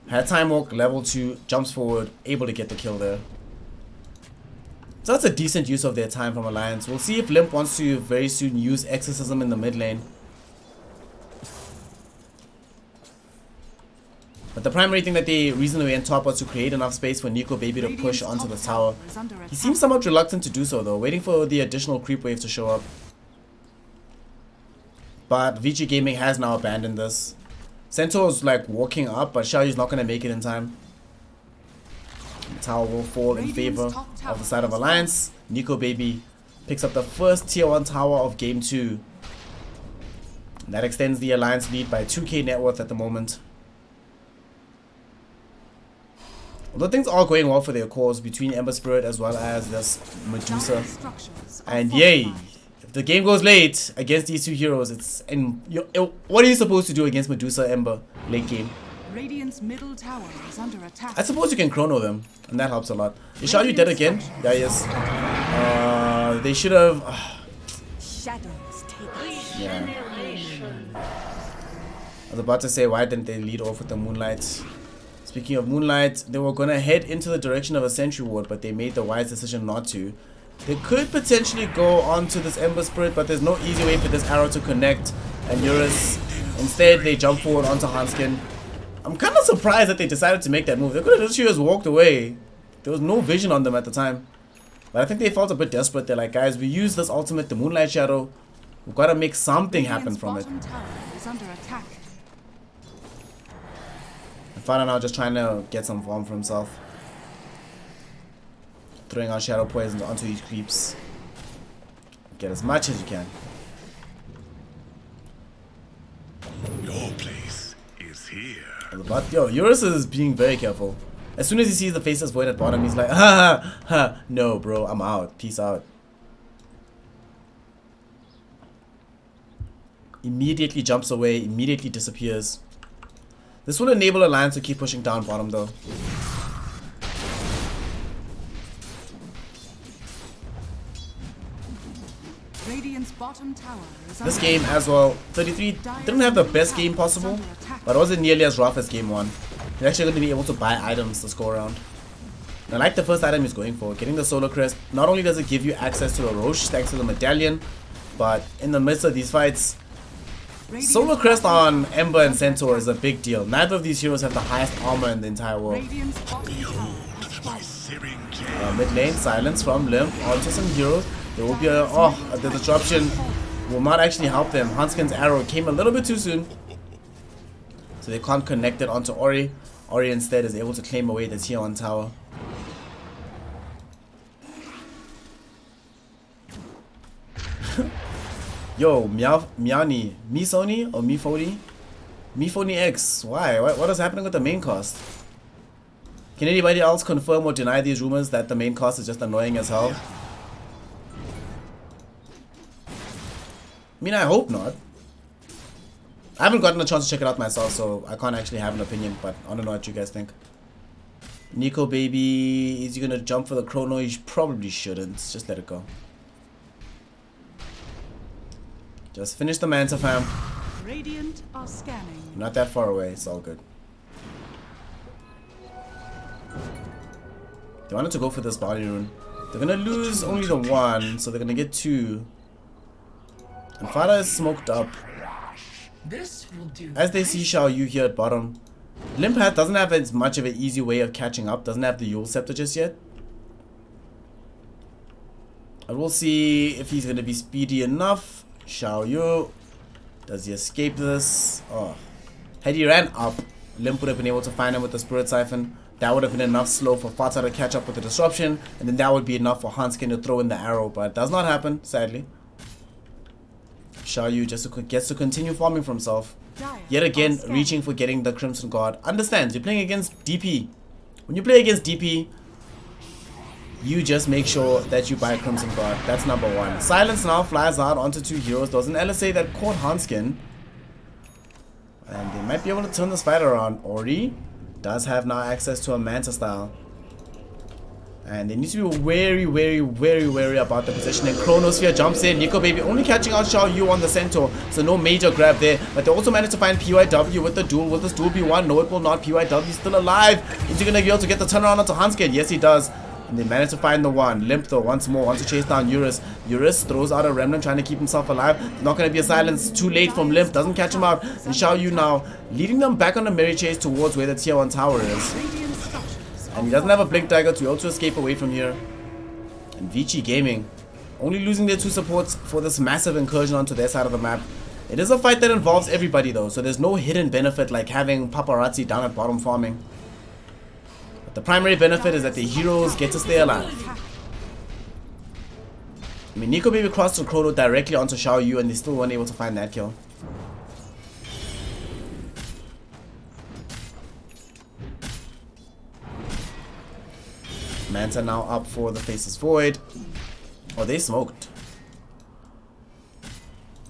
had time walk, level 2, jumps forward, able to get the kill there. So that's a decent use of their time from Alliance. We'll see if Limp wants to very soon use Exorcism in the mid lane. But the primary thing that they reasoned on top was to create enough space for Nico Baby to push onto the tower. He seems somewhat reluctant to do so though, waiting for the additional creep wave to show up. But Vici Gaming has now abandoned this. Centaur's like walking up, but Xiao Yu's not going to make it in time. The tower will fall in favor of the side of Alliance. Nico Baby picks up the first tier 1 tower of game 2. And that extends the Alliance lead by 2k net worth at the moment. Although things are going well for their cause between Ember Spirit as well as this Medusa. And yay, if the game goes late against these 2 heroes, what are you supposed to do against Medusa Ember late game? Radiant's middle tower is under attack. I suppose you can chrono them, and that helps a lot. Is Xiao Yu dead again? Yeah, he is. They should have. Shadows take Yeah. I was about to say, why didn't they lead off with the Moonlight? Speaking of Moonlight, they were gonna head into the direction of a Sentry Ward, but they made the wise decision not to. They could potentially go onto this Ember Spirit, but there's no easy way for this arrow to connect. And Eurus, instead, they jump forward onto Hanskin. I'm kind of surprised that they decided to make that move. They could have just walked away. There was no vision on them at the time. But I think they felt a bit desperate. They're like, guys, we use this ultimate, the Moonlight Shadow. We've got to make something happen from it. Bottom tower is under attack. And Fana now just trying to get some farm for himself. Throwing out Shadow Poison onto these creeps. Get as much as you can. Your place is here. But yo, Eurus is being very careful. As soon as he sees the Faceless Void at bottom, he's like, ha ha ha, no bro, I'm out. Peace out. Immediately jumps away, immediately disappears. This will enable Alliance to keep pushing down bottom though. Radiant's bottom tower is This under game attack. as well, 33 didn't have the best game possible, but it wasn't nearly as rough as game 1. You're actually going to be able to buy items this go around. And I like the first item he's going for, getting the Solar Crest. Not only does it give you access to the Roche thanks to the medallion, but in the midst of these fights, Radiant's Solar Crest bottom on tower Ember and is under Centaur is a attack. big deal. Neither of these heroes have the highest armor in the entire world. Radiant's bottom tower has My fallen. searing glare. Mid lane, silence from Limp onto some heroes. There will be the disruption will not actually help them. Hanskin's arrow came a little bit too soon, so they can't connect it onto Ori. Ori instead is able to claim away the tier 1 tower. Yo, Miani, Misoni or Mifoni? Mifoni X. Why? What is happening with the main cast? Can anybody else confirm or deny these rumors that the main cast is just annoying as hell? I mean, I hope not. I haven't gotten a chance to check it out myself, so I can't actually have an opinion, but I don't know what you guys think. Nico baby, is he gonna jump for the chrono? He probably shouldn't. Just let it go. Just finish the Manta fam. Radiant are scanning. Not that far away, it's all good. They wanted to go for this body rune. They're gonna lose only the 1, so they're gonna get 2. And Farah is smoked up. This will do. As they see Xiao Yu here at bottom. Limphat doesn't have as much of an easy way of catching up. Doesn't have the Yule Scepter just yet. And we'll see if he's gonna be speedy enough. Xiao Yu. Does he escape this? Oh. Had he ran up, Limp would have been able to find him with the Spirit Siphon. That would have been enough slow for Fata to catch up with the disruption. And then that would be enough for Hanskin to throw in the arrow. But it does not happen, sadly. Xiao Yu just gets to continue farming for himself. Yet again, reaching for getting the Crimson Guard. Understands, you're playing against DP. When you play against DP, you just make sure that you buy Crimson Guard. That's number 1. Silence now flies out onto 2 heroes. There was an LSA that caught Hanskin. And they might be able to turn this fight around. Ori does have now access to a Manta style. And they need to be very about the positioning. Chronosphere jumps in. Nico baby only catching out Xiao Yu on the Centaur. So no major grab there. But they also managed to find PYW with the duel. Will this duel be won? No, it will not. PYW still alive. Is he going to be able to get the turnaround onto Hanskin? Yes, he does. And they managed to find the 1. Limp though once more wants to chase down Eurus. Eurus throws out a remnant trying to keep himself alive. Not going to be a silence. Too late from Limp. Doesn't catch him out. And Xiao Yu now leading them back on the merry chase towards where the tier 1 tower is. Radiant structures And he doesn't have a blink dagger to be able to escape away from here. And Vici Gaming only losing their 2 supports for this massive incursion onto their side of the map. It is a fight that involves everybody though, so there's no hidden benefit like having paparazzi down at bottom farming. But the primary benefit is that the heroes get to stay alive. I mean, Nico baby crossed the Chrono directly onto Xiao Yu and they still weren't able to find that kill. Manta now up for the Faceless Void. Oh, they smoked.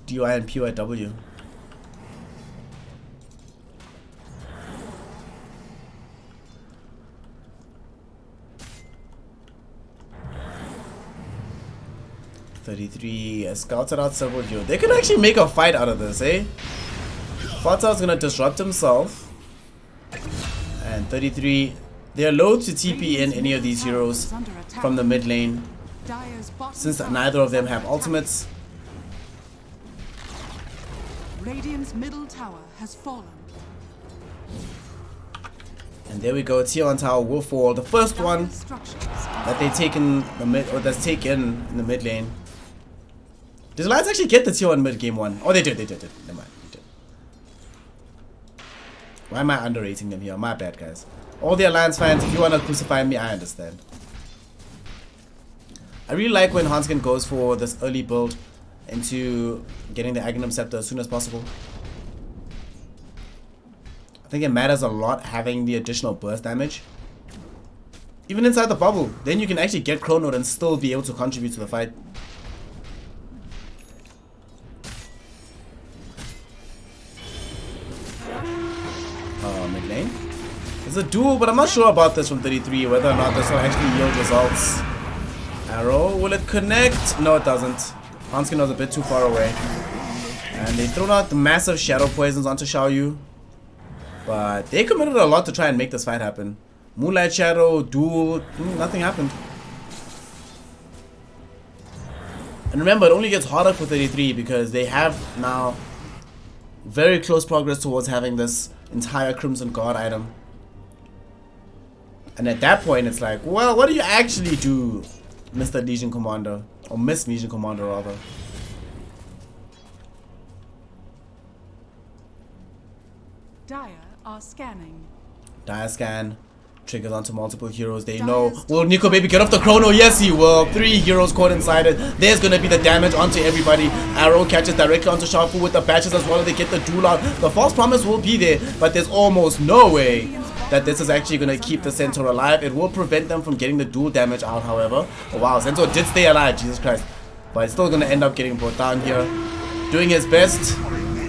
DUI and PYW. $33 scouted out several heroes. They could actually make a fight out of this, eh? Fata's gonna disrupt himself. And 33. They're loath to TP in any of these heroes from the mid lane, since neither of them have ultimates. Radiant's middle tower has fallen. And there we go, tier 1 tower will fall. The first one that they take in the mid, or that's taken in the mid lane. Did the Lions actually get the tier 1 mid game 1? Oh, they did. Never mind, they did. Why am I underrating them here? My bad, guys. All the Alliance fans, if you want to crucify me, I understand. I really like when Hanskin goes for this early build into getting the Aghanim Scepter as soon as possible. I think it matters a lot having the additional burst damage. Even inside the bubble, then you can actually get chronoed and still be able to contribute to the fight. Mid lane. There's a duel, but I'm not sure about this from 33, whether or not this will actually yield results. Arrow, will it connect? No, it doesn't. Hanskin was a bit too far away. And they thrown out the massive shadow poisons onto Xiaoyu. But they committed a lot to try and make this fight happen. Moonlight Shadow, Duel, nothing happened. And remember, it only gets harder for 33 because they have now very close progress towards having this entire Crimson Guard item. And at that point, it's like, well, what do you actually do, Mr. Legion Commander? Or Miss Legion Commander, rather. Dire are scanning. Dire scan. Triggers onto multiple heroes. They know. Will Nico Baby get off the chrono? Yes, he will. 3 heroes caught inside it. There's going to be the damage onto everybody. Arrow catches directly onto Shafu with the batches as well as they get the duel out. The false promise will be there, but there's almost no way that this is actually going to keep the Centaur alive. It will prevent them from getting the duel damage out, however. Oh, wow. Centaur did stay alive. Jesus Christ. But it's still going to end up getting brought down here. Doing his best.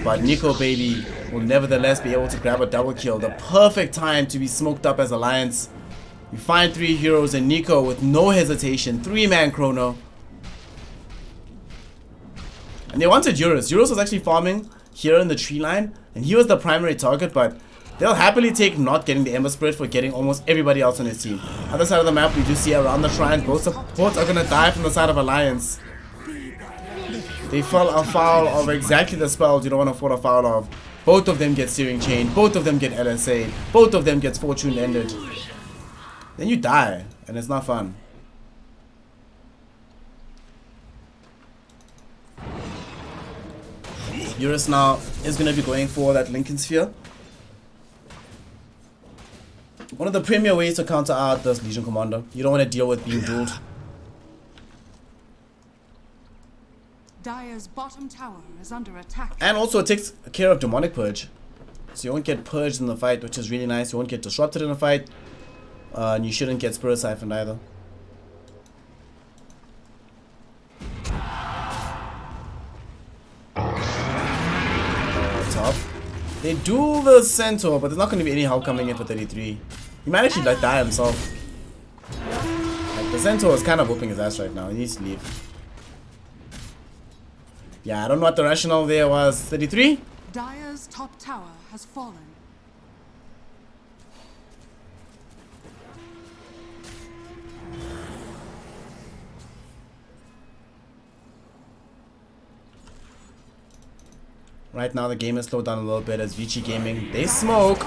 But Nico Baby will nevertheless be able to grab a double kill. The perfect time to be smoked up as Alliance. You find 3 heroes and Nico with no hesitation. 3-man chrono. And they wanted Eurus. Eurus was actually farming here in the tree line. And he was the primary target, but they'll happily take not getting the Ember Spirit for getting almost everybody else on his team. Other side of the map, we do see around the shrine, both supports are going to die from the side of Alliance. They fell afoul of exactly the spells you don't want to fall afoul of. Both of them get Searing Chain, both of them get LSA, both of them gets Fortune Ended. Then you die, and it's not fun. Eurus now is going to be going for that Lincoln Sphere. One of the premier ways to counter out this Legion Commander. You don't want to deal with being dueled. Dire's bottom tower is under attack. And also it takes care of Demonic Purge. So you won't get purged in the fight, which is really nice. You won't get disrupted in the fight. And you shouldn't get Spirit Siphoned either. Top. They duel the Centaur, but there's not going to be any help coming in for 33. He might actually like die himself. Like, the Centaur is kind of whooping his ass right now. He needs to leave. Yeah, I don't know what the rationale there was. 33? Dire's top tower has fallen. Right now the game is slowed down a little bit as Vici Gaming. They smoke.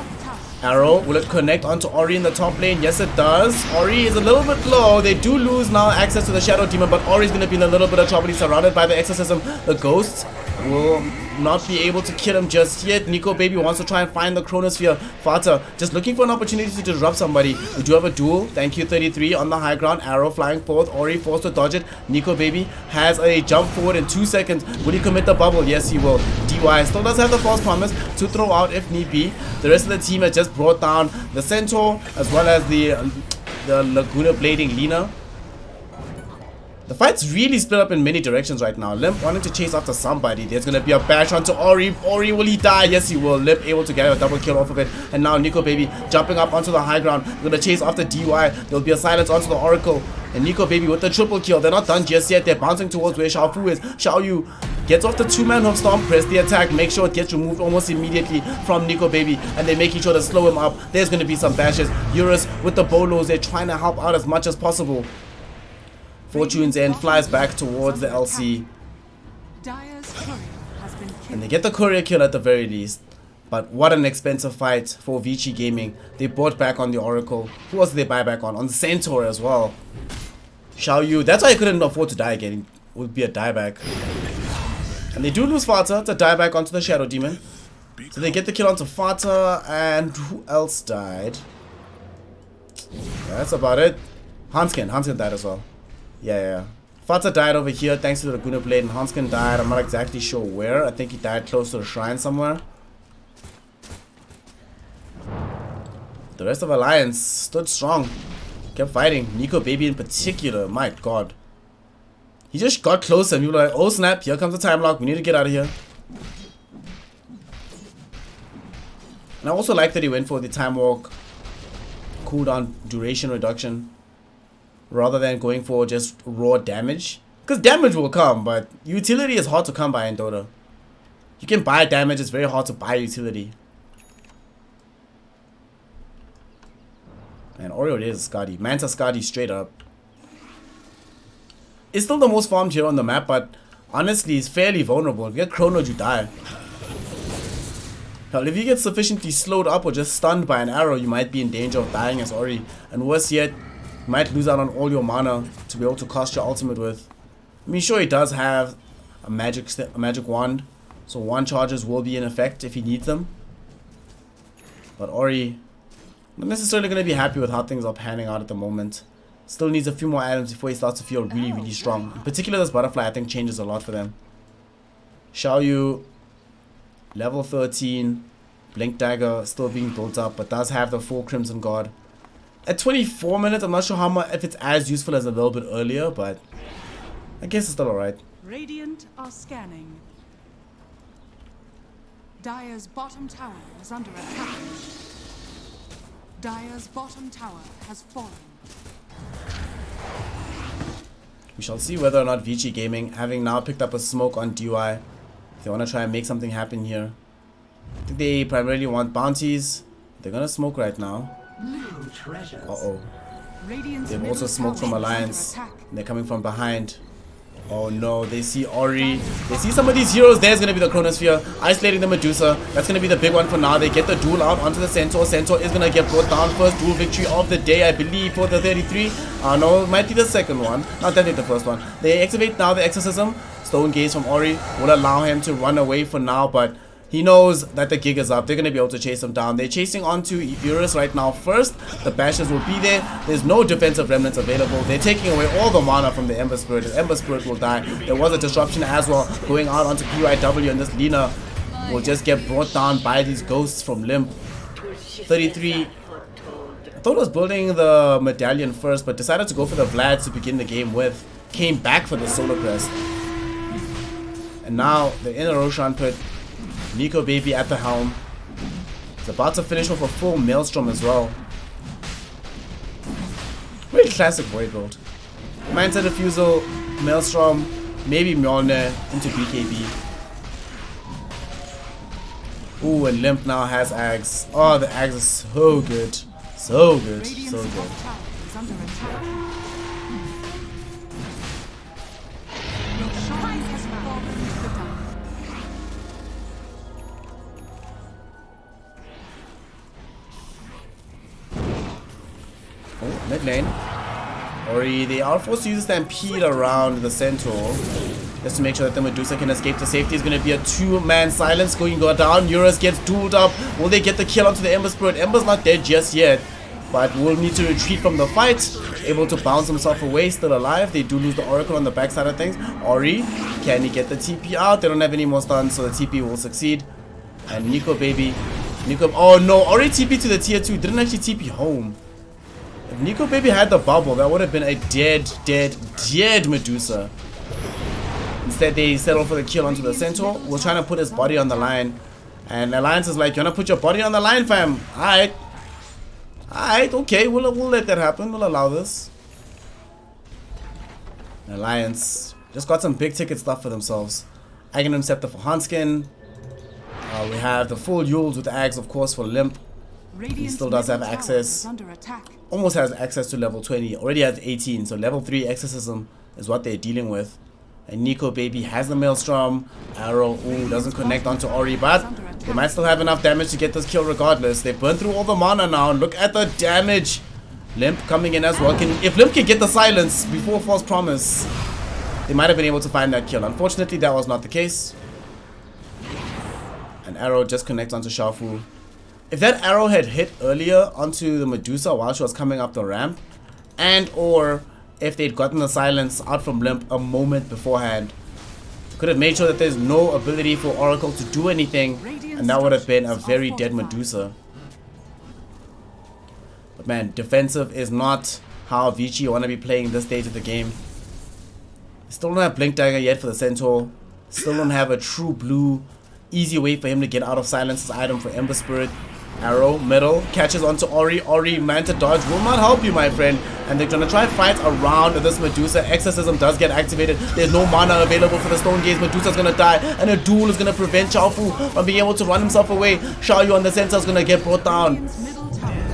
Arrow, will it connect onto Ori in the top lane? Yes, it does. Ori is a little bit low. They do lose now access to the Shadow Demon, but Ori's going to be in a little bit of trouble. He's surrounded by the Exorcism. The Ghosts will not be able to kill him just yet. Nico Baby wants to try and find the Chronosphere. Fata just looking for an opportunity to disrupt somebody. We do have a duel. Thank you, 33 on the high ground. Arrow flying forth. Ori forced to dodge it. Nico Baby has a jump forward in 2 seconds. Will he commit the bubble? Yes, he will. DY still does have the false promise to throw out if need be. The rest of the team has just brought down the Centaur as well as the Laguna Blading Lina. The fight's really split up in many directions right now. Limp wanting to chase after somebody. There's going to be a bash onto Ori. Ori, will he die? Yes, he will. Limp able to get a double kill off of it. And now Nico Baby jumping up onto the high ground. Going to chase after DY. There'll be a silence onto the Oracle. And Nico Baby with the triple kill. They're not done just yet. They're bouncing towards where Xiaofu is. Xiaoyu gets off the 2-man hoof stomp. Press the attack. Make sure it gets removed almost immediately from Nico Baby. And they're making sure to slow him up. There's going to be some bashes. Eurus with the bolos. They're trying to help out as much as possible. Fortune's End flies back towards the LC. And they get the courier kill at the very least. But what an expensive fight for Vici Gaming. They bought back on the Oracle. Who else did they buy back on? On the Centaur as well. Xiaoyu. That's why I couldn't afford to die again. It would be a dieback. And they do lose Fata. It's a dieback onto the Shadow Demon. So they get the kill onto Fata. And who else died? That's about it. Hanskin. Hanskin died as well. Yeah. Fata died over here thanks to the Laguna Blade, and Hanskin died. I'm not exactly sure where. I think he died close to the shrine somewhere. The rest of Alliance stood strong. Kept fighting. Nico Baby in particular. My god. He just got closer and people were like, oh snap, here comes the time lock. We need to get out of here. And I also like that he went for the time walk cooldown duration reduction, rather than going for just raw damage. Because damage will come, but utility is hard to come by in Dota. You can buy damage, it's very hard to buy utility. Man, Oreo is Scotty. Manta Scotty straight up. It's still the most farmed hero on the map, but honestly, it's fairly vulnerable. If you get chronoed, you die. Hell, if you get sufficiently slowed up or just stunned by an arrow, you might be in danger of dying as Ori. And worse yet, you might lose out on all your mana to be able to cast your ultimate with. I mean, sure, he does have a magic wand, so wand charges will be in effect if he needs them. But Ori, not necessarily going to be happy with how things are panning out at the moment. Still needs a few more items before he starts to feel really, really strong. In particular, this butterfly I think changes a lot for them. Xiaoyu, level 13, Blink Dagger still being built up, but does have the full Crimson Guard. At 24 minutes, I'm not sure how much, if it's as useful as a little bit earlier, but I guess it's still alright. Radiant are scanning. Dire's bottom tower is under attack. Dire's bottom tower has fallen. We shall see whether or not Vici Gaming, having now picked up a smoke on DUI, if they want to try and make something happen here. I think they primarily want bounties. They're gonna smoke right now. Uh-oh. They've also smoked from Alliance. And they're coming from behind. Oh no, they see Ori. They see some of these heroes. There's going to be the Chronosphere. Isolating the Medusa. That's going to be the big one for now. They get the duel out onto the Centaur. Centaur is going to get brought down. First duel victory of the day, I believe, for the 33. No, it might be the second one. Not definitely the first one. They activate now the Exorcism. Stone Gaze from Ori will allow him to run away for now, but he knows that the gig is up. They're going to be able to chase him down. They're chasing onto Eurus right now first. The Bashes will be there. There's no defensive remnants available. They're taking away all the mana from the Ember Spirit. The Ember Spirit will die. There was a disruption as well going out onto PYW, and this Lina will just get brought down by these ghosts from Limp. 33. I thought it was building the medallion first, but decided to go for the Vlad to begin the game with. Came back for the Solar Crest. And now the inner Roshan pit. Nico Baby at the helm. He's about to finish off a full Maelstrom as well. Very classic Void build. Mindset Diffusal, Maelstrom, maybe Mjolnir into BKB. Ooh, and Limp now has Ags. Oh, the Ags is so good. So good. So good. Mid lane. Ori, they are forced to use a Stampede around the Centaur just to make sure that the Medusa can escape to safety. It's going to be a two-man silence going down. Eurus gets dueled up. Will they get the kill onto the Ember Spirit? Ember's not dead just yet, but will need to retreat from the fight. Able to bounce himself away, still alive. They do lose the Oracle on the backside of things. Ori, can he get the TP out? They don't have any more stuns, so the TP will succeed. And Nico Baby. Oh no, Ori TP to the tier 2. Didn't actually TP home. If Nico Baby had the bubble, that would have been a dead Medusa. Instead, they settle for the kill onto the Centaur. We're trying to put his body on the line. And Alliance is like, you wanna put your body on the line, fam? Alright. Alright, okay, we'll let that happen. We'll allow this. Alliance just got some big ticket stuff for themselves. Aghanim Scepter for Hanskin. We have the full Yules with Ags, of course, for Limp. He still does have access. Almost has access to level 20. Already has 18. So level 3 Exorcism is what they're dealing with. And Nico Baby has the Maelstrom. Arrow, ooh, doesn't connect onto Ori. But they might still have enough damage to get this kill regardless. They burned through all the mana now. Look at the damage. Limp coming in as well. If Limp can get the silence before False Promise, they might have been able to find that kill. Unfortunately, that was not the case. And Arrow just connects onto Shafu. If that arrow had hit earlier onto the Medusa while she was coming up the ramp, and or if they'd gotten the silence out from Limp a moment beforehand, could have made sure that there's no ability for Oracle to do anything, and that would have been a very dead Medusa. But man, defensive is not how Vici want to be playing this stage of the game. Still don't have Blink Dagger yet for the Centaur. Still don't have a true blue, easy way for him to get out of Silence's item for Ember Spirit. Arrow, middle, catches onto Ori. Ori, Manta dodge will not help you, my friend. And they're gonna try and fight around this Medusa. Exorcism does get activated. There's no mana available for the Stone Gaze. Medusa's gonna die, and a duel is gonna prevent Xiaofu from being able to run himself away. Xiaoyu on the center is gonna get brought down.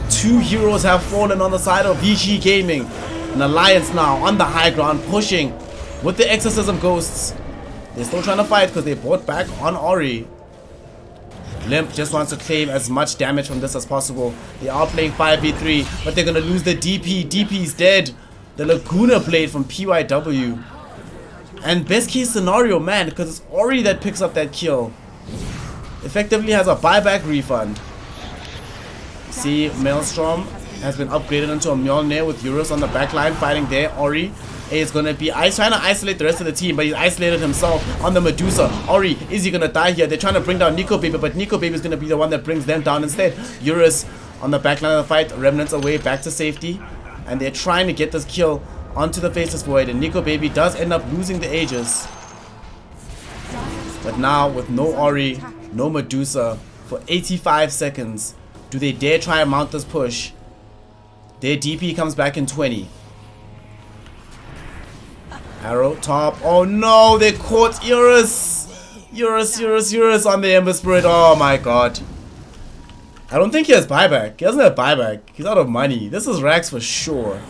Two heroes have fallen on the side of Vici Gaming. An alliance now on the high ground, pushing with the Exorcism Ghosts. They're still trying to fight because they brought back on Ori. Limp just wants to claim as much damage from this as possible. They are playing 5v3, but they're going to lose the DP. DP's dead. The Laguna Blade from PYW. And best case scenario, man, because it's Ori that picks up that kill. Effectively has a buyback refund. See, Maelstrom has been upgraded into a Mjolnir with Eurus on the backline fighting there. Ori is going to be trying to isolate the rest of the team, but he's isolated himself on the Medusa. Ori, is he going to die here? They're trying to bring down Nico Baby, but Nico Baby is going to be the one that brings them down instead. Eurus on the backline of the fight, Remnants away back to safety, and they're trying to get this kill onto the Faceless Void, and Nico Baby does end up losing the Aegis. But now with no Ori, no Medusa, for 85 seconds, do they dare try and mount this push? Their DP comes back in 20. Arrow, top. Oh no, they caught Eurus. Eurus on the Ember Spirit. Oh my god. I don't think he has buyback. He doesn't have buyback. He's out of money. This is Rax for sure.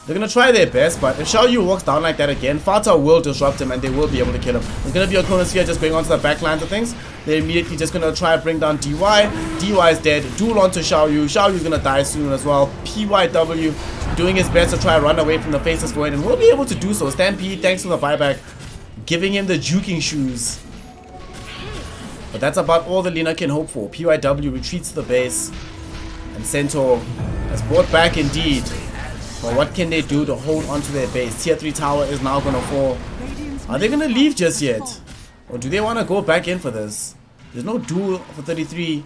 They're going to try their best, but if Xiaoyu walks down like that again, Fata will disrupt him and they will be able to kill him. There's going to be a Chronosphere just going onto the back lines of things. They're immediately just going to try and bring down DY. DY is dead. Duel onto Xiaoyu. Xiaoyu's going to die soon as well. PYW doing his best to try and run away from the Faceless Void, and will be able to do so. Stampede, thanks to the buyback, giving him the juking shoes. But that's about all the Lina can hope for. PYW retreats to the base, and Centaur has brought back indeed. But what can they do to hold onto their base? Tier 3 tower is now going to fall. Are they going to leave just yet? Or do they want to go back in for this? There's no duel for 33.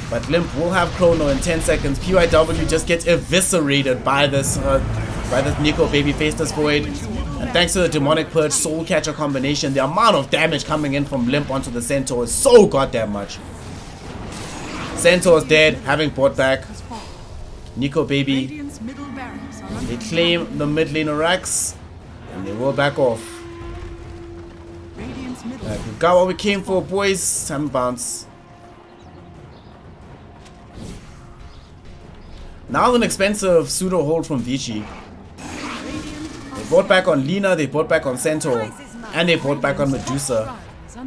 But Limp will have Chrono in 10 seconds. PYW just gets eviscerated by this Nico Baby Faceless Void. And thanks to the Demonic Purge Soul Catcher combination, the amount of damage coming in from Limp onto the Centaur is so goddamn much. Centaur is dead, having brought back Nico Baby. They claim the mid lane Rax, and they will back off. Right, we got what we came for, boys. Time to bounce. Now an expensive pseudo hold from Vici. They brought back on Lina, they brought back on Centaur, and they brought back on Medusa,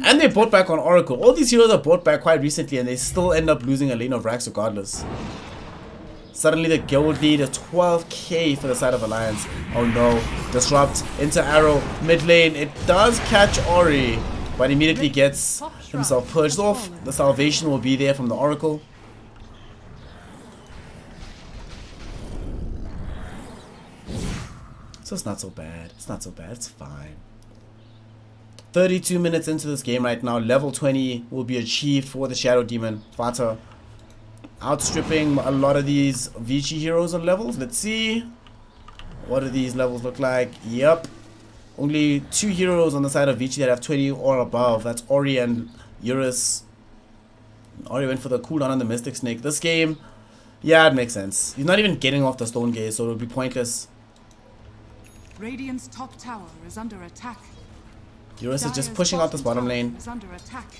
and they brought back on Oracle. All these heroes are brought back quite recently, and they still end up losing a lane of Rax regardless. Suddenly the guild lead is 12k for the side of Alliance. Oh no. Disrupt into Arrow. Mid lane. It does catch Ori, but immediately gets himself purged off. The salvation will be there from the Oracle. So it's not so bad. It's not so bad. It's fine. 32 minutes into this game right now. Level 20 will be achieved for the Shadow Demon. Fata outstripping a lot of these Vici heroes on levels. Let's see. What do these levels look like? Yep. Only 2 heroes on the side of Vici that have 20 or above. That's Ori and Eurus. Ori went for the cooldown on the Mystic Snake. This game, yeah, it makes sense. He's not even getting off the Stone Gaze, so it would be pointless. Radiant's top tower is under attack. Eurus is just pushing out this bottom lane,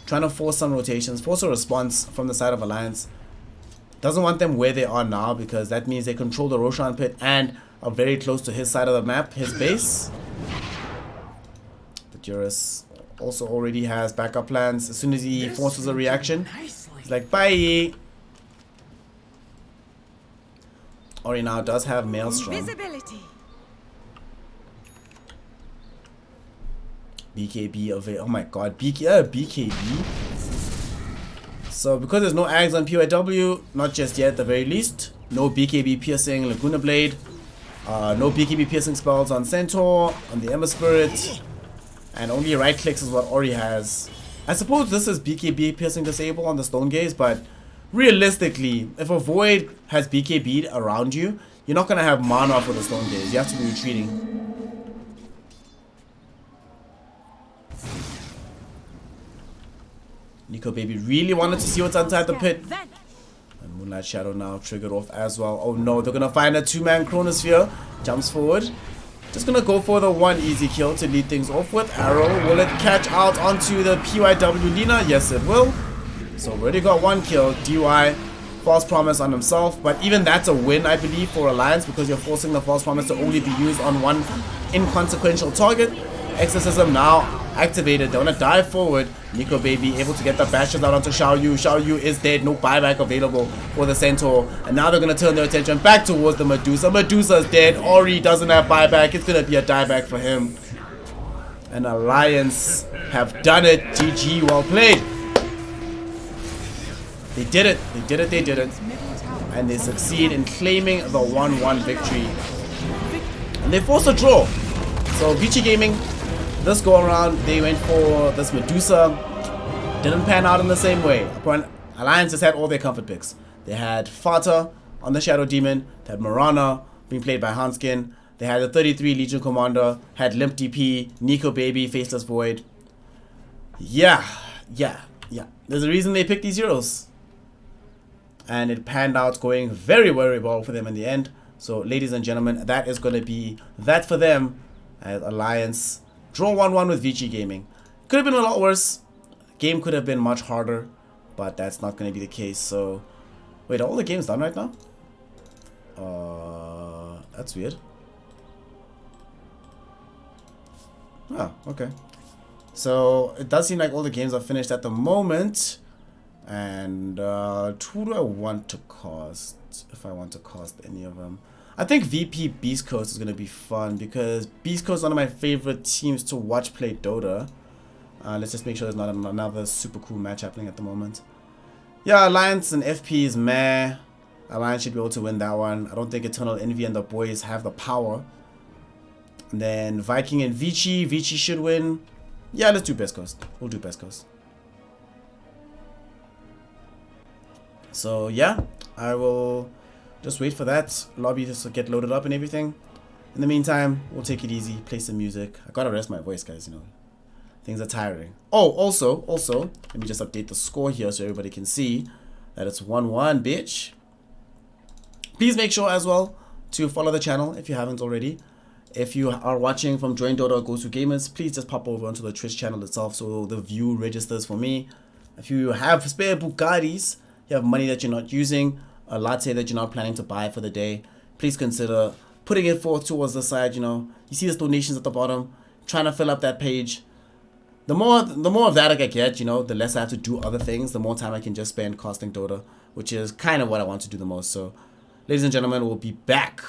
trying to force some rotations, force a response from the side of Alliance. Doesn't want them where they are now, because that means they control the Roshan pit and are very close to his side of the map, his base. But Eurus also already has backup plans. As soon as he forces a reaction, he's like, bye. Ori now does have Maelstrom. BKB available. Oh my god, BKB. So because there's no Ags on PYW, not just yet at the very least, no BKB piercing Laguna Blade, no BKB piercing spells on Centaur, on the Ember Spirit, and only right clicks is what Ori has. I suppose this is BKB piercing disable on the Stone Gaze, but realistically, if a Void has BKB around you, you're not gonna have mana for the Stone Gaze. You have to be retreating. Nico Baby really wanted to see what's inside the pit. Then And Moonlight Shadow now triggered off as well. Oh no, they're gonna find a 2-man Chronosphere. Jumps forward. Just gonna go for the one easy kill to lead things off with. Arrow, will it catch out onto the PYW Lina? Yes, it will. So already got one kill. DY, False Promise on himself. But even that's a win, I believe, for Alliance, because you're forcing the False Promise to only be used on one inconsequential target. Exorcism now activated. They want to dive forward. Nico Baby able to get the bashes out onto Xiao Yu. Xiao Yu is dead. No buyback available for the Centaur. And now they're going to turn their attention back towards the Medusa. Medusa is dead. Ori doesn't have buyback. It's going to be a dieback for him. And Alliance have done it. GG, well played. They did it. They did it. They did it. And they succeed in claiming the 1-1 victory. And they force a draw. So Vici Gaming, this go around, they went for this Medusa. Didn't pan out in the same way. Alliance just had all their comfort picks. They had Fata on the Shadow Demon. They had Marana being played by Hanskin. They had the 33 Legion Commander. Had Limp DP, Nico Baby, Faceless Void. Yeah. There's a reason they picked these heroes. And it panned out going very, very well for them in the end. So ladies and gentlemen, that is going to be that for them. As Alliance draw 1-1 with Vici Gaming. Could have been a lot worse. Game could have been much harder, but that's not going to be the case. So, wait, are all the games done right now? That's weird. Oh, okay. So it does seem like all the games are finished at the moment. And who do I want to cast? If I want to cast any of them. I think VP Beast Coast is going to be fun because Beast Coast is one of my favorite teams to watch play Dota. Let's just make sure there's not another super cool match happening at the moment. Yeah, Alliance and FP is meh. Alliance should be able to win that one. I don't think Eternal Envy and the boys have the power. And then Viking and Vici. Vici should win. Yeah, let's do Best Coast. We'll do Best Coast. So yeah, I will just wait for that lobby to get loaded up and everything. In the meantime, we'll take it easy, play some music. I gotta rest my voice, guys, you know. Things are tiring. Oh, also, let me just update the score here so everybody can see that it's 1-1, bitch. Please make sure as well to follow the channel if you haven't already. If you are watching from Join Dota or Go To Gamers, please just pop over onto the Twitch channel itself so the view registers for me. If you have spare Bugattis, you have money that you're not using, a latte that you're not planning to buy for the day, please consider putting it forth towards the side. You know, you see those donations at the bottom, trying to fill up that page. The more of that I get, you know, the less I have to do other things, the more time I can just spend casting Dota, which is kind of what I want to do the most. So ladies and gentlemen, we'll be back.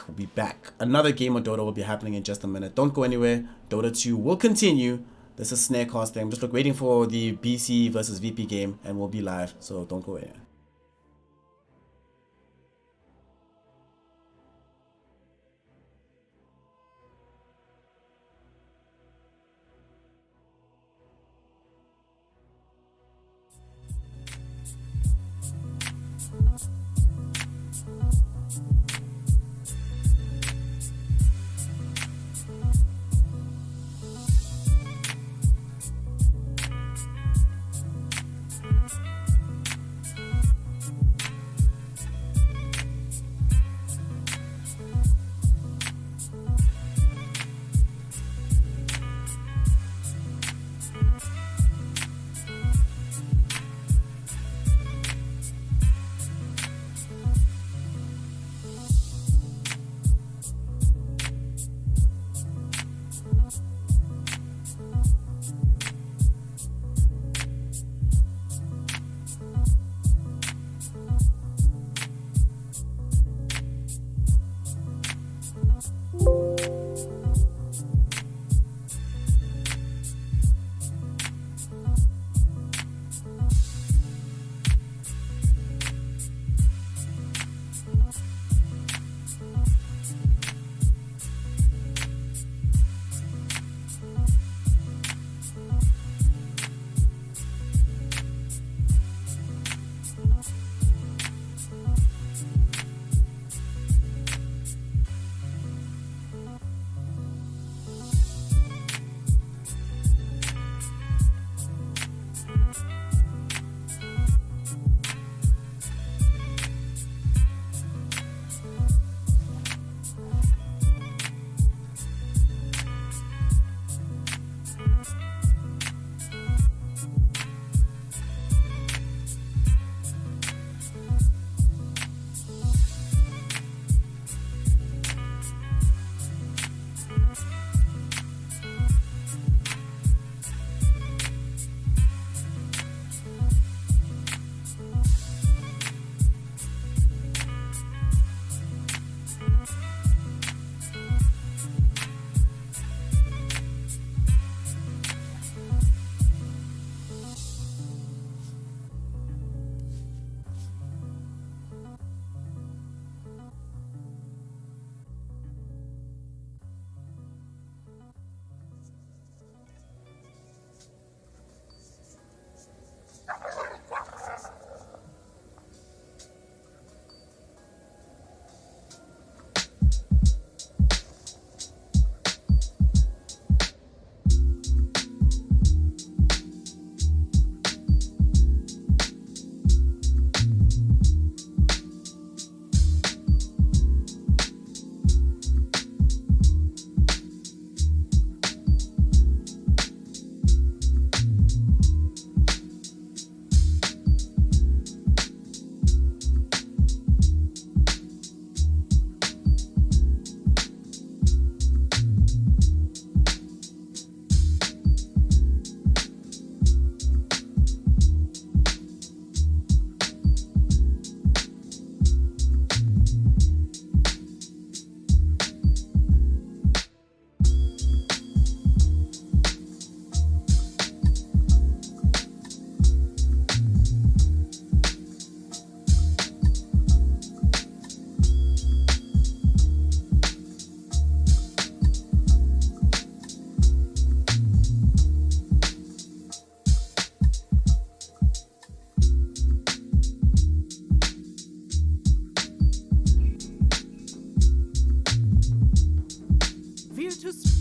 Another game of Dota will be happening in just a minute. Don't go anywhere. Dota 2 will continue. This is snare casting. I'm just waiting for the BC versus VP game and we'll be live, so don't go anywhere.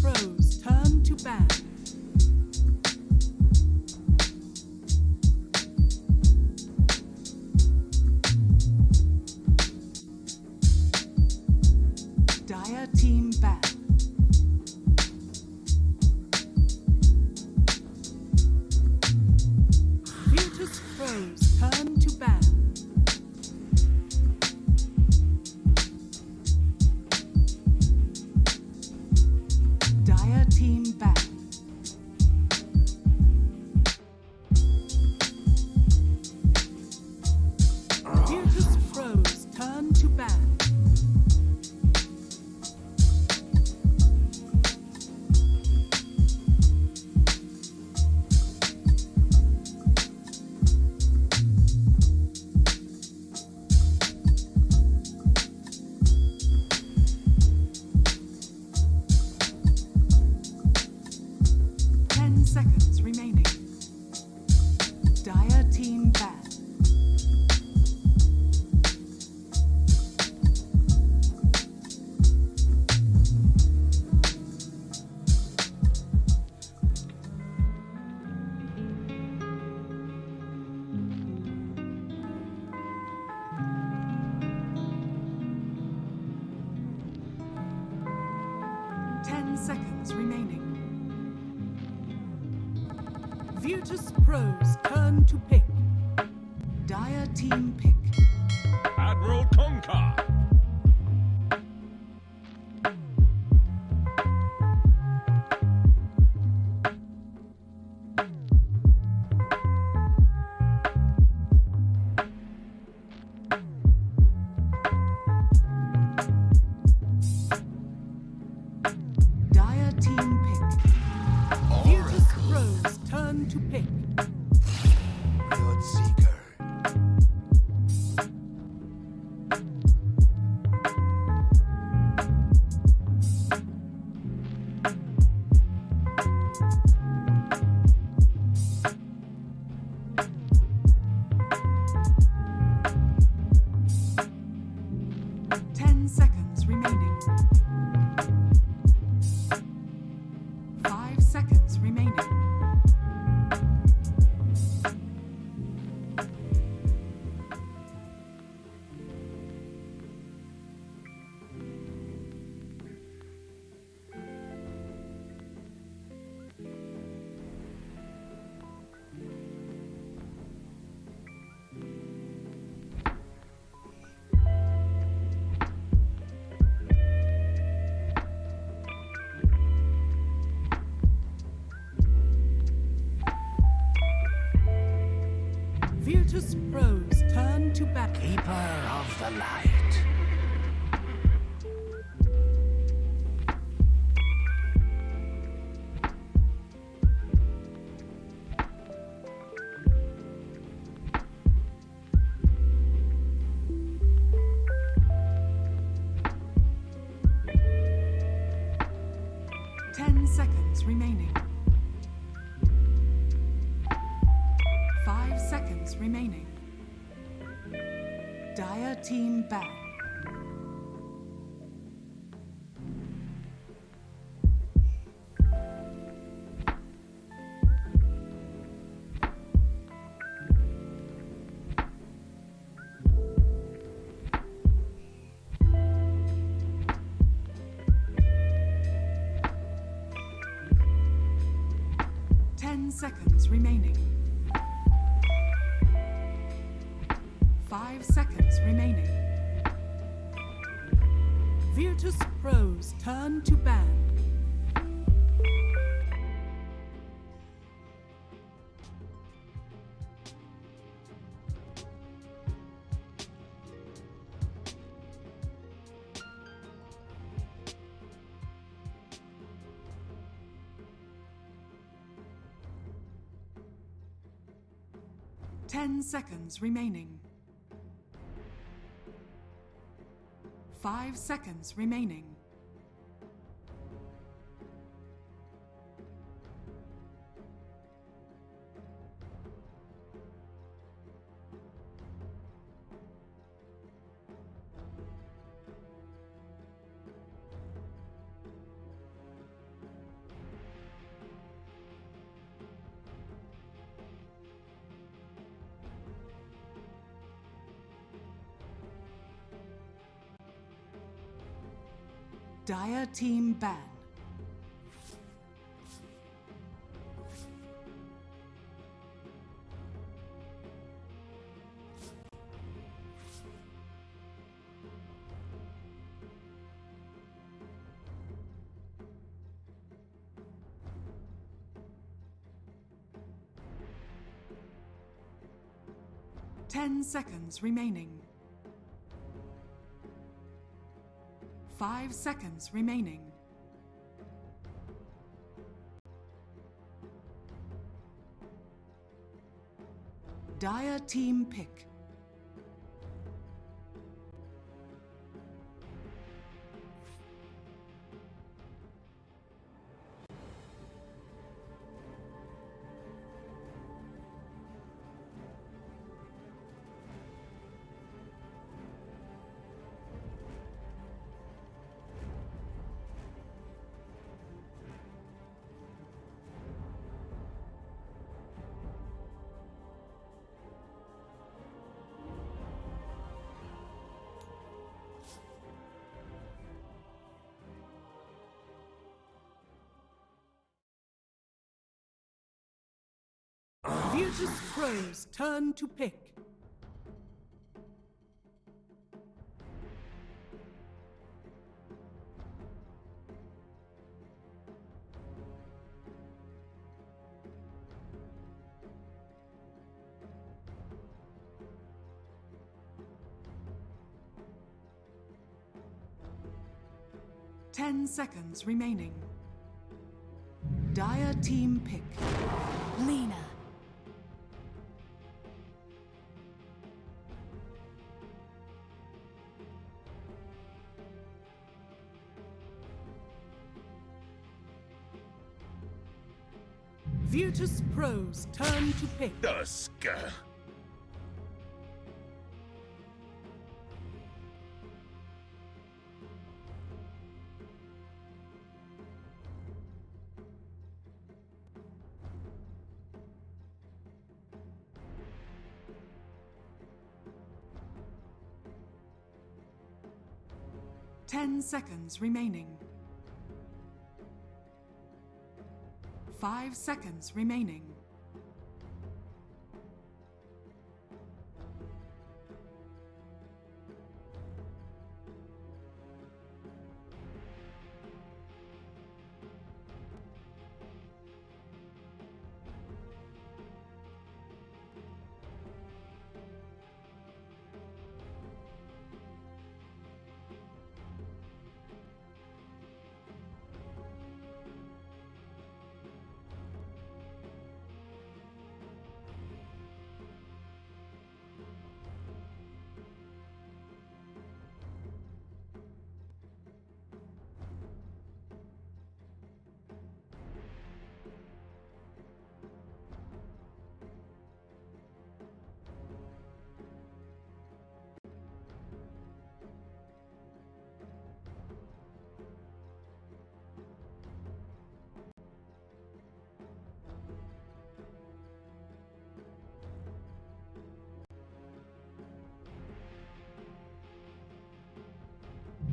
froze, turn to ban. Dire team ban. Virtus froze, turn to ban. Dire team ban. Virtus froze, turn to ban. Seconds remaining. Dire team ban. Seconds remaining. Virtus pros turn to pick. Dire team pick. Admiral Conquer. Dire team pick. Virtus pros turn to pick. Bloodseeker. Seconds remaining. 5 seconds remaining. Virtus pros turn to back. Keeper of the light. Seconds remaining. 5 seconds remaining. Dire team back. Seconds remaining. 5 seconds remaining. Virtus pros turn to ban. Seconds remaining. 5 seconds remaining. Dire team ban. Ten seconds remaining. 5 seconds remaining. Dire team pick. Virtus Pro's turn to pick. Ten seconds remaining. Dire team pick. Lena. Virtus Pro's turn to pick. Dusk. 10 seconds remaining. 5 seconds remaining.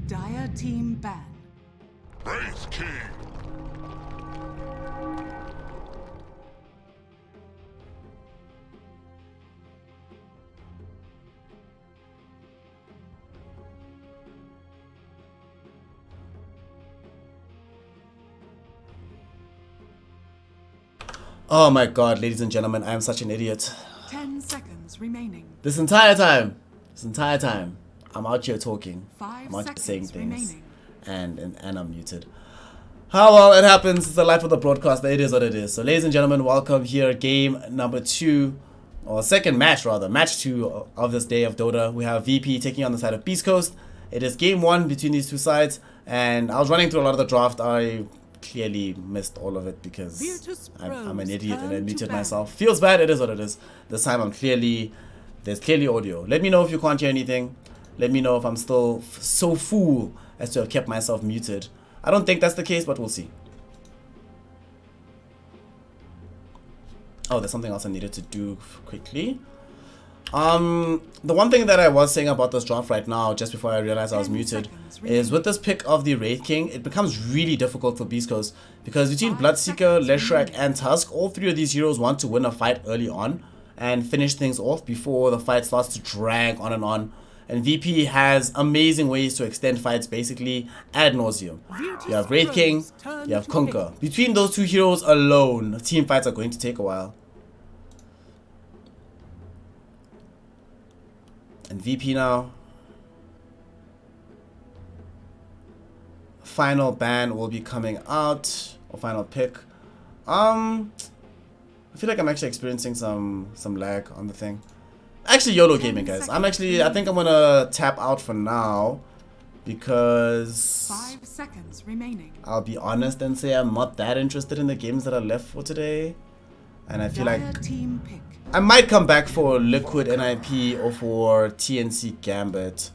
Dire team ban. Wraith King. Oh my god, ladies and gentlemen, I am such an idiot. 10 seconds remaining. This entire time, I'm out here talking. 5 I'm out here seconds saying things. remaining. And I'm muted. How well it happens. It's the life of the broadcaster. It is what it is. So, ladies and gentlemen, welcome here. Game number 2, or second match rather. Match 2 of this day of Dota. We have VP taking on the side of Beast Coast. It is game 1 between these two sides. And I was running through a lot of the draft. I clearly missed all of it because I'm an idiot and I muted myself. Feels bad. It is what it is. This time there's clearly audio. Let me know if you can't hear anything. Let me know if I'm still so fool as to have kept myself muted. I don't think that's the case, but we'll see. Oh, there's something else I needed to do quickly. The one thing that I was saying about this draft right now, just before I realized I was muted, is with this pick of the Wraith King, it becomes really difficult for Beast Coast because between Bloodseeker, Leshrac, and Tusk, all three of these heroes want to win a fight early on and finish things off before the fight starts to drag on. And VP has amazing ways to extend fights basically ad nauseum. You have Wraith King, you have Conquer. Between those two heroes alone, team fights are going to take a while. And VP now. Final ban will be coming out, or final pick. I feel like I'm actually experiencing some lag on the thing. Actually, YOLO gaming, guys. I think I'm gonna tap out for now because 5 seconds remaining. I'll be honest and say I'm not that interested in the games that are left for today, and I feel like Team pick. I might come back for Liquid NIP or for TNC Gambit,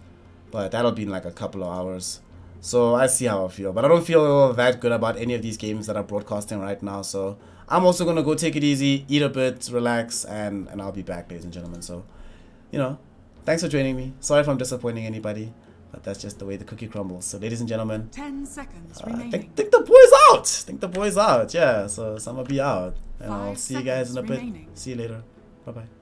but that'll be in like a couple of hours. So I see how I feel, but I don't feel that good about any of these games that are broadcasting right now. So I'm also gonna go take it easy, eat a bit, relax, and I'll be back, ladies and gentlemen. So, you know, thanks for joining me. Sorry if I'm disappointing anybody, but that's just the way the cookie crumbles. So, ladies and gentlemen, 10 seconds remaining. think the boy's out. Think the boy's out. Yeah. So I'm gonna be out, and I'll 5 see you guys in a bit. seconds remaining. See you later. Bye bye.